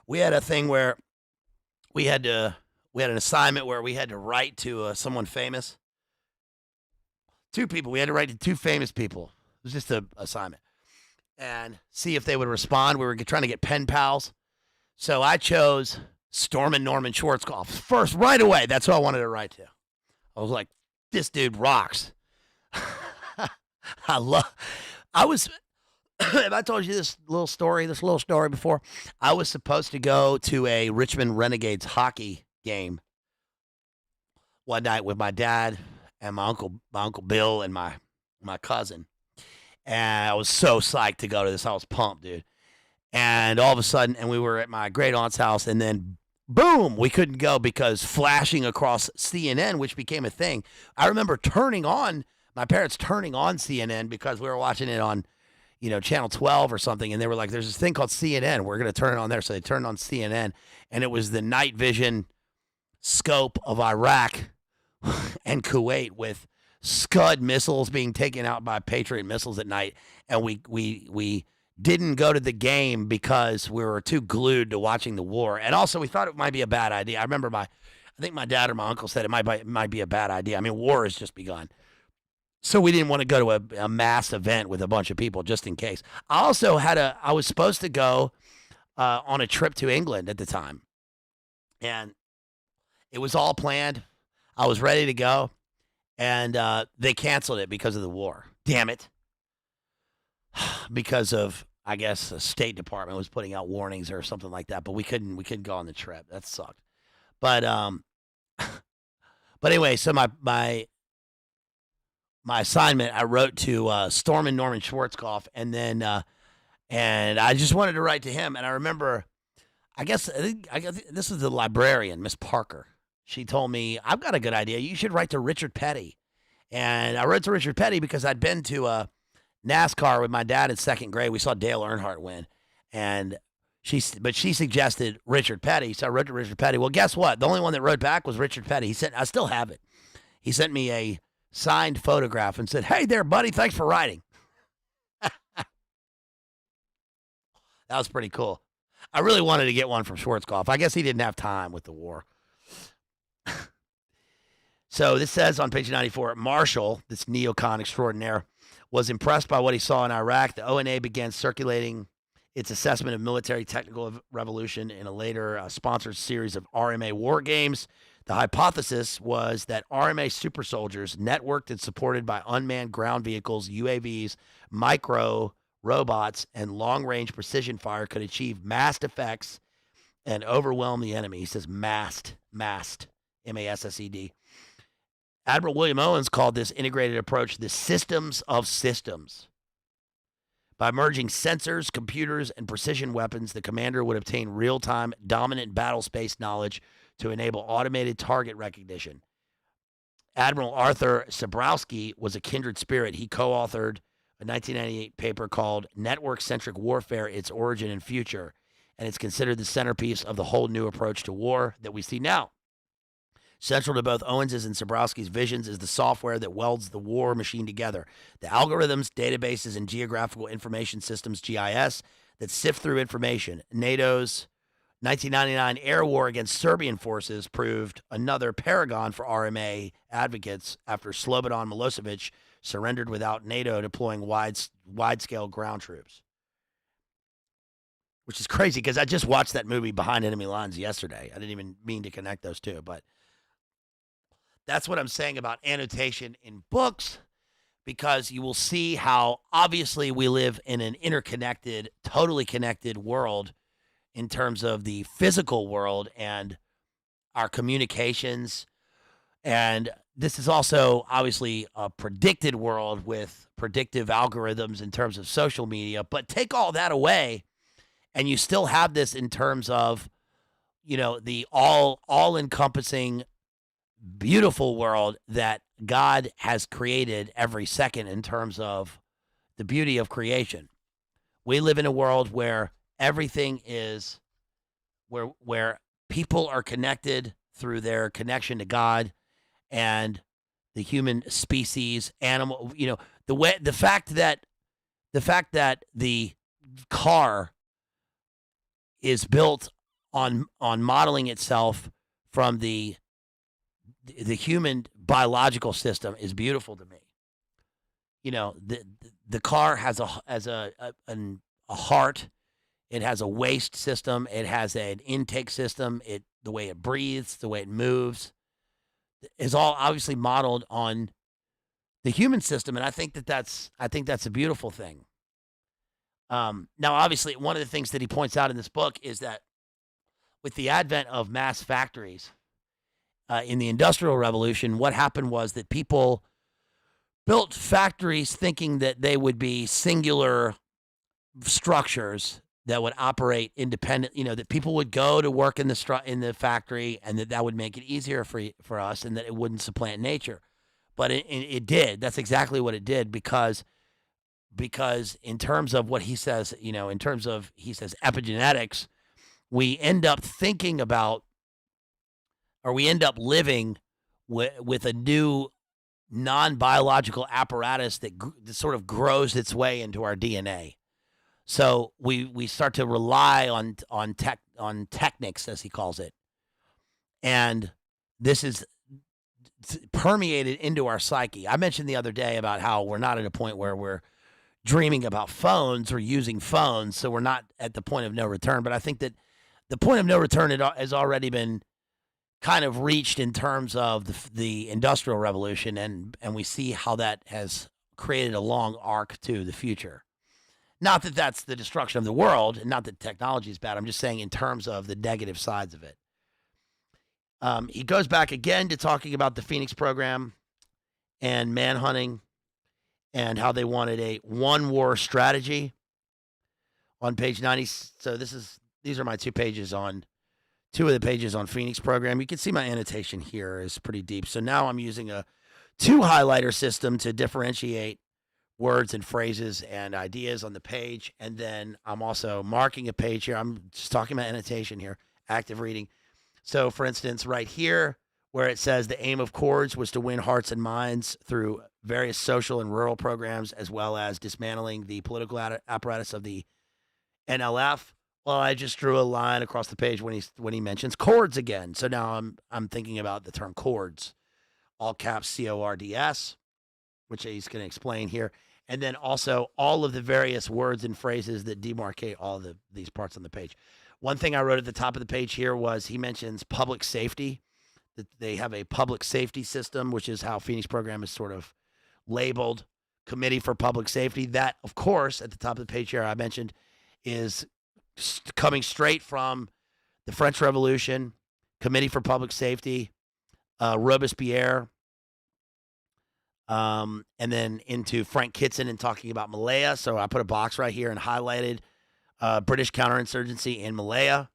we had a thing where we had an assignment where we had to write to someone famous. 2 people. We had to write to 2 famous people. It was just an assignment. And see if they would respond. We were trying to get pen pals. So I chose Stormin' Norman Schwarzkopf first, right away. That's who I wanted to write to. I was like, this dude rocks. Have I told you this little story before? I was supposed to go to a Richmond Renegades hockey game one night with my dad and my uncle Bill and my cousin. And I was so psyched to go to this. I was pumped, dude. And all of a sudden, and we were at my great aunt's house, and then boom, we couldn't go because flashing across CNN, which became a thing. I remember my parents turning on CNN because we were watching it on, Channel 12 or something, and they were like, there's this thing called CNN. We're going to turn it on there. So they turned on CNN, and it was the night vision scope of Iraq and Kuwait with Scud missiles being taken out by Patriot missiles at night, and we didn't go to the game because we were too glued to watching the war, and also we thought it might be a bad idea. I remember I think my dad or my uncle said it might be a bad idea. I mean, war has just begun, so we didn't want to go to a mass event with a bunch of people just in case. I also I was supposed to go on a trip to England at the time, and it was all planned. I was ready to go. And they canceled it because of the war. Damn it. Because of, I guess, the State Department was putting out warnings or something like that. But we couldn't go on the trip. That sucked. But anyway, so my assignment, I wrote to Stormin' Norman Schwarzkopf, and then and I just wanted to write to him. And I remember, I guess this is the librarian, Miss Parker. She told me, I've got a good idea. You should write to Richard Petty. And I wrote to Richard Petty because I'd been to NASCAR with my dad in 2nd grade. We saw Dale Earnhardt win. And she suggested Richard Petty. So I wrote to Richard Petty. Well, guess what? The only one that wrote back was Richard Petty. I still have it. He sent me a signed photograph and said, hey there, buddy. Thanks for writing. That was pretty cool. I really wanted to get one from Schwarzkopf. I guess he didn't have time with the war. So this says on page 94, Marshall, this neocon extraordinaire, was impressed by what he saw in Iraq. The ONA began circulating its assessment of military technical revolution in a later sponsored series of RMA war games. The hypothesis was that RMA super soldiers, networked and supported by unmanned ground vehicles, UAVs, micro robots, and long-range precision fire, could achieve massed effects and overwhelm the enemy. He says massed, M-A-S-S-E-D. Admiral William Owens called this integrated approach the systems of systems. By merging sensors, computers, and precision weapons, the commander would obtain real-time, dominant battle space knowledge to enable automated target recognition. Admiral Arthur Sabrowski was a kindred spirit. He co-authored a 1998 paper called Network-Centric Warfare, Its Origin and Future, and it's considered the centerpiece of the whole new approach to war that we see now. Central to both Owens's and Sabrowski's visions is the software that welds the war machine together. The algorithms, databases, and geographical information systems, GIS, that sift through information. NATO's 1999 air war against Serbian forces proved another paragon for RMA advocates after Slobodan Milosevic surrendered without NATO deploying wide-scale ground troops. Which is crazy because I just watched that movie Behind Enemy Lines yesterday. I didn't even mean to connect those two, but that's what I'm saying about annotation in books, because you will see how obviously we live in an interconnected, totally connected world in terms of the physical world and our communications. And this is also obviously a predicted world with predictive algorithms in terms of social media. But take all that away, and you still have this in terms of, the all-encompassing, beautiful world that God has created every second in terms of the beauty of creation. We live in a world where everything is where people are connected through their connection to God and the human species, animal, the fact that the car is built on modeling itself from the human biological system is beautiful to me. The car has a heart. It has a waste system. It has an intake system. The way it breathes, the way it moves, is all obviously modeled on the human system, and I think that's a beautiful thing. Now, obviously, one of the things that he points out in this book is that with the advent of mass factories in the Industrial Revolution, what happened was that people built factories thinking that they would be singular structures that would operate independent. That people would go to work in the factory, and that would make it easier for us, and that it wouldn't supplant nature. But it did. That's exactly what it did, because in terms of what he says, in terms of, he says, epigenetics, we end up thinking about, or we end up living with a new non-biological apparatus that sort of grows its way into our DNA. So we start to rely on technics, as he calls it, and this is permeated into our psyche. I mentioned the other day about how we're not at a point where we're dreaming about phones or using phones, so we're not at the point of no return. But I think that the point of no return has already been kind of reached in terms of the Industrial Revolution, and we see how that has created a long arc to the future. Not that that's the destruction of the world, and not that technology is bad. I'm just saying in terms of the negative sides of it. He goes back again to talking about the Phoenix program and manhunting and how they wanted a one-war strategy on page 90. So these are my two of the pages on Phoenix program. You can see my annotation here is pretty deep. So now I'm using a two-highlighter system to differentiate words and phrases and ideas on the page. And then I'm also marking a page here. I'm just talking about annotation here, active reading. So, for instance, right here, where it says the aim of chords was to win hearts and minds through various social and rural programs, as well as dismantling the political apparatus of the NLF. Well, I just drew a line across the page when he mentions chords again. So now I'm thinking about the term chords, all caps CORDS, which he's going to explain here. And then also all of the various words and phrases that demarcate all these parts on the page. One thing I wrote at the top of the page here was he mentions public safety, that they have a public safety system, which is how Phoenix program is sort of labeled, Committee for Public Safety. That, of course, at the top of the page here I mentioned is coming straight from the French Revolution, Committee for Public Safety, Robespierre, and then into Frank Kitson and talking about Malaya. So I put a box right here and highlighted British counterinsurgency in Malaya.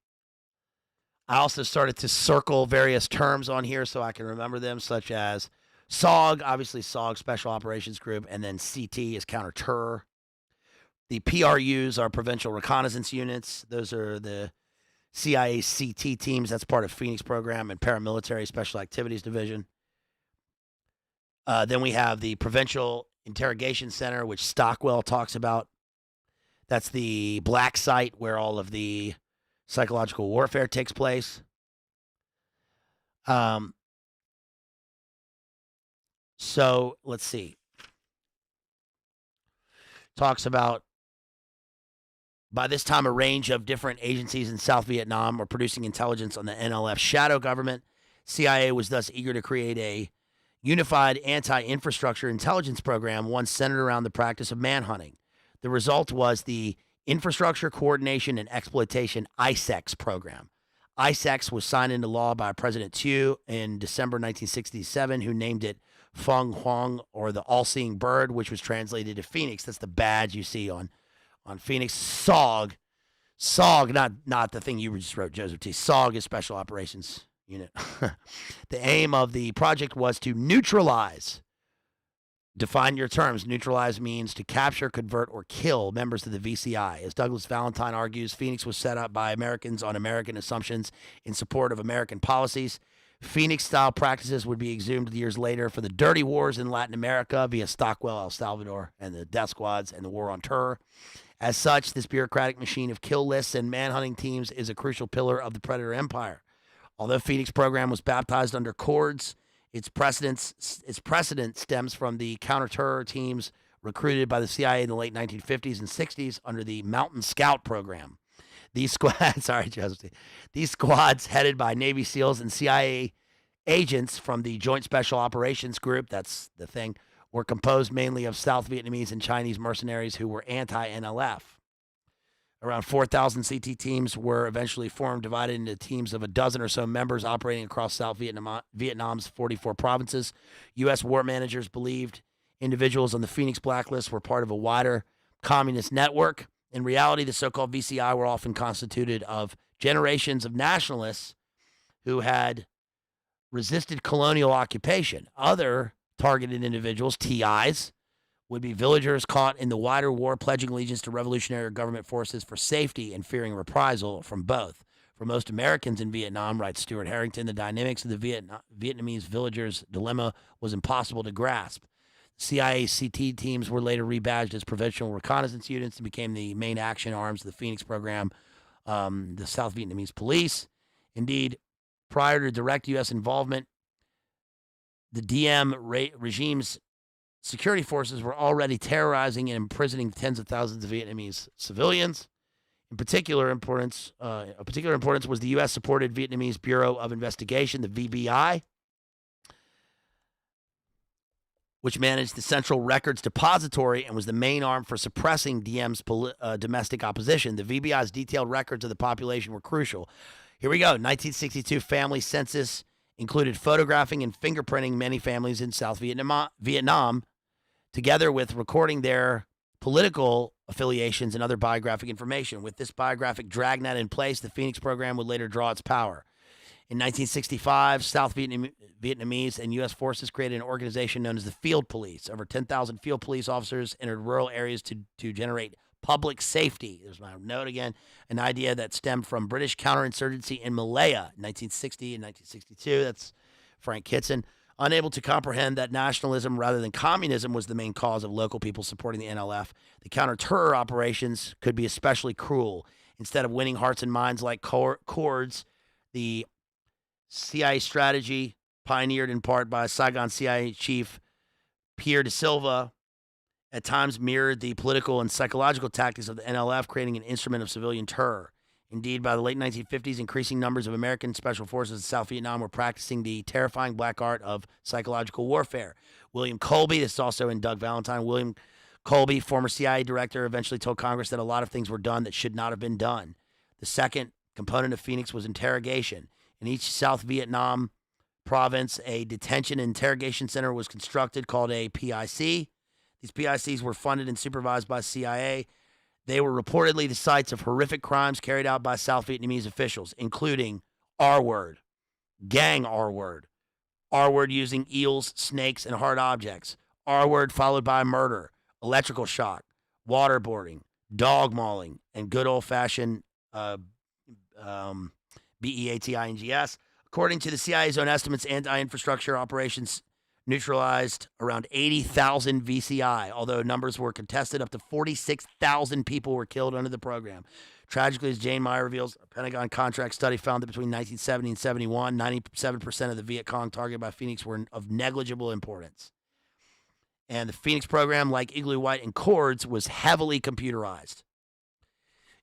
I also started to circle various terms on here so I can remember them, such as SOG, obviously SOG, Special Operations Group, and then CT is counter-terror. The PRUs are Provincial Reconnaissance Units. Those are the CIA CT teams. That's part of Phoenix program and Paramilitary Special Activities Division. Then we have the Provincial Interrogation Center, which Stockwell talks about. That's the black site where all of the psychological warfare takes place. So let's see. Talks about, by this time, a range of different agencies in South Vietnam were producing intelligence on the NLF shadow government. CIA was thus eager to create a unified anti-infrastructure intelligence program, one centered around the practice of manhunting. The result was the Infrastructure Coordination and Exploitation ISEX program. ISEX was signed into law by President Thieu in December 1967, who named it Feng Huang, or the all-seeing bird, which was translated to Phoenix. That's the badge you see on Phoenix. SOG, not the thing you just wrote, Joseph T. SOG is Special Operations unit. The aim of the project was to neutralize. Define your terms. Neutralize means to capture, convert, or kill members of the VCI. As Douglas Valentine argues, Phoenix was set up by Americans on American assumptions in support of American policies. Phoenix-style practices would be exhumed years later for the dirty wars in Latin America via Stockwell, El Salvador, and the death squads and the war on terror. As such, this bureaucratic machine of kill lists and manhunting teams is a crucial pillar of the Predator Empire. Although Phoenix program was baptized under Cords, its precedent stems from the counter-terror teams recruited by the CIA in the late 1950s and 60s under the Mountain Scout program. These squads, these squads headed by Navy SEALs and CIA agents from the Joint Special Operations Group, that's the thing, were composed mainly of South Vietnamese and Chinese mercenaries who were anti-NLF. Around 4,000 CT teams were eventually formed, divided into teams of a dozen or so members operating across South Vietnam's 44 provinces. U.S. war managers believed individuals on the Phoenix blacklist were part of a wider communist network. In reality, the so-called VCI were often constituted of generations of nationalists who had resisted colonial occupation. Other targeted individuals, TIs, would be villagers caught in the wider war, pledging allegiance to revolutionary government forces for safety and fearing reprisal from both. For most Americans in Vietnam, writes Stuart Harrington, the dynamics of the Vietnamese villagers' dilemma was impossible to grasp. CIA CT teams were later rebadged as provincial reconnaissance units and became the main action arms of the Phoenix program, the South Vietnamese police. Indeed, prior to direct U.S. involvement, the DM regime's security forces were already terrorizing and imprisoning tens of thousands of Vietnamese civilians. Of particular importance was the U.S.-supported Vietnamese Bureau of Investigation, the VBI, which managed the Central Records Depository and was the main arm for suppressing DM's domestic opposition. The VBI's detailed records of the population were crucial. Here we go. 1962 family census included photographing and fingerprinting many families in South Vietnam, together with recording their political affiliations and other biographic information. With this biographic dragnet in place, the Phoenix program would later draw its power. In 1965, South Vietnamese and U.S. forces created an organization known as the Field Police. Over 10,000 field police officers entered rural areas to generate public safety. There's my note again, an idea that stemmed from British counterinsurgency in Malaya in 1960 and 1962. That's Frank Kitson. Unable to comprehend that nationalism rather than communism was the main cause of local people supporting the NLF, the counter-terror operations could be especially cruel. Instead of winning hearts and minds like Cords, the CIA strategy, pioneered in part by Saigon CIA chief Pierre de Silva, at times mirrored the political and psychological tactics of the NLF, creating an instrument of civilian terror. Indeed, by the late 1950s, increasing numbers of American special forces in South Vietnam were practicing the terrifying black art of psychological warfare. William Colby, this is also in Doug Valentine, William Colby, former CIA director, eventually told Congress that a lot of things were done that should not have been done. The second component of Phoenix was interrogation. In each South Vietnam province, a detention and interrogation center was constructed called a PIC. These PICs were funded and supervised by CIA. They were reportedly the sites of horrific crimes carried out by South Vietnamese officials, including R-word, gang R-word using eels, snakes, and hard objects, R-word followed by murder, electrical shock, waterboarding, dog mauling, and good old-fashioned BEATINGS. According to the CIA's own estimates, anti-infrastructure operations neutralized around 80,000 VCI, although numbers were contested. Up to 46,000 people were killed under the program. Tragically, as Jane Meyer reveals, a Pentagon contract study found that between 1970 and 71, 97% of the Viet Cong targeted by Phoenix were of negligible importance. And the Phoenix program, like Igloo White and Cords, was heavily computerized.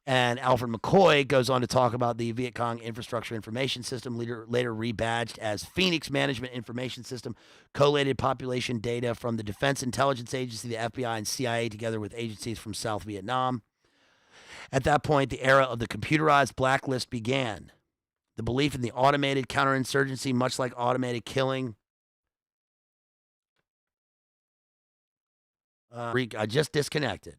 And Alfred McCoy goes on to talk about the Viet Cong Infrastructure Information System, later rebadged as Phoenix Management Information System, collated population data from the Defense Intelligence Agency, the FBI, and CIA, together with agencies from South Vietnam. At that point, the era of the computerized blacklist began. The belief in the automated counterinsurgency, much like automated killing. I just disconnected.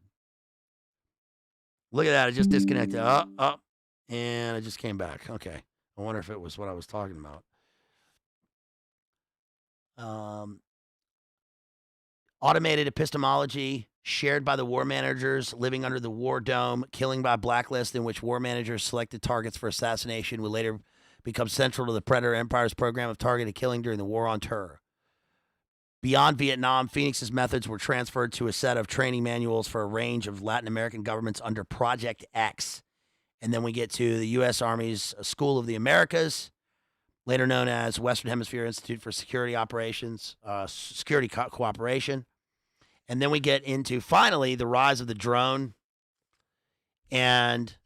Look at that. I just disconnected. And I just came back. Okay. I wonder if it was what I was talking about. Automated epistemology shared by the war managers living under the war dome, killing by blacklist, in which war managers selected targets for assassination would later become central to the Predator Empire's program of targeted killing during the War on Terror. Beyond Vietnam, Phoenix's methods were transferred to a set of training manuals for a range of Latin American governments under Project X. And then we get to the U.S. Army's School of the Americas, later known as Western Hemisphere Institute for Security Operations, Security Cooperation. And then we get into, finally, the rise of the drone and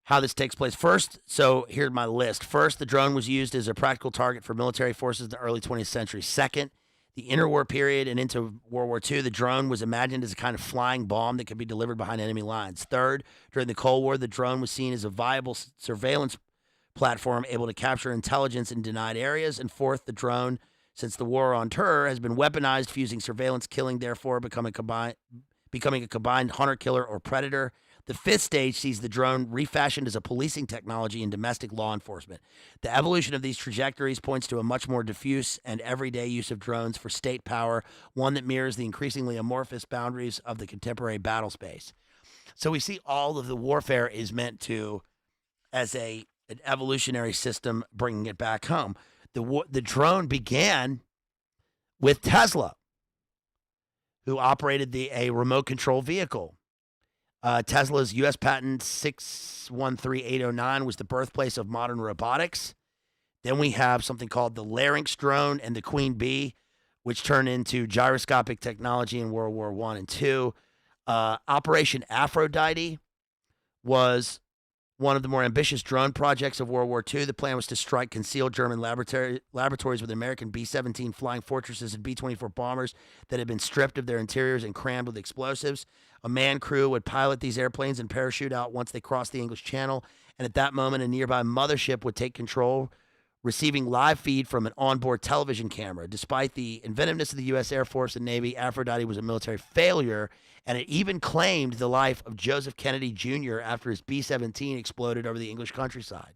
how this takes place. First, so here's my list. First, the drone was used as a practical target for military forces in the early 20th century. Second, the interwar period and into World War II, the drone was imagined as a kind of flying bomb that could be delivered behind enemy lines. Third, during the Cold War, the drone was seen as a viable surveillance platform able to capture intelligence in denied areas. And fourth, the drone, since the War on Terror, has been weaponized, fusing surveillance killing, therefore becoming a combined hunter-killer or predator. The fifth stage sees the drone refashioned as a policing technology in domestic law enforcement. The evolution of these trajectories points to a much more diffuse and everyday use of drones for state power, one that mirrors the increasingly amorphous boundaries of the contemporary battle space. So we see all of the warfare is meant to, as an evolutionary system, bringing it back home. The drone began with Tesla, who operated a remote control vehicle. Tesla's U.S. patent 613809 was the birthplace of modern robotics. Then we have something called the Larynx drone and the Queen Bee, which turned into gyroscopic technology in World War I and II. Operation Aphrodite was one of the more ambitious drone projects of World War II. The plan was to strike concealed German laboratories with American B-17 flying fortresses and B-24 bombers that had been stripped of their interiors and crammed with explosives. A manned crew would pilot these airplanes and parachute out once they crossed the English Channel, and at that moment, a nearby mothership would take control, receiving live feed from an onboard television camera. Despite the inventiveness of the U.S. Air Force and Navy, Aphrodite was a military failure, and it even claimed the life of Joseph Kennedy Jr. after his B-17 exploded over the English countryside.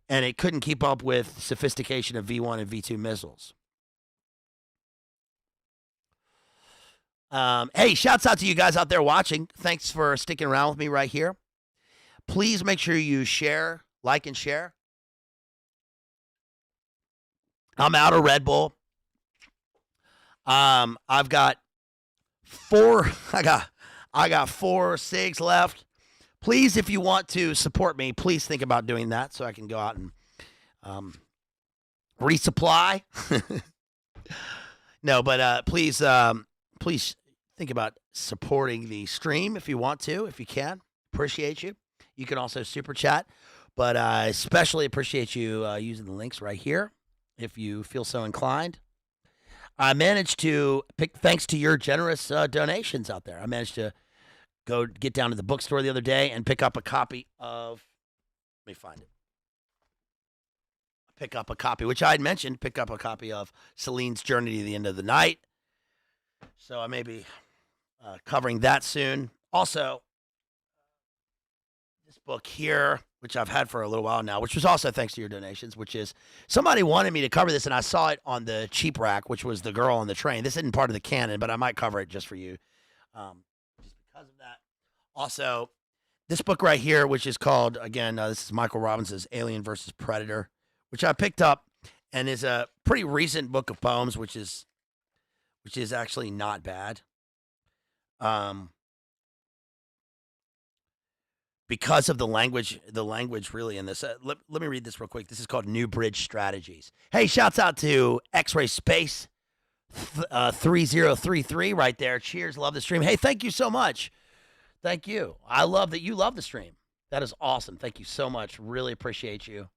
And it couldn't keep up with sophistication of V-1 and V-2 missiles. Hey, shouts out to you guys out there watching. Thanks for sticking around with me right here. Please make sure you share, like, and share. I'm out of Red Bull. I've got I got 4 cigs left. Please, if you want to support me, please think about doing that so I can go out and resupply. No, but please think about supporting the stream if you want to, if you can. Appreciate you. You can also super chat, but I especially appreciate you using the links right here if you feel so inclined. I managed to pick, thanks to your generous donations out there, I managed to go get down to the bookstore the other day and pick up a copy of, let me find it. Pick up a copy, which I had mentioned, pick up a copy of Celine's Journey to the End of the Night. So I may be covering that soon. Also, this book here, which I've had for a little while now, which was also thanks to your donations, which is, somebody wanted me to cover this, and I saw it on the cheap rack, which was The Girl on the Train. This isn't part of the canon, but I might cover it just for you, just because of that. Also, this book right here, which is called, again, this is Michael Robinson's Alien versus Predator, which I picked up, and is a pretty recent book of poems, which is actually not bad. Because of the language really in this. Let me read this real quick. This is called New Bridge Strategies. Hey, shouts out to X-Ray Space 3033 right there. Cheers, love the stream. Hey, thank you so much. Thank you. I love that you love the stream. That is awesome. Thank you so much. Really appreciate you.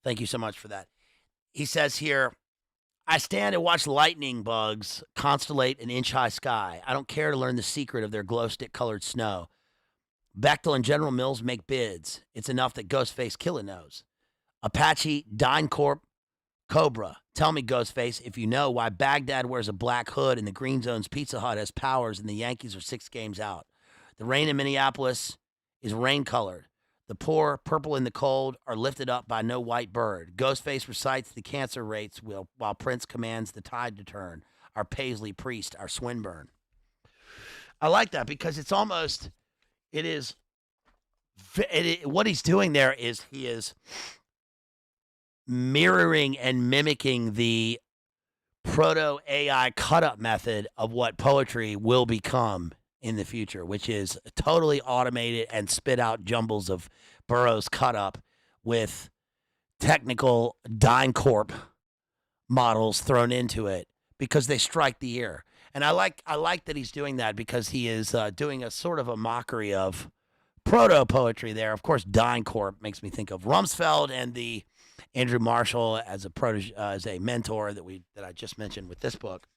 Thank you so much for that. He says here, I stand and watch lightning bugs constellate an inch-high sky. I don't care to learn the secret of their glow-stick-colored snow. Bechtel and General Mills make bids. It's enough that Ghostface Killer knows. Apache, DynCorp, Cobra. Tell me, Ghostface, if you know why Baghdad wears a black hood and the Green Zone's Pizza Hut has powers and the Yankees are 6 games out. The rain in Minneapolis is rain-colored. The poor, purple in the cold, are lifted up by no white bird. Ghostface recites the cancer rates while Prince commands the tide to turn. Our Paisley priest, our Swinburne. I like that because it's almost, what he's doing there is he is mirroring and mimicking the proto-AI cut-up method of what poetry will become in the future, which is totally automated and spit out jumbles of Burroughs cut-up with technical DynCorp models thrown into it because they strike the ear. And I like that he's doing that because he is doing a sort of a mockery of proto-poetry there. Of course, DynCorp makes me think of Rumsfeld and the Andrew Marshall as a mentor that I just mentioned with this book.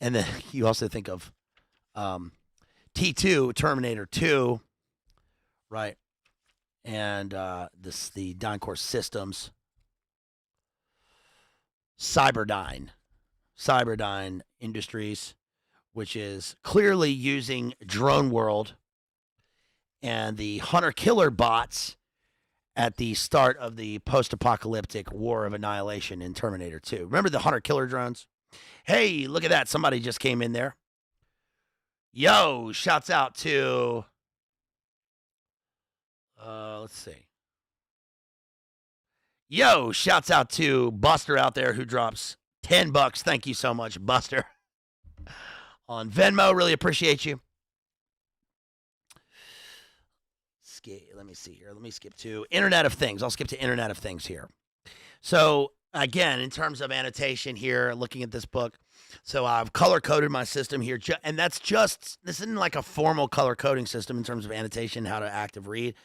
And then you also think of T2, Terminator 2, right? And the DynCorp systems. Cyberdyne Industries, which is clearly using Drone World and the hunter-killer bots at the start of the post-apocalyptic war of annihilation in Terminator 2. Remember the hunter-killer drones? Hey, look at that. Somebody just came in there. Yo, shouts out to, let's see. Yo, shouts out to Buster out there who drops $10. Thank you so much, Buster. On Venmo, really appreciate you. Let me see here. Let me skip to Internet of Things. I'll skip to Internet of Things here. So, again, in terms of annotation here, looking at this book, so I've color-coded my system here, and this isn't like a formal color-coding system in terms of annotation, how to active read,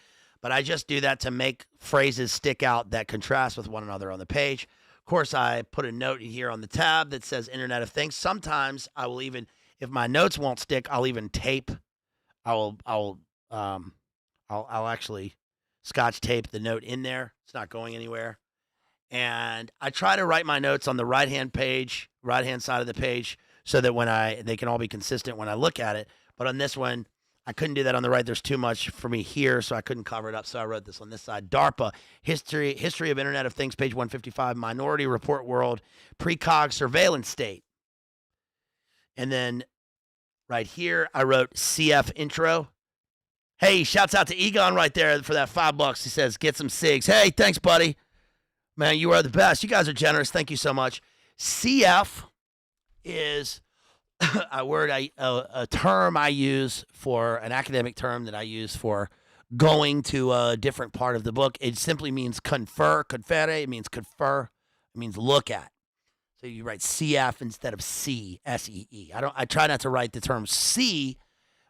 but I just do that to make phrases stick out that contrast with one another on the page. Of course, I put a note here on the tab that says Internet of Things. Sometimes I will even, if my notes won't stick, I'll even tape. I'll actually Scotch tape the note in there. It's not going anywhere. And I try to write my notes on the right-hand side of the page, so that they can all be consistent when I look at it. But on this one, I couldn't do that on the right. There's too much for me here, so I couldn't cover it up. So I wrote this on this side. DARPA, History of Internet of Things, page 155, Minority Report World, Precog Surveillance State. And then right here, I wrote CF Intro. Hey, shouts out to Egon right there for that $5. He says, get some SIGs. Hey, thanks, buddy. Man, you are the best. You guys are generous. Thank you so much. CF is a term I use for an academic term that I use for going to a different part of the book. It simply means confer. Confere, it means confer. It means look at. So you write CF instead of C, S-E-E. I try not to write the term C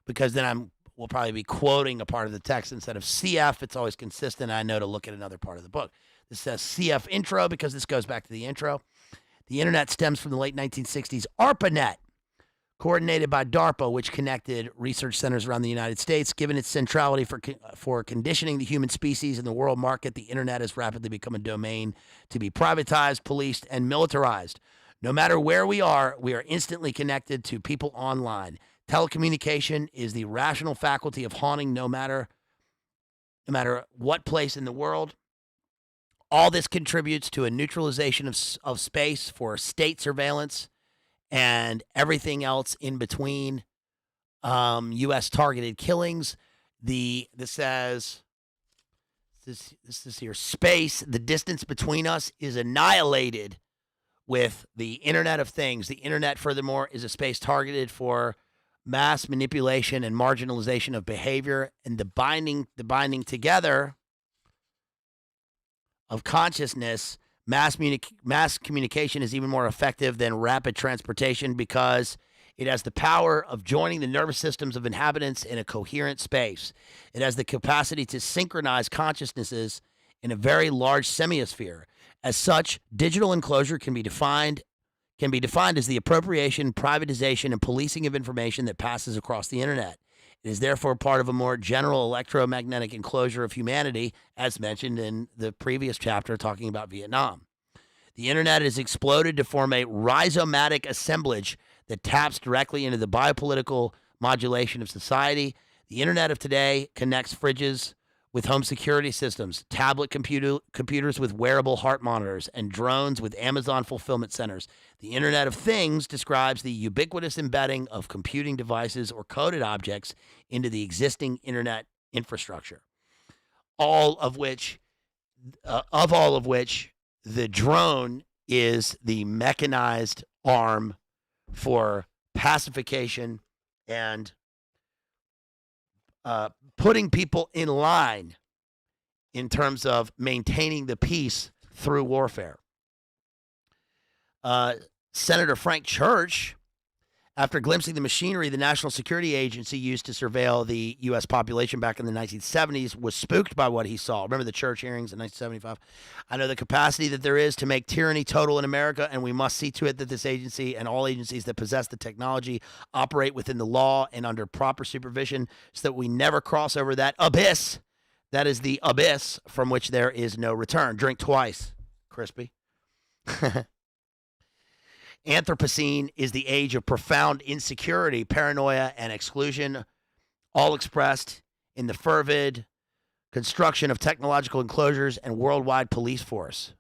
because then we'll probably be quoting a part of the text instead of CF. It's always consistent. I know to look at another part of the book. This says CF intro because this goes back to the intro. The internet stems from the late 1960s ARPANET, coordinated by DARPA, which connected research centers around the United States. Given its centrality for conditioning the human species in the world market, the internet has rapidly become a domain to be privatized, policed, and militarized. No matter where we are instantly connected to people online. Telecommunication is the rational faculty of haunting no matter what place in the world. All this contributes to a neutralization of space for state surveillance and everything else in between. U.S. targeted killings. This says here, space, the distance between us is annihilated with the Internet of Things. The Internet, furthermore, is a space targeted for mass manipulation and marginalization of behavior, and the binding together of consciousness. Mass communication is even more effective than rapid transportation because it has the power of joining the nervous systems of inhabitants in a coherent space. It has the capacity to synchronize consciousnesses in a very large semiosphere. As such, digital enclosure can be defined as the appropriation, privatization, and policing of information that passes across the internet. It is therefore part of a more general electromagnetic enclosure of humanity, as mentioned in the previous chapter talking about Vietnam. The internet has exploded to form a rhizomatic assemblage that taps directly into the biopolitical modulation of society. The internet of today connects fridges with home security systems, tablet computers with wearable heart monitors, and drones with Amazon fulfillment centers. The Internet of Things describes the ubiquitous embedding of computing devices or coded objects into the existing internet infrastructure. All of which, the drone is the mechanized arm for pacification and putting people in line in terms of maintaining the peace through warfare. Senator Frank Church, after glimpsing the machinery the National Security Agency used to surveil the U.S. population back in the 1970s, was spooked by what he saw. Remember the Church hearings in 1975? I know the capacity that there is to make tyranny total in America, and we must see to it that this agency and all agencies that possess the technology operate within the law and under proper supervision so that we never cross over that abyss. That is the abyss from which there is no return. Drink twice, Crispy. Anthropocene is the age of profound insecurity, paranoia, and exclusion, all expressed in the fervid construction of technological enclosures and worldwide police force.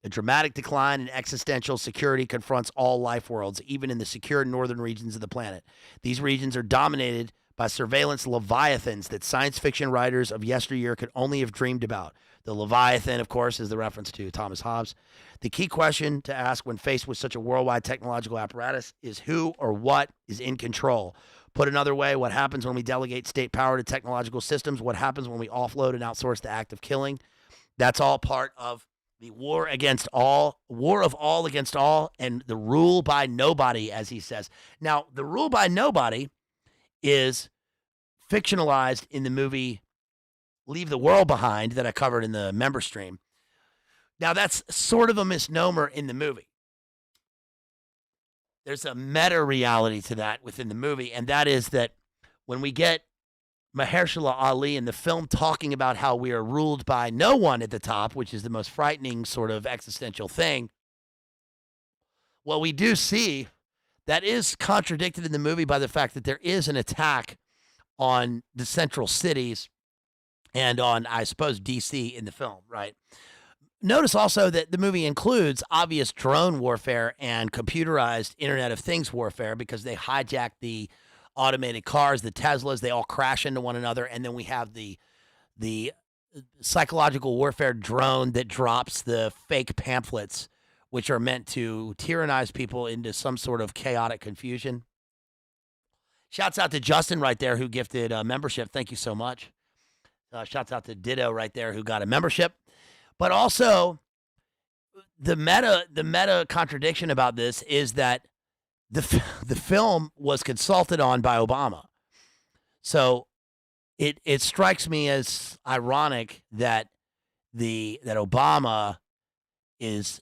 A dramatic decline in existential security confronts all life worlds, even in the secure northern regions of the planet. These regions are dominated by surveillance leviathans that science fiction writers of yesteryear could only have dreamed about. The Leviathan, of course, is the reference to Thomas Hobbes. The key question to ask when faced with such a worldwide technological apparatus is who or what is in control. Put another way, what happens when we delegate state power to technological systems? What happens when we offload and outsource the act of killing? That's all part of the war against all, war of all against all, and the rule by nobody, as he says. Now, the rule by nobody is fictionalized in the movie Leave the World Behind that I covered in the member stream. Now, that's sort of a misnomer in the movie. There's a meta reality to that within the movie, and that is that when we get Mahershala Ali in the film talking about how we are ruled by no one at the top, which is the most frightening sort of existential thing, well, we do see that is contradicted in the movie by the fact that there is an attack on the central cities and on, I suppose, D.C. in the film, right? Notice also that the movie includes obvious drone warfare and computerized Internet of Things warfare because they hijack the automated cars, the Teslas, they all crash into one another, and then we have the psychological warfare drone that drops the fake pamphlets, which are meant to tyrannize people into some sort of chaotic confusion. Shouts out to Justin right there who gifted a membership. Thank you so much. Shouts out to Ditto right there who got a membership. But also, the meta contradiction about this is that the film was consulted on by Obama. So it strikes me as ironic that that Obama is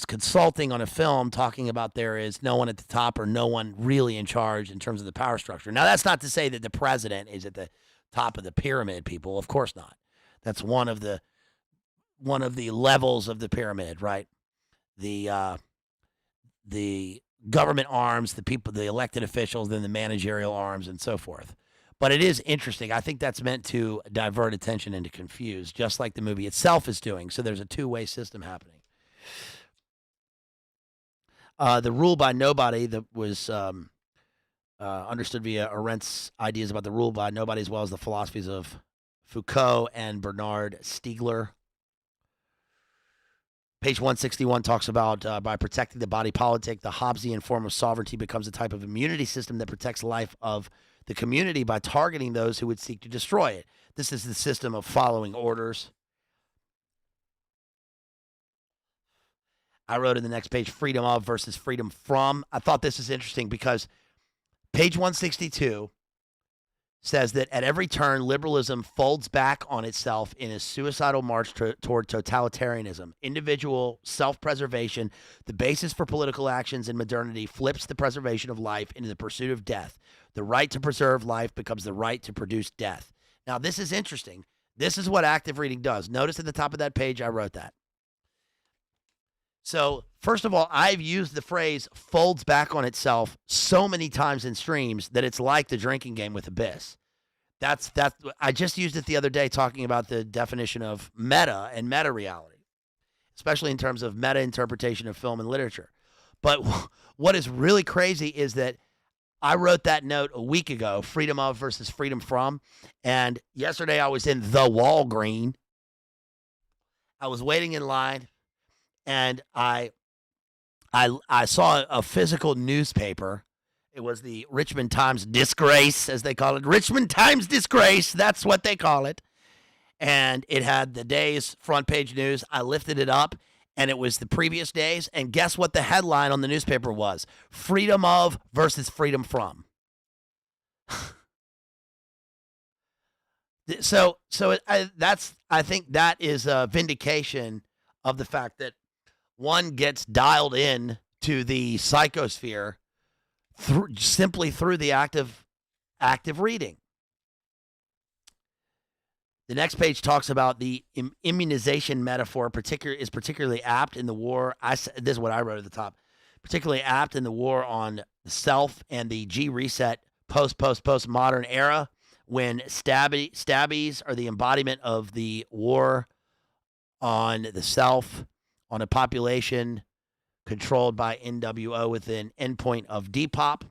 consulting on a film talking about there is no one at the top or no one really in charge in terms of the power structure. Now, that's not to say that the president is at the top of the pyramid, people. Of course not. That's one of the levels of the pyramid, right? The government arms, the people, the elected officials, then the managerial arms, and so forth. But it is interesting. I think that's meant to divert attention and to confuse, just like the movie itself is doing. So there's a two-way system happening. The rule by nobody that was understood via Arendt's ideas about the rule by nobody, as well as the philosophies of Foucault and Bernard Stiegler. Page 161 talks about by protecting the body politic, the Hobbesian form of sovereignty becomes a type of immunity system that protects the life of the community by targeting those who would seek to destroy it. This is the system of following orders. I wrote in the next page, freedom of versus freedom from. I thought this is interesting because page 162 says that at every turn, liberalism folds back on itself in a suicidal march toward totalitarianism. Individual self-preservation, the basis for political actions in modernity, flips the preservation of life into the pursuit of death. The right to preserve life becomes the right to produce death. Now, this is interesting. This is what active reading does. Notice at the top of that page, I wrote that. So First of all, I've used the phrase folds back on itself so many times in streams that it's like the drinking game with Abyss. That's I just used it the other day talking about the definition of meta and meta reality, especially in terms of meta interpretation of film and literature. But what is really crazy is that I wrote that note a week ago, freedom of versus freedom from, and yesterday I was in the Walgreen. I was waiting in line, and I saw a physical newspaper. It was the Richmond Times Disgrace, as they call it. Richmond Times Disgrace, that's what they call it. And it had the day's front page news. I lifted it up, and it was the previous days. And guess what the headline on the newspaper was? Freedom of versus freedom from. I think that is a vindication of the fact that one gets dialed in to the psychosphere simply through the active reading. The next page talks about the immunization metaphor is particularly apt in the war. This is what I wrote at the top. Particularly apt in the war on the self and the G-reset post-post-postmodern era, when stabbies are the embodiment of the war on the self, on a population controlled by NWO with an endpoint of Depop.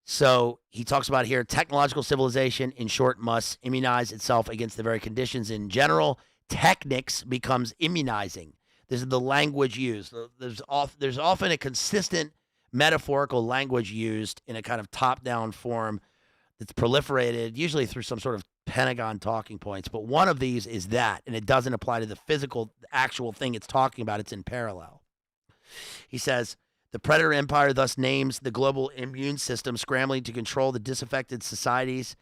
So he talks about here, technological civilization, in short, must immunize itself against the very conditions in general. Technics becomes immunizing. This is the language used. There's often a consistent metaphorical language used in a kind of top-down form that's proliferated, usually through some sort of Pentagon talking points. But one of these is that, and it doesn't apply to the physical, actual thing it's talking about. It's in parallel. He says, the predator empire thus names the global immune system scrambling to control the disaffected societies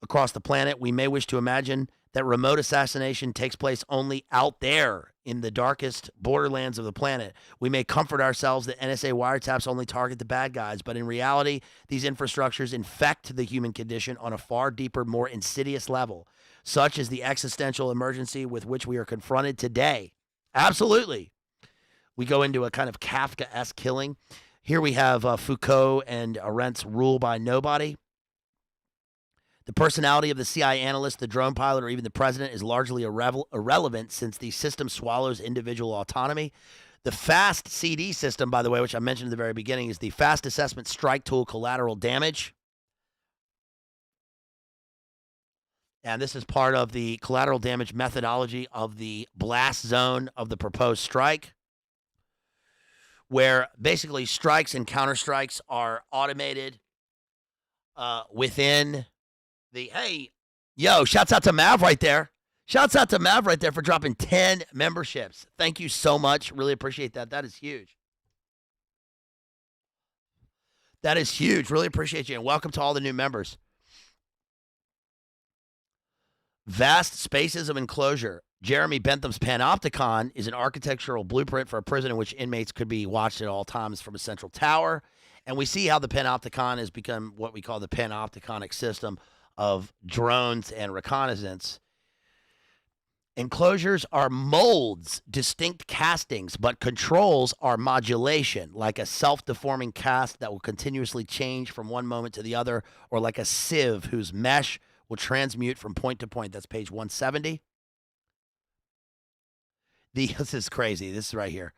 across the planet. We may wish to imagine that remote assassination takes place only out there in the darkest borderlands of the planet. We may comfort ourselves that NSA wiretaps only target the bad guys, but in reality, these infrastructures infect the human condition on a far deeper, more insidious level, such as the existential emergency with which we are confronted today. Absolutely. We go into a kind of Kafka-esque killing. Here we have Foucault and Arendt's Rule by Nobody. The personality of the CIA analyst, the drone pilot, or even the president is largely irrelevant since the system swallows individual autonomy. The FAST CD system, by the way, which I mentioned at the very beginning, is the Fast Assessment Strike Tool Collateral Damage. And this is part of the collateral damage methodology of the blast zone of the proposed strike, where basically strikes and counterstrikes are automated within the, hey, yo, shouts out to Mav right there. Shouts out to Mav right there for dropping 10 memberships. Thank you so much. Really appreciate that. That is huge. That is huge. Really appreciate you. And welcome to all the new members. Vast spaces of enclosure. Jeremy Bentham's Panopticon is an architectural blueprint for a prison in which inmates could be watched at all times from a central tower. And we see how the Panopticon has become what we call the panopticonic system of drones and reconnaissance. Enclosures are molds, distinct castings, but controls are modulation, like a self-deforming cast that will continuously change from one moment to the other, or like a sieve whose mesh will transmute from point to point. That's page 170. This is crazy. This is right here.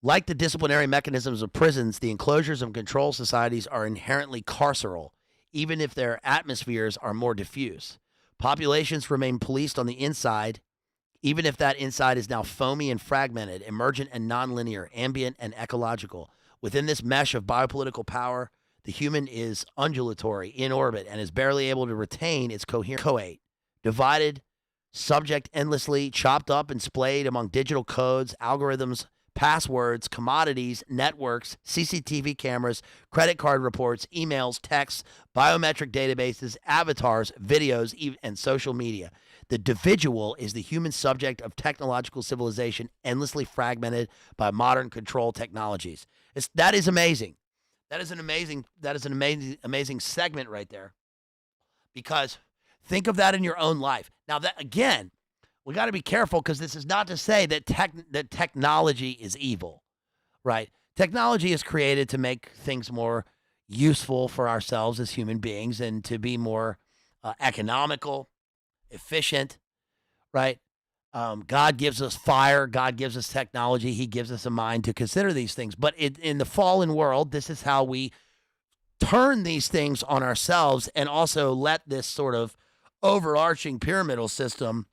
Like the disciplinary mechanisms of prisons, the enclosures of control societies are inherently carceral, even if their atmospheres are more diffuse. Populations remain policed on the inside, even if that inside is now foamy and fragmented, emergent and nonlinear, ambient and ecological. Within this mesh of biopolitical power, the human is undulatory, in orbit, and is barely able to retain its coherent, divided, subject endlessly, chopped up and splayed among digital codes, algorithms, passwords, commodities, networks, CCTV cameras, credit card reports, emails, texts, biometric databases, avatars, videos, and social media. The individual is the human subject of technological civilization endlessly fragmented by modern control technologies. That is amazing. That is an amazing segment right there. Because think of that in your own life. Now that, again, We got to be careful because this is not to say that that technology is evil, right? Technology is created to make things more useful for ourselves as human beings and to be more economical, efficient, right? God gives us fire. God gives us technology. He gives us a mind to consider these things. But in the fallen world, this is how we turn these things on ourselves and also let this sort of overarching pyramidal system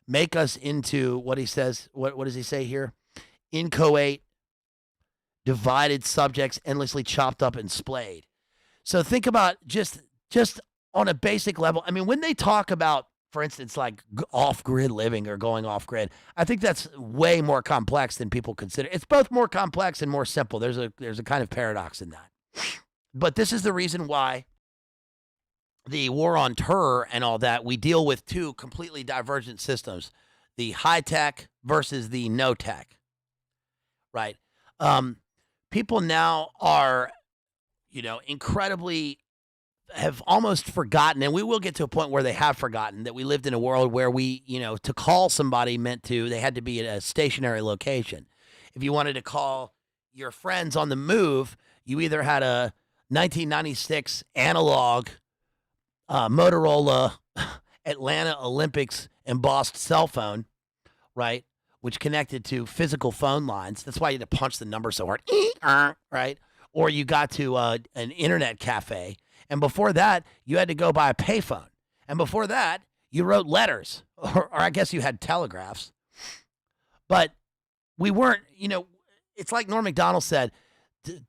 make us into what he says. What does he say here? Inchoate, divided subjects, endlessly chopped up and splayed. So think about just on a basic level. I mean, when they talk about, for instance, like off-grid living or going off-grid, I think that's way more complex than people consider. It's both more complex and more simple. There's a kind of paradox in that. But this is the reason why the war on terror and all that, we deal with two completely divergent systems, the high-tech versus the no-tech, right? People now are, incredibly have almost forgotten, and we will get to a point where they have forgotten that we lived in a world where we, to call somebody they had to be at a stationary location. If you wanted to call your friends on the move, you either had a 1996 analog Motorola Atlanta Olympics embossed cell phone, right, which connected to physical phone lines. That's why you had to punch the number so hard, right? Or you got to an internet cafe. And before that, you had to go by a payphone. And before that, you wrote letters, or I guess you had telegraphs. But we weren't, it's like Norm Macdonald said,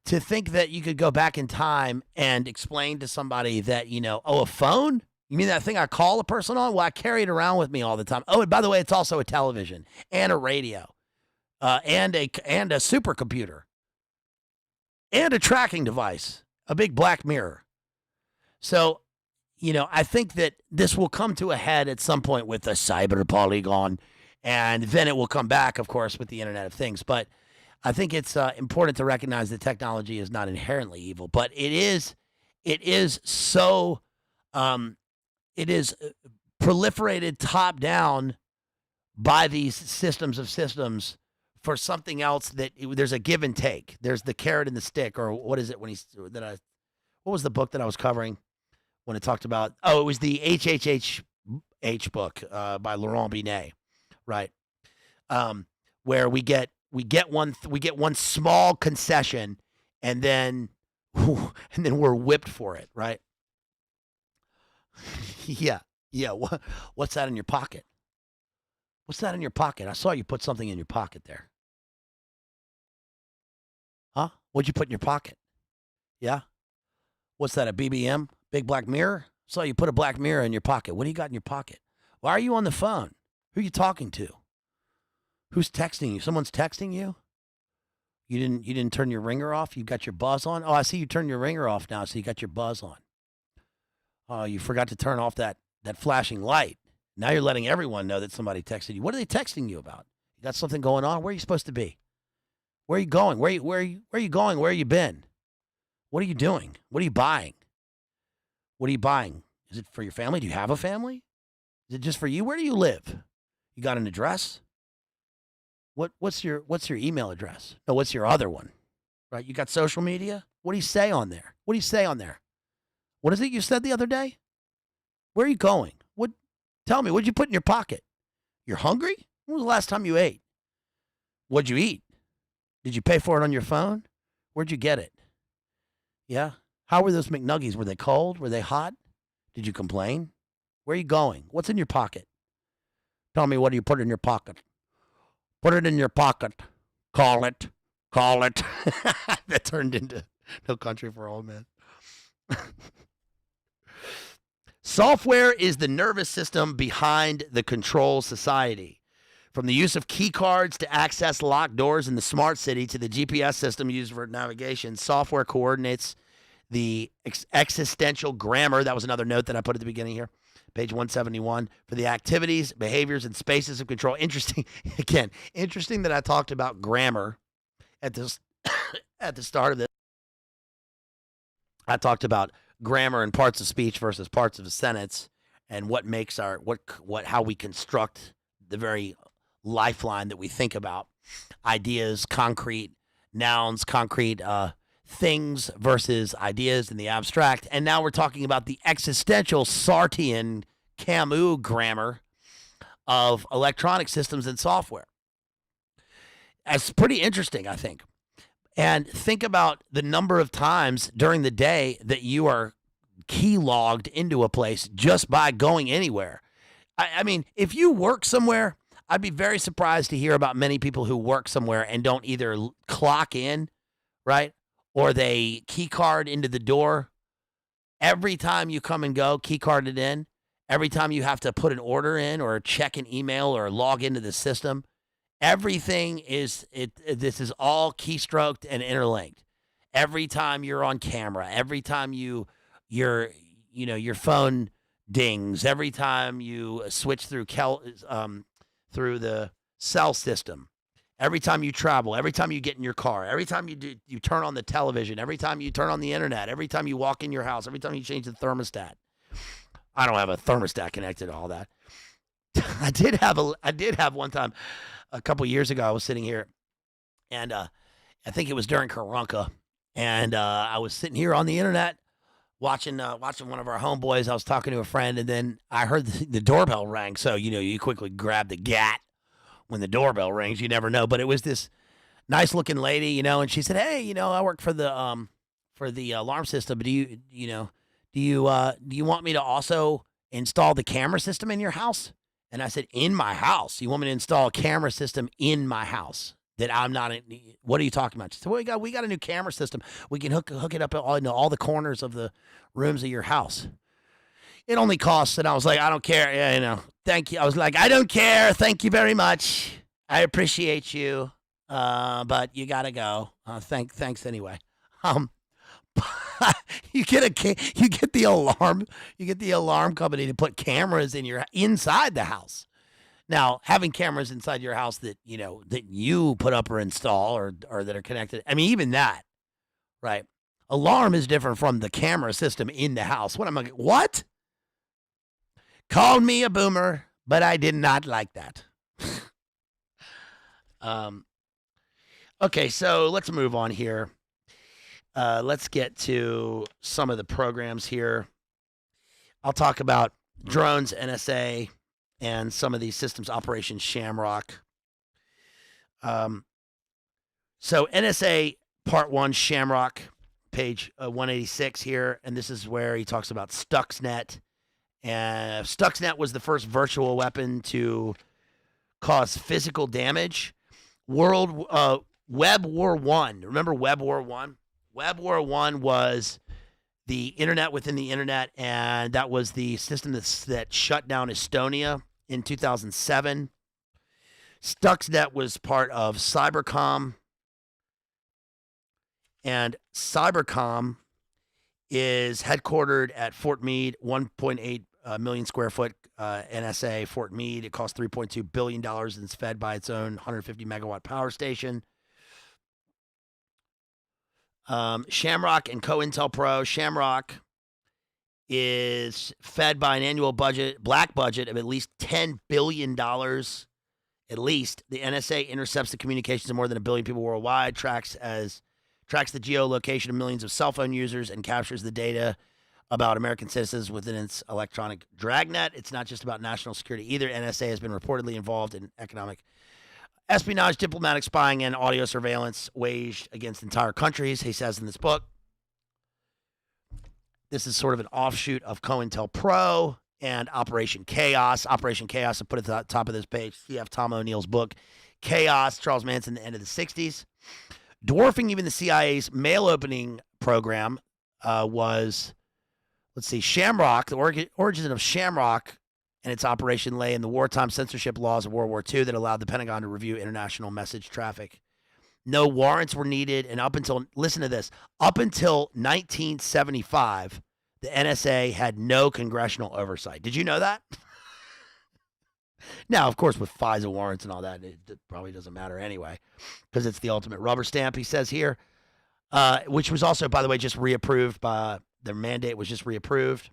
to think that you could go back in time and explain to somebody that, a phone? You mean that thing I call a person on? Well, I carry it around with me all the time. Oh, and by the way, it's also a television and a radio and a supercomputer and a tracking device, a big black mirror. So, I think that this will come to a head at some point with the cyber polygon, and then it will come back, of course, with the Internet of Things. But I think it's important to recognize that technology is not inherently evil, but it is so it is proliferated top down by these systems of systems for something else that there's a give and take. There's the carrot and the stick, or what is it what was the book that I was covering when it talked about, it was the HHH book by Laurent Binet, right? Where we get one small concession and then we're whipped for it, right? Yeah. What's that in your pocket? What's that in your pocket? I saw you put something in your pocket there. Huh? What'd you put in your pocket? Yeah? What's that, a BBM? Big black mirror? Saw you put a black mirror in your pocket. What do you got in your pocket? Why are you on the phone? Who are you talking to? Who's texting you? Someone's texting you? You didn't turn your ringer off? You got your buzz on? Oh, I see you turned your ringer off now, so you got your buzz on. Oh, you forgot to turn off that flashing light. Now you're letting everyone know that somebody texted you. What are they texting you about? You got something going on? Where are you supposed to be? Where are you going? Where are you going? Where have you been? What are you doing? What are you buying? What are you buying? Is it for your family? Do you have a family? Is it just for you? Where do you live? You got an address? What's your email address? No, what's your other one? Right? You got social media? What do you say on there? What do you say on there? What is it you said the other day? Where are you going? Tell me, what'd you put in your pocket? You're hungry? When was the last time you ate? What'd you eat? Did you pay for it on your phone? Where'd you get it? Yeah? How were those McNuggies? Were they cold? Were they hot? Did you complain? Where are you going? What's in your pocket? Tell me, what do you put in your pocket? Put it in your pocket. Call it. That turned into No Country for Old Men. Software is the nervous system behind the control society. From the use of key cards to access locked doors in the smart city to the GPS system used for navigation, software coordinates the existential grammar. That was another note that I put at the beginning here, page 171, for the activities, behaviors, and spaces of control. Interesting that I talked about grammar at the start of this. I talked about grammar and parts of speech versus parts of a sentence, and what makes how we construct the very lifeline that we think about. Ideas, concrete nouns, concrete things versus ideas in the abstract. And now we're talking about the existential Sartrean Camus grammar of electronic systems and software. That's pretty interesting, I think. And think about the number of times during the day that you are key logged into a place just by going anywhere. I mean, if you work somewhere, I'd be very surprised to hear about many people who work somewhere and don't either clock in, right, or they key card into the door. Every time you come and go, key card it in. Every time you have to put an order in or check an email or log into the system, everything is this is all keystroked and interlinked. Every time you're on camera, every time your phone dings, every time you switch through the cell system, every time you travel, every time you get in your car, every time you turn on the television, every time you turn on the internet, every time you walk in your house, every time you change the thermostat. I don't have a thermostat connected to all that. I did have one time a couple years ago. I was sitting here, and I think it was during Karunka, and I was sitting here on the internet watching one of our homeboys. I was talking to a friend, and then I heard the doorbell rang. So you quickly grab the GAT when the doorbell rings. You never know, but it was this nice looking lady, and she said, "Hey, I work for the alarm system. But do you want me to also install the camera system in your house?" And I said, "In my house? You want me to install a camera system in my house that I'm not in? What are you talking about?" She said, "Well, we got a new camera system. We can hook it up into all the corners of the rooms of your house. It only costs," and I was like, "I don't care. Yeah, thank you." I was like, "I don't care. Thank you very much. I appreciate you. But you gotta go. Thanks anyway." You get the alarm company to put cameras inside the house. Now, having cameras inside your house that you put up or install or that are connected. I mean, even that, right? Alarm is different from the camera system in the house. What? Called me a boomer, but I did not like that. Okay, so let's move on here. Let's get to some of the programs here. I'll talk about drones, NSA, and some of these systems, Operation Shamrock. So NSA Part 1, Shamrock, page 186 here, and this is where he talks about Stuxnet. And Stuxnet was the first virtual weapon to cause physical damage. Web War One. Remember Web War One? Web War One was the internet within the internet, and that was the system that shut down Estonia in 2007. Stuxnet was part of Cybercom, and Cybercom is headquartered at Fort Meade, 1.8 million square foot NSA Fort Meade. It costs $3.2 billion and is fed by its own 150 megawatt power station. Shamrock and COINTELPRO. Shamrock is fed by an annual black budget of at least $10 billion. At least. The NSA intercepts the communications of more than 1 billion people worldwide, tracks the geolocation of millions of cell phone users, and captures the data about American citizens within its electronic dragnet. It's not just about national security either. NSA has been reportedly involved in economic espionage, diplomatic spying, and audio surveillance waged against entire countries, he says in this book. This is sort of an offshoot of COINTELPRO and Operation Chaos. Operation Chaos, I put it at the top of this page. C.F. Tom O'Neill's book, Chaos, Charles Manson, the end of the 60s. Dwarfing even the CIA's mail opening program was, Shamrock. The origin of Shamrock and its operation lay in the wartime censorship laws of World War II that allowed the Pentagon to review international message traffic. No warrants were needed, and up until 1975, the NSA had no congressional oversight. Did you know that? Now, of course, with FISA warrants and all that, it probably doesn't matter anyway, because it's the ultimate rubber stamp, he says here, which was also, by the way, just reapproved by their mandate was just reapproved.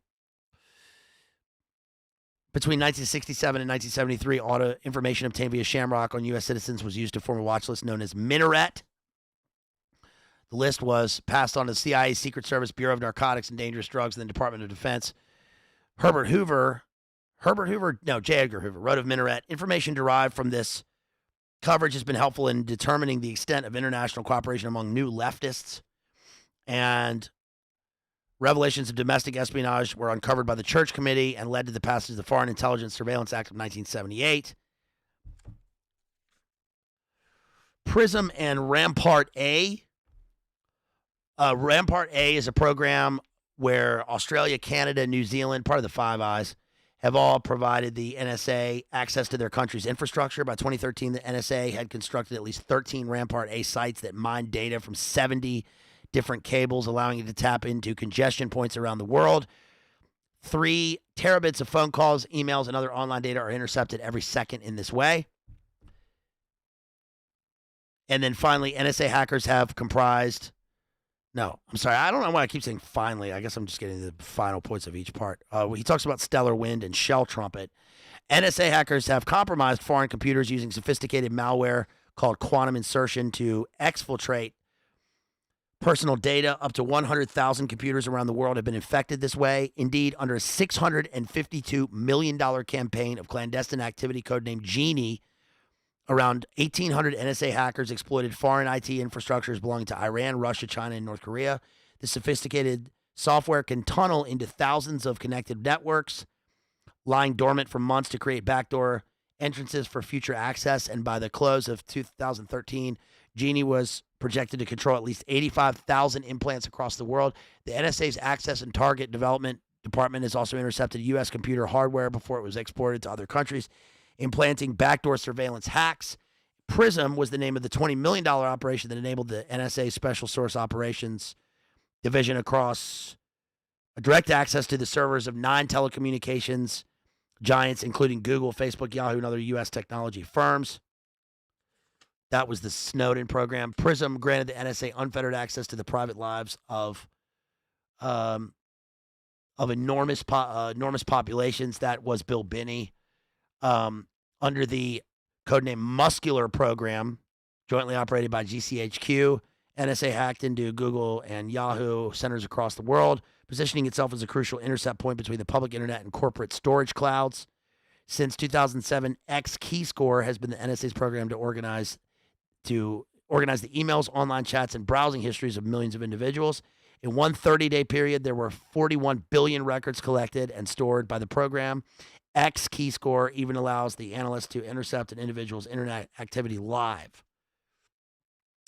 Between 1967 and 1973, auto information obtained via Shamrock on U.S. citizens was used to form a watch list known as Minaret. The list was passed on to the CIA, Secret Service, Bureau of Narcotics and Dangerous Drugs, and the Department of Defense. J. Edgar Hoover wrote of Minaret. Information derived from this coverage has been helpful in determining the extent of international cooperation among new leftists, and revelations of domestic espionage were uncovered by the Church Committee and led to the passage of the Foreign Intelligence Surveillance Act of 1978. PRISM and Rampart A. Rampart A is a program where Australia, Canada, New Zealand, part of the Five Eyes, have all provided the NSA access to their country's infrastructure. By 2013, the NSA had constructed at least 13 Rampart A sites that mined data from 70 different cables, allowing it to tap into congestion points around the world. 3 terabits of phone calls, emails, and other online data are intercepted every second in this way. And then finally, NSA hackers have comprised... No, I'm sorry. I don't know why I keep saying finally. I guess I'm just getting the final points of each part. He talks about stellar wind and shell trumpet. NSA hackers have compromised foreign computers using sophisticated malware called quantum insertion to exfiltrate personal data. Up to 100,000 computers around the world have been infected this way. Indeed, under a $652 million campaign of clandestine activity codenamed Genie, around 1,800 NSA hackers exploited foreign IT infrastructures belonging to Iran, Russia, China, and North Korea. The sophisticated software can tunnel into thousands of connected networks, lying dormant for months to create backdoor entrances for future access. And by the close of 2013, Genie was projected to control at least 85,000 implants across the world. The NSA's Access and Target Development Department has also intercepted U.S. computer hardware before it was exported to other countries, implanting backdoor surveillance hacks. PRISM was the name of the $20 million operation that enabled the NSA Special Source Operations Division across direct access to the servers of 9 telecommunications giants, including Google, Facebook, Yahoo, and other U.S. technology firms. That was the Snowden program. PRISM granted the NSA unfettered access to the private lives of enormous populations. That was Bill Binney. Under the codename Muscular program, jointly operated by GCHQ, NSA hacked into Google and Yahoo centers across the world, positioning itself as a crucial intercept point between the public internet and corporate storage clouds. Since 2007, X-Keyscore has been the NSA's program to organize the emails, online chats, and browsing histories of millions of individuals. In one 30-day period, there were 41 billion records collected and stored by the program. X-Keyscore even allows the analyst to intercept an individual's internet activity live.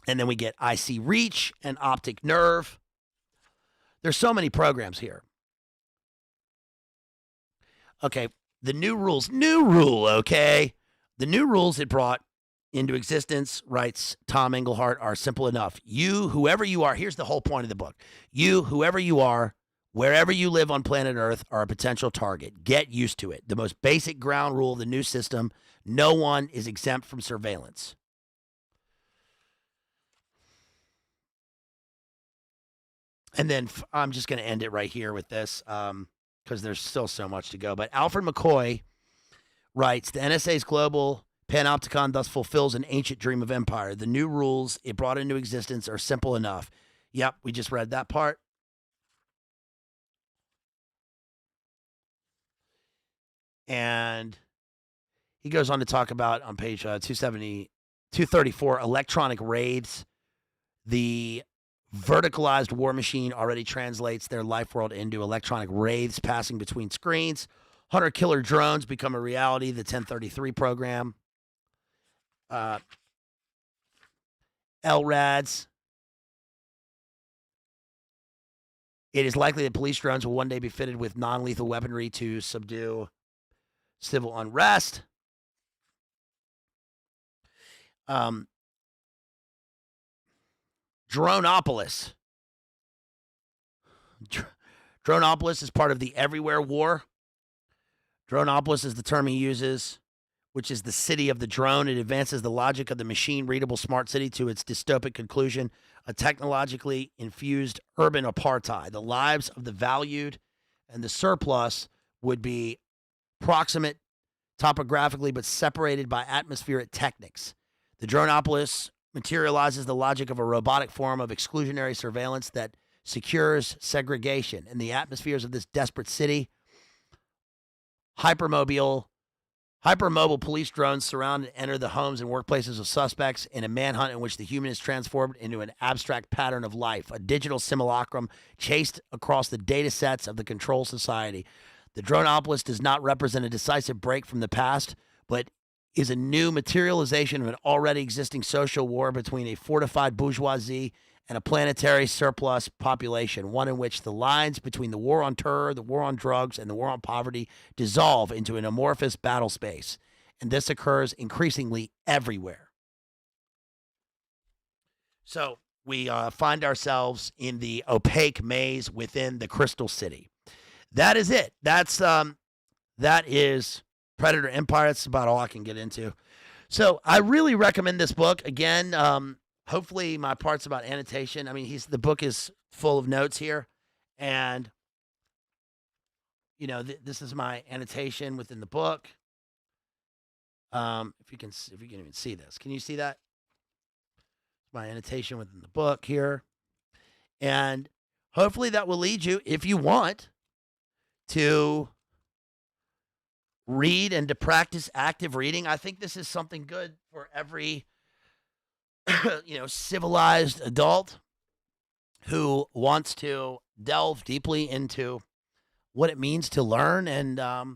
And then we get IC Reach and Optic Nerve. There's so many programs here. Okay, the new rules. New rule, okay? The new rules it brought into existence, writes Tom Engelhart, are simple enough. You, whoever you are, here's the whole point of the book. You, whoever you are, wherever you live on planet Earth, are a potential target. Get used to it. The most basic ground rule of the new system: no one is exempt from surveillance. And then I'm just going to end it right here with this because there's still so much to go. But Alfred McCoy writes, the NSA's global panopticon thus fulfills an ancient dream of empire. The new rules it brought into existence are simple enough. Yep, we just read that part. And he goes on to talk about, on page 234, electronic raids. The verticalized war machine already translates their life world into electronic wraiths passing between screens. Hunter-killer drones become a reality, the 1033 program. LRADs. It is likely that police drones will one day be fitted with non-lethal weaponry to subdue civil unrest. Droneopolis. Droneopolis is part of the Everywhere War. Droneopolis is the term he uses, which is the city of the drone. It advances the logic of the machine-readable smart city to its dystopic conclusion, a technologically infused urban apartheid. The lives of the valued and the surplus would be proximate topographically, but separated by atmospheric techniques. The Dronopolis materializes the logic of a robotic form of exclusionary surveillance that secures segregation. In the atmospheres of this desperate city, hypermobile police drones surround and enter the homes and workplaces of suspects in a manhunt in which the human is transformed into an abstract pattern of life, a digital simulacrum chased across the data sets of the control society. The Dronopolis does not represent a decisive break from the past, but is a new materialization of an already existing social war between a fortified bourgeoisie and a planetary surplus population, one in which the lines between the war on terror, the war on drugs, and the war on poverty dissolve into an amorphous battle space. And this occurs increasingly everywhere. So we find ourselves in the opaque maze within the Crystal City. That is it. That is Predator Empire. That's about all I can get into. So I really recommend this book. Again, hopefully my parts about annotation. I mean, the book is full of notes here, and this is my annotation within the book. If you can even see this, can you see that? My annotation within the book here, and hopefully that will lead you, if you want, to read and to practice active reading. I think this is something good for every civilized adult who wants to delve deeply into what it means to learn, and I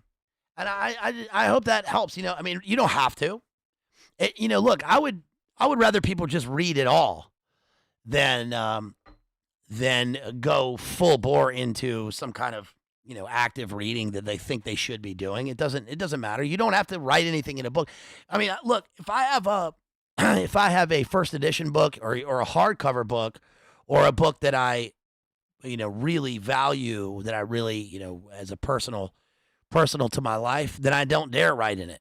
hope that helps. I mean, you don't have to. Look, I would rather people just read it all than go full bore into some kind of active reading that they think they should be doing. It doesn't matter. You don't have to write anything in a book. I mean, look, if I have a first edition book or a hardcover book or a book that I really value, that I really as a personal to my life, then I don't dare write in it.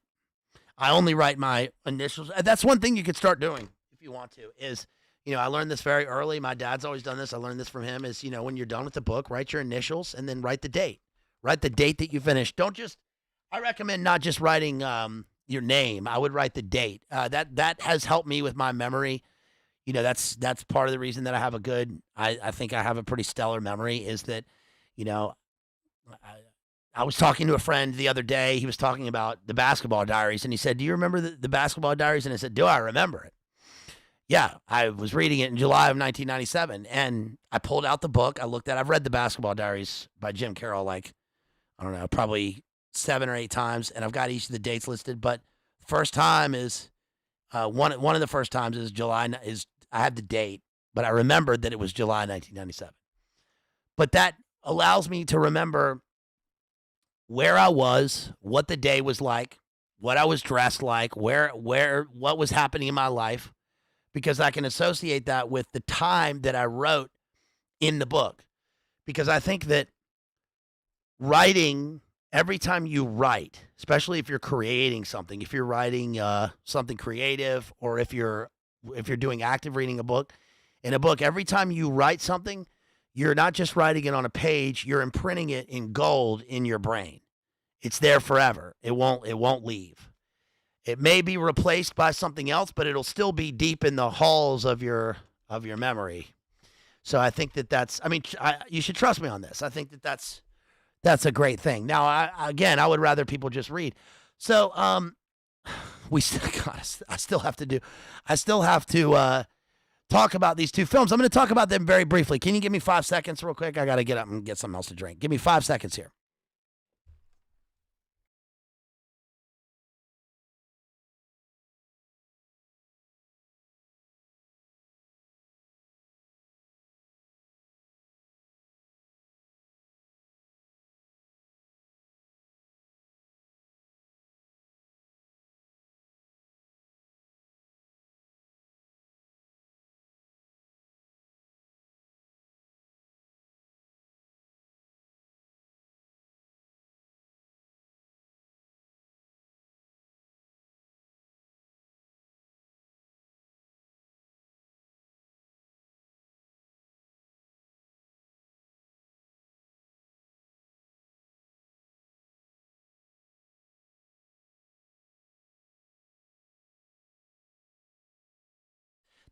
I only write my initials. That's one thing you could start doing if you want to, is I learned this very early. My dad's always done this. I learned this from him, is when you're done with the book, write your initials and then write the date. Write the date that you finished. I recommend not just writing your name. I would write the date. That has helped me with my memory. That's part of the reason that I have I think I have a pretty stellar memory, is that, I was talking to a friend the other day. He was talking about the Basketball Diaries, and he said, "Do you remember the Basketball Diaries?" And I said, "Do I remember it?" Yeah, I was reading it in July of 1997, and I pulled out the book. I've read the Basketball Diaries by Jim Carroll, like, I don't know, probably 7 or 8 times, and I've got each of the dates listed. But first time is one of the first times is July. I had the date, but I remembered that it was July 1997. But that allows me to remember where I was, what the day was like, what I was dressed like, what was happening in my life, because I can associate that with the time that I wrote in the book. Because I think that writing, every time you write, especially if you're creating something, if you're writing something creative, or if you're doing active reading in a book, every time you write something, you're not just writing it on a page, you're imprinting it in gold in your brain. It's there forever. It won't leave. It may be replaced by something else, but it'll still be deep in the halls of your memory. So I think that's, you should trust me on this. I think that's a great thing. Now, I would rather people just read. So, I still have to talk about these 2 films. I'm going to talk about them very briefly. Can you give me 5 seconds real quick? I got to get up and get something else to drink. Give me 5 seconds here.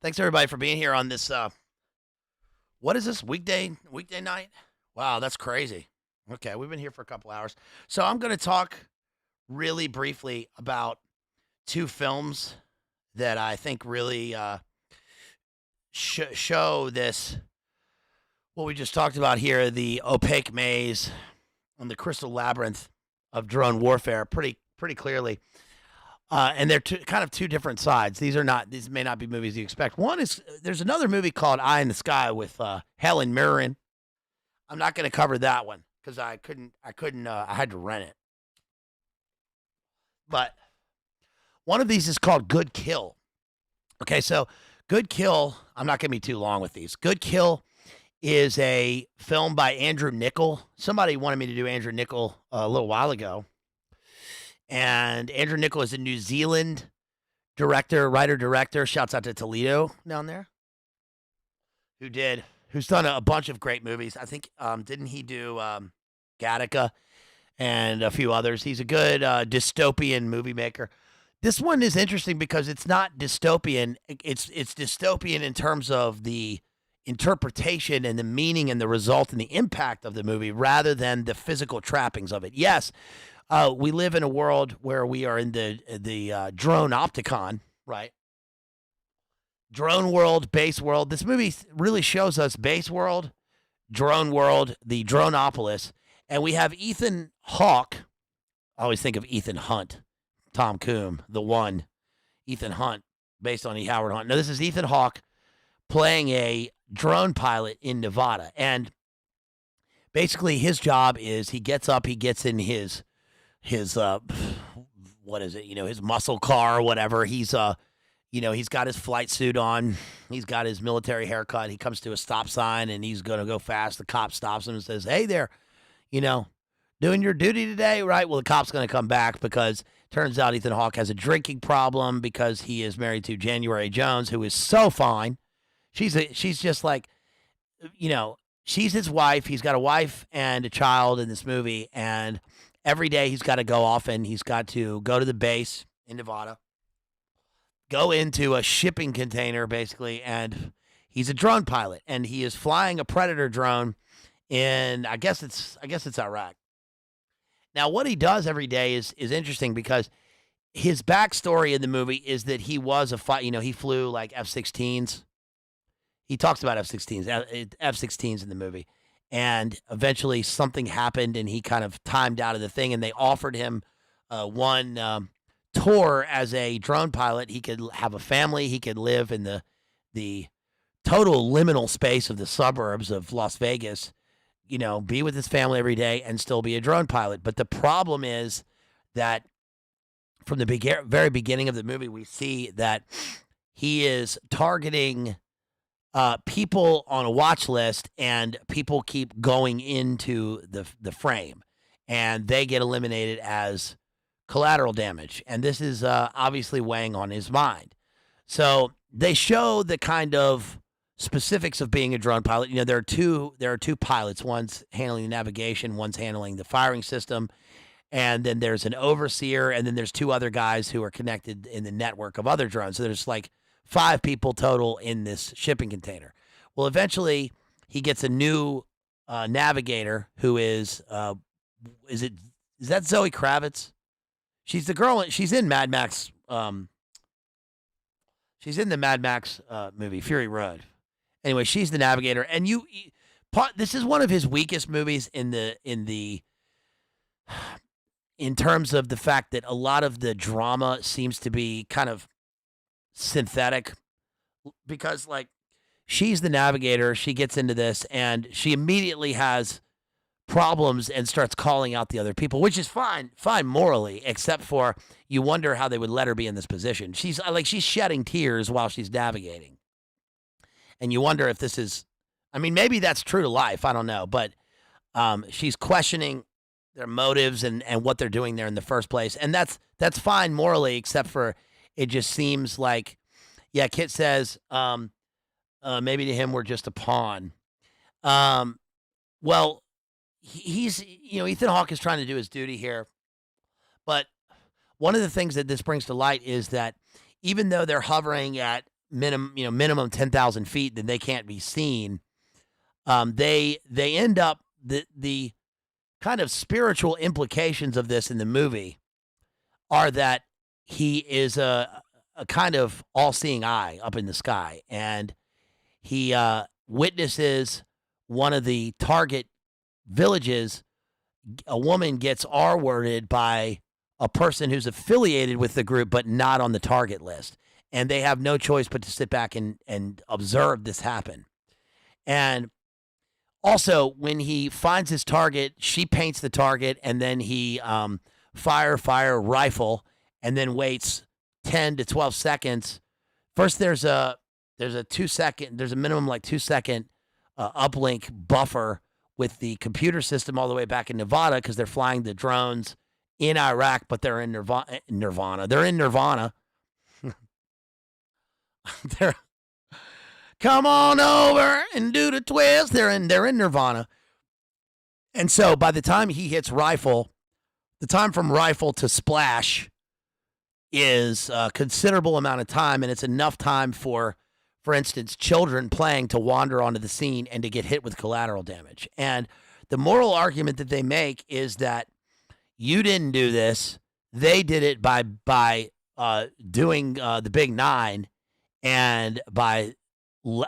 Thanks everybody for being here on this. What is this weekday night? Wow, that's crazy. Okay, we've been here for a couple hours, so I'm going to talk really briefly about two films that I think really show this what we just talked about here: the opaque maze and the crystal labyrinth of drone warfare, pretty clearly. And they're kind of two different sides. These may not be movies you expect. One is there's another movie called Eye in the Sky with Helen Mirren. I'm not going to cover that one because I had to rent it. But one of these is called Good Kill. Okay, so Good Kill, I'm not going to be too long with these. Good Kill is a film by Andrew Niccol. Somebody wanted me to do Andrew Niccol a little while ago. And Andrew Niccol is a New Zealand writer-director. Shouts out to Toledo down there, who's done a bunch of great movies. I think, didn't he do Gattaca and a few others? He's a good dystopian movie maker. This one is interesting because it's not dystopian. It's dystopian in terms of the interpretation and the meaning and the result and the impact of the movie rather than the physical trappings of it. Yes, we live in a world where we are in the drone opticon, right? Drone world, base world. This movie really shows us base world, drone world, the droneopolis, and we have Ethan Hawke. I always think of Ethan Hunt, Tom Coombs, the one, Ethan Hunt, based on E. Howard Hunt. No, this is Ethan Hawke playing a drone pilot in Nevada, and basically his job is he gets up, he gets in his what is it? His muscle car or whatever. He's he's got his flight suit on. He's got his military haircut. He comes to a stop sign and he's going to go fast. The cop stops him and says, "Hey there, doing your duty today, right?" Well, the cop's going to come back because turns out Ethan Hawke has a drinking problem because he is married to January Jones, who is so fine. She's just like, she's his wife. He's got a wife and a child in this movie, and every day he's got to go off and he's got to go to the base in Nevada, go into a shipping container basically, and he's a drone pilot and he is flying a Predator drone in I guess it's Iraq. Now what he does every day is interesting because his backstory in the movie is that he was he flew like F-16s. He talks about F-16s in the movie. And eventually something happened and he kind of timed out of the thing, and they offered him one tour as a drone pilot. He could have a family. He could live in the total liminal space of the suburbs of Las Vegas, be with his family every day and still be a drone pilot. But the problem is that from the very beginning of the movie, we see that he is targeting people on a watch list, and people keep going into the frame, and they get eliminated as collateral damage. And this is obviously weighing on his mind. So they show the kind of specifics of being a drone pilot. There are two pilots. One's handling the navigation, one's handling the firing system, and then there's an overseer, and then there's two other guys who are connected in the network of other drones. So there's like 5 people total in this shipping container. Well, eventually he gets a new navigator who is that Zoe Kravitz? She's the girl. She's in Mad Max. She's in the Mad Max movie Fury Road. Anyway, she's the navigator, and this is one of his weakest movies in terms of the fact that a lot of the drama seems to be kind of synthetic, because like she's the navigator, she gets into this and she immediately has problems and starts calling out the other people, which is fine morally, except for you wonder how they would let her be in this position. She's shedding tears while she's navigating, and you wonder if this is, maybe that's true to life, I don't know, but she's questioning their motives and what they're doing there in the first place, and that's fine morally, except for it just seems like, yeah, Kit says, maybe to him we're just a pawn. Well, he's, Ethan Hawke is trying to do his duty here. But one of the things that this brings to light is that even though they're hovering at minimum 10,000 feet, then they can't be seen. They end up the kind of spiritual implications of this in the movie are that he is a kind of all-seeing eye up in the sky, and he witnesses one of the target villages. A woman gets R-worded by a person who's affiliated with the group but not on the target list, and they have no choice but to sit back and observe this happen. And also, when he finds his target, she paints the target, and then he fire, rifle, and then waits 10 to 12 seconds. First, there's a 2-second, there's a minimum like 2-second uplink buffer with the computer system all the way back in Nevada because they're flying the drones in Iraq, but they're in Nirvana. They're in Nirvana. They're come on over and do the twist. They're in Nirvana. And so by the time he hits rifle, the time from rifle to splash is a considerable amount of time, and it's enough time for instance, children playing to wander onto the scene and to get hit with collateral damage. And the moral argument that they make is that you didn't do this. They did it by doing the Big Nine and by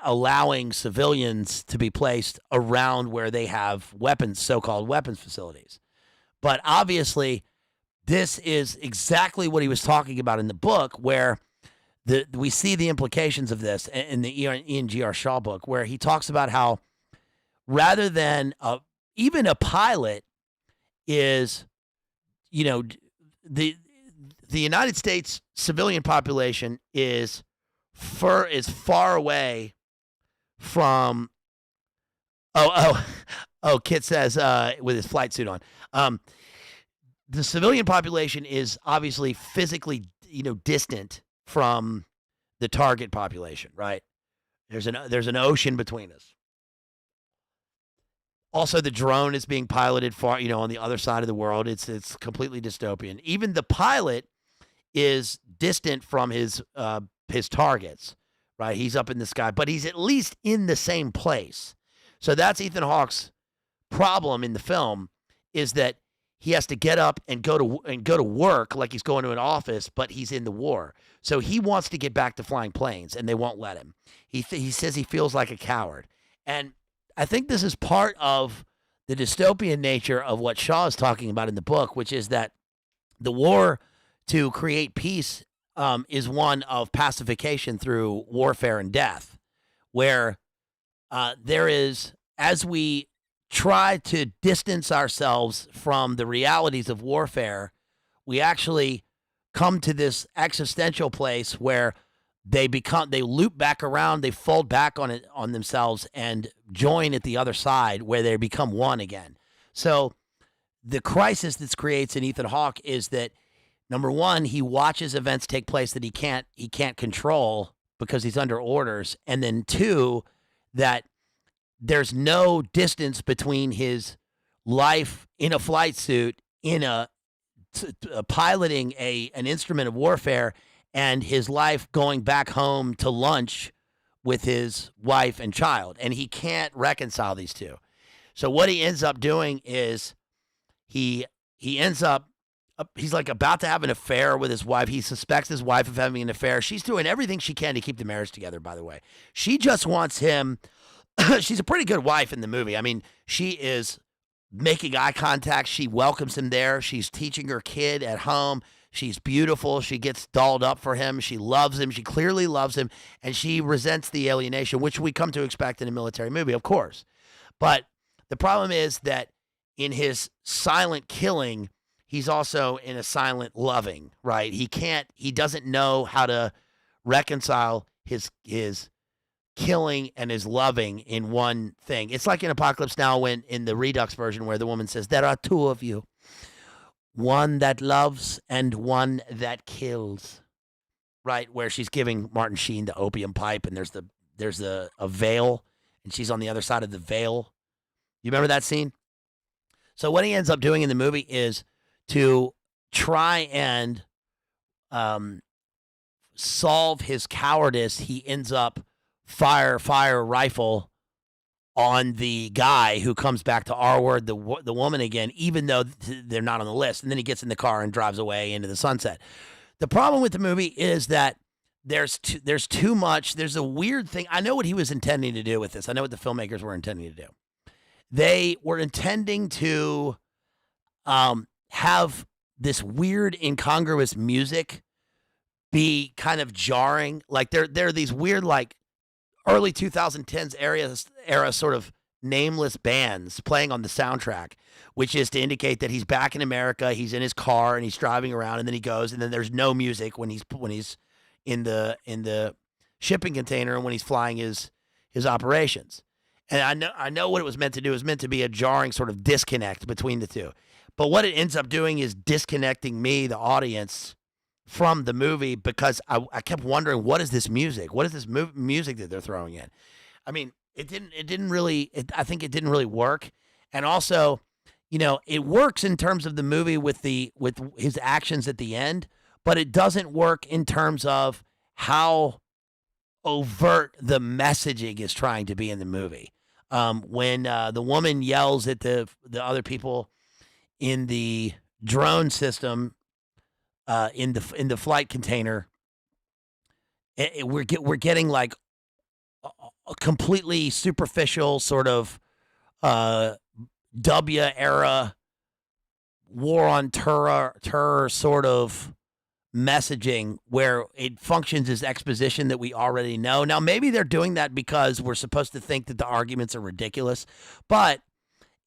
allowing civilians to be placed around where they have weapons, so-called weapons facilities. But obviously, this is exactly what he was talking about in the book, where we see the implications of this in the Ian G.R. Shaw book, where he talks about how rather than even a pilot is, the United States civilian population is far away from. Kit says with his flight suit on. The civilian population is obviously physically, distant from the target population, right? There's an ocean between us. Also, the drone is being piloted far, on the other side of the world. It's completely dystopian. Even the pilot is distant from his targets, right? He's up in the sky, but he's at least in the same place. So that's Ethan Hawke's problem in the film, is that he has to get up and go to work like he's going to an office, but he's in the war. So he wants to get back to flying planes, and they won't let him. He says he feels like a coward. And I think this is part of the dystopian nature of what Shaw is talking about in the book, which is that the war to create peace is one of pacification through warfare and death, where there is, as we try to distance ourselves from the realities of warfare, we actually come to this existential place where they loop back around, they fold back on themselves and join at the other side where they become one again. So the crisis that creates in Ethan Hawke is that, number one, he watches events take place that he can't control because he's under orders, and then two, that there's no distance between his life in a flight suit, piloting an instrument of warfare, and his life going back home to lunch with his wife and child. And he can't reconcile these two. So what he ends up doing is he ends up, he's like about to have an affair with his wife. He suspects his wife of having an affair. She's doing everything she can to keep the marriage together, by the way. She just wants him. She's a pretty good wife in the movie. I mean, she is making eye contact. She welcomes him there. She's teaching her kid at home. She's beautiful. She gets dolled up for him. She loves him. She clearly loves him. And she resents the alienation, which we come to expect in a military movie, of course. But the problem is that in his silent killing, he's also in a silent loving, right? He doesn't know how to reconcile his killing and his loving in one thing. It's like in Apocalypse Now, when in the Redux version, where the woman says, "There are two of you, one that loves and one that kills," right? Where she's giving Martin Sheen the opium pipe, and there's a veil, and she's on the other side of the veil. You remember that scene? So what he ends up doing in the movie is to try and solve his cowardice, he ends up fire rifle on the guy who comes back to our word, the woman again, even though they're not on the list. And then he gets in the car and drives away into the sunset. The problem with the movie is that there's too much. There's a weird thing. I know what he was intending to do with this. I know what the filmmakers were intending to do. They were intending to have this weird incongruous music be kind of jarring. Like there are these weird, like, early 2010s era sort of nameless bands playing on the soundtrack, which is to indicate that he's back in America, he's in his car and he's driving around, and then he goes, and then there's no music when he's in the shipping container and when he's flying his operations. And I know what it was meant to do. It was meant to be a jarring sort of disconnect between the two. But what it ends up doing is disconnecting me, the audience, from the movie, because I kept wondering, what is this music? What is this music that they're throwing in? I mean, I think it didn't really work. And also, it works in terms of the movie with his actions at the end, but it doesn't work in terms of how overt the messaging is trying to be in the movie. When the woman yells at the other people in the drone system, in the flight container, we're getting like a completely superficial sort of W era war on terror sort of messaging, where it functions as exposition that we already know. Now, maybe they're doing that because we're supposed to think that the arguments are ridiculous, but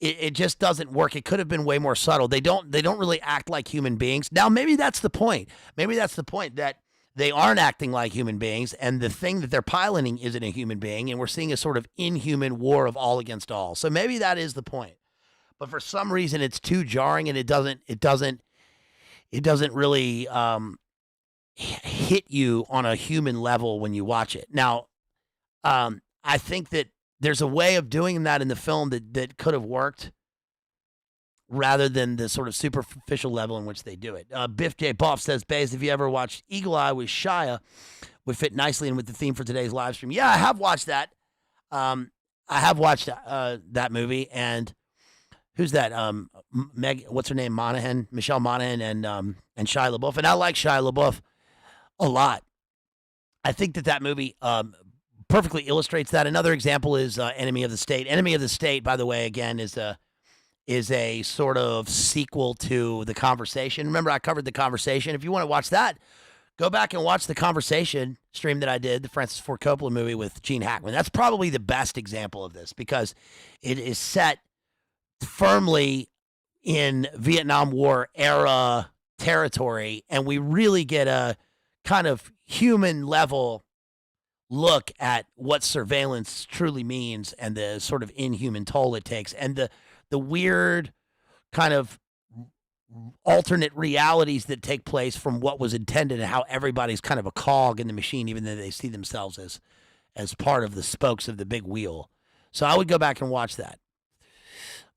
it just doesn't work. It could have been way more subtle. They don't really act like human beings. Now, maybe that's the point. Maybe that's the point, that they aren't acting like human beings, and the thing that they're piloting isn't a human being, and we're seeing a sort of inhuman war of all against all. So maybe that is the point. But for some reason, it's too jarring, and it doesn't really hit you on a human level when you watch it. Now, I think that there's a way of doing that in the film that could have worked, rather than the sort of superficial level in which they do it. Biff J. Boff says, Bazed, if you ever watched Eagle Eye with Shia, would fit nicely in with the theme for today's live stream. Yeah, I have watched that. I have watched that movie. And who's that? What's her name? Michelle Monaghan, and Shia LaBeouf. And I like Shia LaBeouf a lot. I think that movie perfectly illustrates that. Another example is Enemy of the State. Enemy of the State, by the way, again, is a sort of sequel to The Conversation. Remember, I covered The Conversation. If you want to watch that, go back and watch The Conversation stream that I did, the Francis Ford Coppola movie with Gene Hackman. That's probably the best example of this, because it is set firmly in Vietnam War era territory, and we really get a kind of human level look at what surveillance truly means, and the sort of inhuman toll it takes, and the weird kind of alternate realities that take place from what was intended, and how everybody's kind of a cog in the machine, even though they see themselves as part of the spokes of the big wheel. So I would go back and watch that.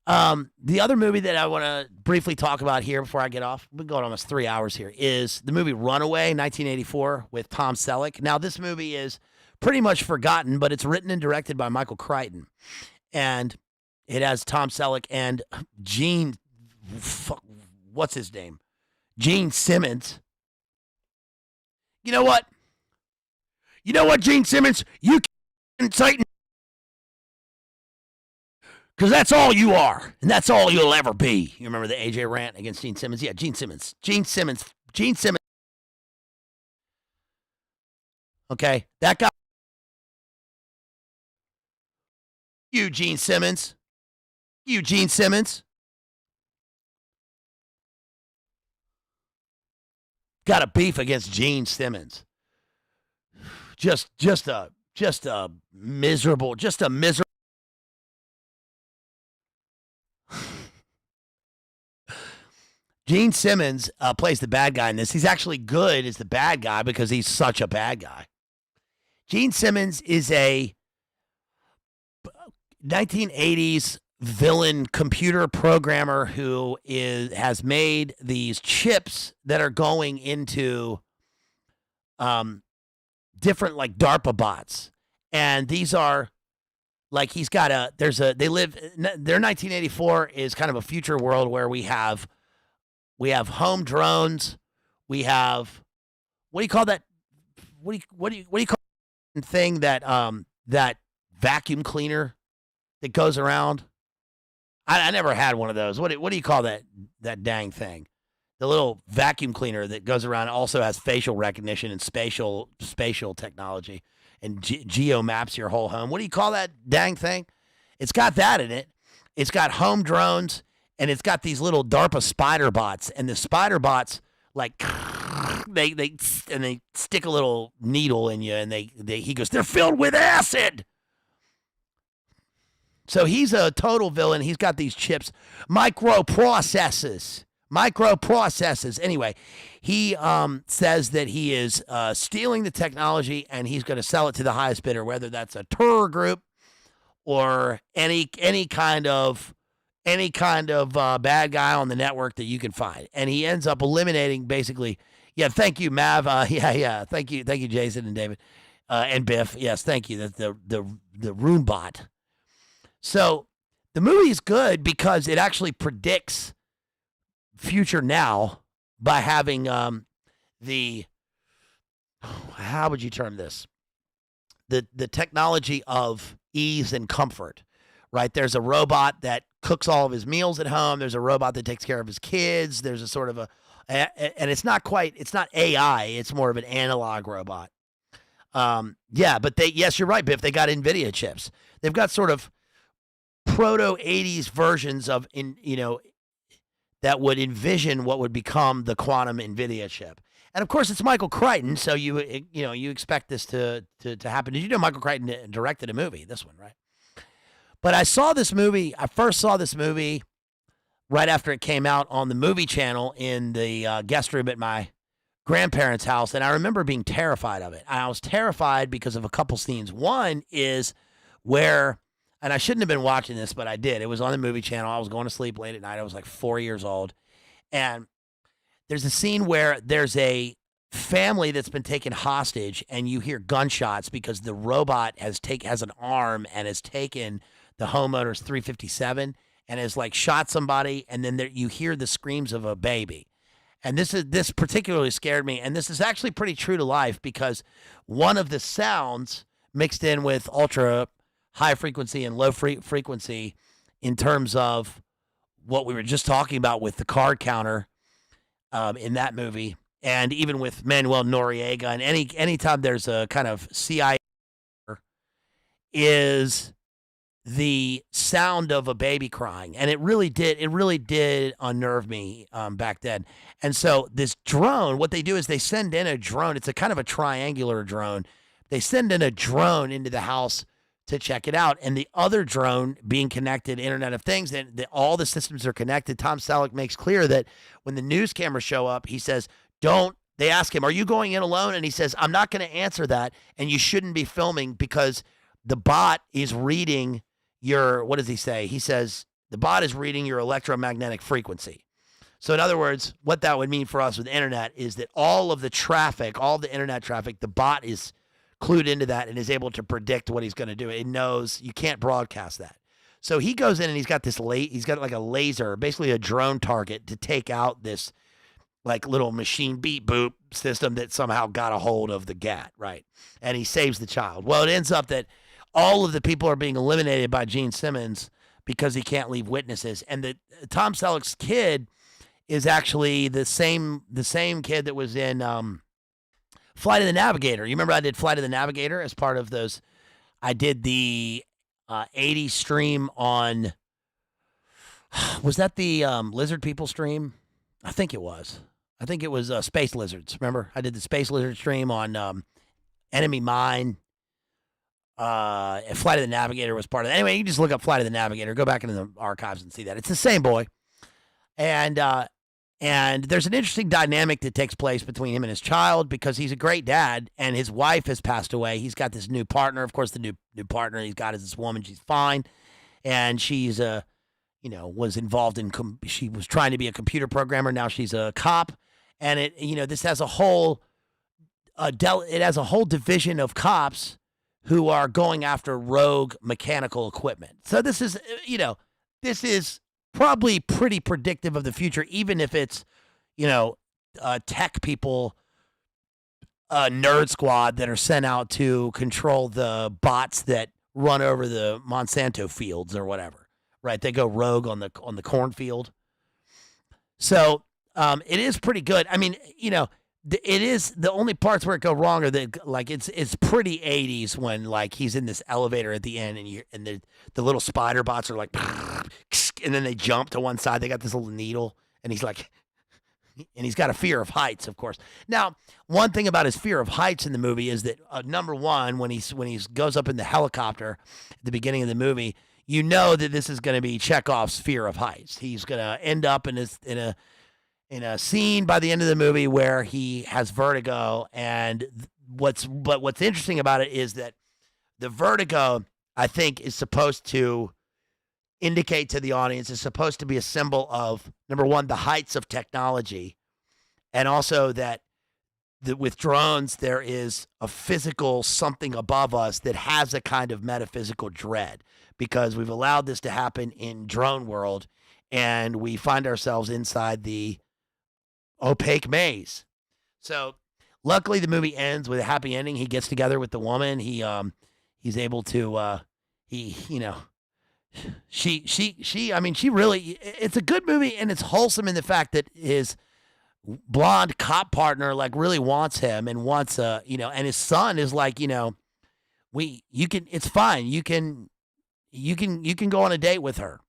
The other movie that I want to briefly talk about here before I get off, we've been going almost 3 hours here, is the movie Runaway, 1984, with Tom Selleck. Now, this movie is pretty much forgotten, but it's written and directed by Michael Crichton. And it has Tom Selleck and what's his name? Gene Simmons. You know what? Gene Simmons? You can Satan. Because that's all you are, and that's all you'll ever be. You remember the AJ rant against Gene Simmons? Yeah, Gene Simmons. Okay, that guy. Gene Simmons. Got a beef against Gene Simmons. Just a miserable. Gene Simmons plays the bad guy in this. He's actually good as the bad guy because he's such a bad guy. Gene Simmons is a 1980s villain computer programmer who has made these chips that are going into different like DARPA bots, and these are like he's got a they live their 1984 is kind of a future world where we have home drones, we have what do you call that what do you call the thing that that vacuum cleaner that goes around? I never had one of those. What do you call that dang thing? The little vacuum cleaner that goes around also has facial recognition and spatial technology and geo maps your whole home. What do you call that dang thing? It's got that in it. It's got home drones, and it's got these little DARPA spider bots. And the spider bots like they stick a little needle in you, and he goes, they're filled with acid. So he's a total villain. He's got these chips, microprocessors. Anyway, he says that he is stealing the technology and he's going to sell it to the highest bidder, whether that's a tour group or any kind of bad guy on the network that you can find. And he ends up eliminating basically. Yeah, thank you, Mav. Thank you, Jason and David and Biff. Yes, thank you. That's the Rune bot. So the movie is good because it actually predicts future now by having how would you term this? The technology of ease and comfort, right? There's a robot that cooks all of his meals at home. There's a robot that takes care of his kids. There's a sort of and it's not AI. It's more of an analog robot. But yes, you're right, Biff. They got NVIDIA chips. They've got sort of proto 80s versions of that would envision what would become the quantum NVIDIA chip. And of course, it's Michael Crichton, so you expect this to happen. Did you know Michael Crichton directed a movie? This one, right? But I first saw this movie right after it came out on the movie channel in the guest room at my grandparents' house, and I remember being terrified of it. I was terrified because of a couple scenes. One is where, and I shouldn't have been watching this, but I did. It was on the movie channel. I was going to sleep late at night. I was like 4 years old. And there's a scene where there's a family that's been taken hostage, and you hear gunshots because the robot has an arm and has taken the homeowner's 357 and has like shot somebody, and then you hear the screams of a baby. And this particularly scared me, and this is actually pretty true to life because one of the sounds mixed in with ultra high frequency and low frequency in terms of what we were just talking about with the card counter in that movie, and even with Manuel Noriega, and anytime there's a kind of CIA is the sound of a baby crying, and it really did unnerve me back then. And so this drone, what they do is they send in a drone. It's a kind of a triangular drone. They send in a drone into the house to check it out, and the other drone being connected, Internet of Things, and all the systems are connected. Tom Selleck makes clear that when the news cameras show up, he says, they ask him, are you going in alone? And he says, I'm not going to answer that, and you shouldn't be filming because the bot is reading your, what does he say? He says, the bot is reading your electromagnetic frequency. So in other words, what that would mean for us with the internet is that all of the traffic, all the internet traffic, the bot is clued into that and is able to predict what he's going to do. It knows you can't broadcast that. So he goes in and he's got like a laser, basically a drone target to take out this like little machine beep boop system that somehow got a hold of the GAT, right? And he saves the child. Well, it ends up that all of the people are being eliminated by Gene Simmons because he can't leave witnesses. And the Tom Selleck's kid is actually the same kid that was in Flight of the Navigator. You remember I did Flight of the Navigator as part of those. I did the 80s stream on, was that the lizard people stream? I think it was Space Lizards. Remember? I did the Space Lizard stream on Enemy Mine. And Flight of the Navigator was part of it. Anyway, you can just look up Flight of the Navigator. Go back into the archives and see that. It's the same boy. And there's an interesting dynamic that takes place between him and his child because he's a great dad and his wife has passed away. He's got this new partner. Of course, the new partner he's got is this woman. She's fine. And she's, was involved in, she was trying to be a computer programmer. Now she's a cop. And this has a whole it has a whole division of cops who are going after rogue mechanical equipment. So this is, this is probably pretty predictive of the future, even if it's, tech people, nerd squad that are sent out to control the bots that run over the Monsanto fields or whatever. Right? They go rogue on the cornfield. So it is pretty good. I mean, it is the only parts where it go wrong are that like it's pretty 80s when like he's in this elevator at the end and the little spider bots are like and then they jump to one side. They got this little needle and he's like and he's got a fear of heights, of course. Now, one thing about his fear of heights in the movie is that number one, when he goes up in the helicopter at the beginning of the movie, you know that this is going to be Chekhov's fear of heights. He's going to end up in a scene by the end of the movie where he has vertigo, and what's interesting about it is that the vertigo, I think, is supposed to indicate to the audience, is supposed to be a symbol of, number one, the heights of technology, and also that with drones there is a physical something above us that has a kind of metaphysical dread, because we've allowed this to happen in drone world, and we find ourselves inside the opaque maze. So luckily the movie ends with a happy ending. He gets together with the woman. He's able to she really, it's a good movie, and it's wholesome in the fact that his blonde cop partner like really wants him and wants and his son is like, it's fine. You can go on a date with her.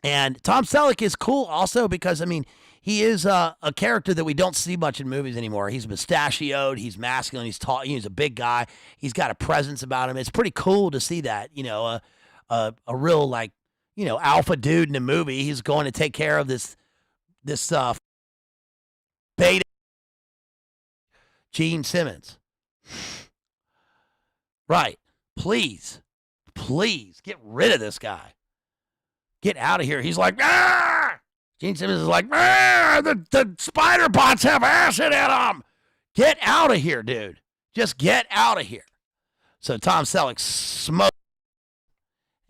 And Tom Selleck is cool also because, I mean, he is a character that we don't see much in movies anymore. He's mustachioed, he's masculine, he's tall, he's a big guy, he's got a presence about him. It's pretty cool to see that, a real like, alpha dude in a movie. He's going to take care of this beta Gene Simmons. Right. Please get rid of this guy. Get out of here. He's like, ah! Gene Simmons is like, ah! The spider bots have acid in them. Get out of here, dude. Just get out of here. So Tom Selleck smoked,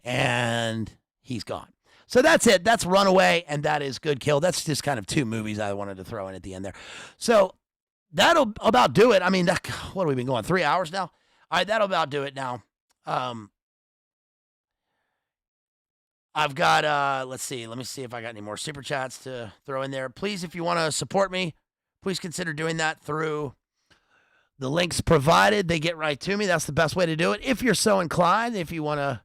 and he's gone. So that's it. That's Runaway, and that is Good Kill. That's just kind of two movies I wanted to throw in at the end there. So that'll about do it. I mean, what have we been going, 3 hours now? All right, that'll about do it now. I've got, let's see. Let me see if I got any more super chats to throw in there. Please, if you want to support me, please consider doing that through the links provided. They get right to me. That's the best way to do it. If you're so inclined, if you want to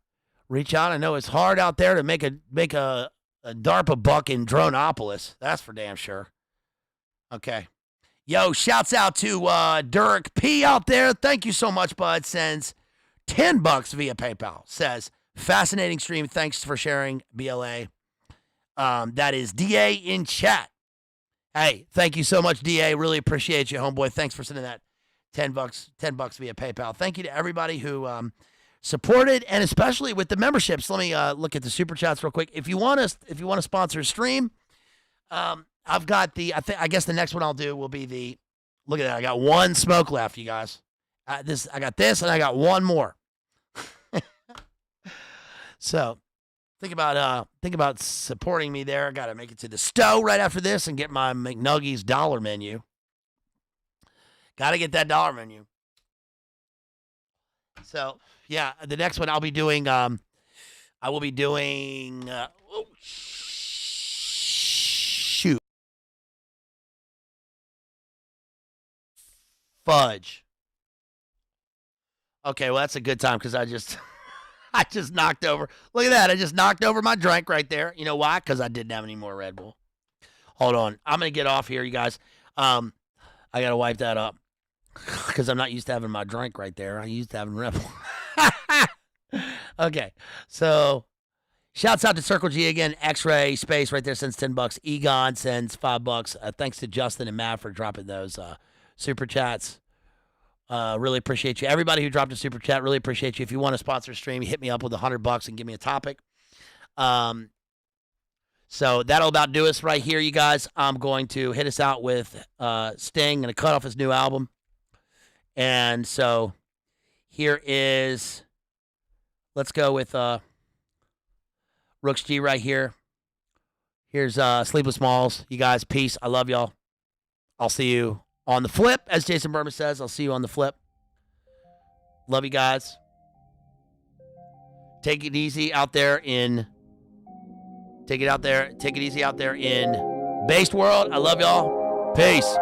reach out. I know it's hard out there to make a DARPA buck in Droneopolis. That's for damn sure. Okay. Yo, shouts out to Derek P out there. Thank you so much, bud. Sends $10 via PayPal. Says, fascinating stream. Thanks for sharing, BLA. That is DA in chat. Hey, thank you so much, DA. Really appreciate you, homeboy. Thanks for sending that $10 via PayPal. Thank you to everybody who supported, and especially with the memberships. Let me look at the super chats real quick. If you want to sponsor a stream, I've got I guess the next one I'll do will be the, look at that. I got one smoke left, you guys. I got this, and I got one more. So think about supporting me there. I got to make it to the Stowe right after this and get my McNuggies dollar menu. Got to get that dollar menu. So yeah, the next one I'll be doing. I will be doing. Shoot. Fudge. Okay, well that's a good time because I just knocked over. Look at that! I just knocked over my drink right there. You know why? Because I didn't have any more Red Bull. Hold on, I'm gonna get off here, you guys. I gotta wipe that up because I'm not used to having my drink right there. I'm used to having Red Bull. Okay, so shouts out to Circle G again. X-Ray Space right there sends $10. Egon sends $5. Thanks to Justin and Matt for dropping those super chats. Really appreciate you. Everybody who dropped a super chat, really appreciate you. If you want to sponsor a stream, hit me up with $100 and give me a topic. So that'll about do us right here, you guys. I'm going to hit us out with Sting and a cut off his new album. And so here is, let's go with Rooks G right here. Here's Sleepless Malls. You guys, peace. I love y'all. I'll see you on the flip, as Jason Berman says. I'll see you on the flip. Love you guys. Take it easy out there in Take it easy out there in Based World. I love y'all. Peace.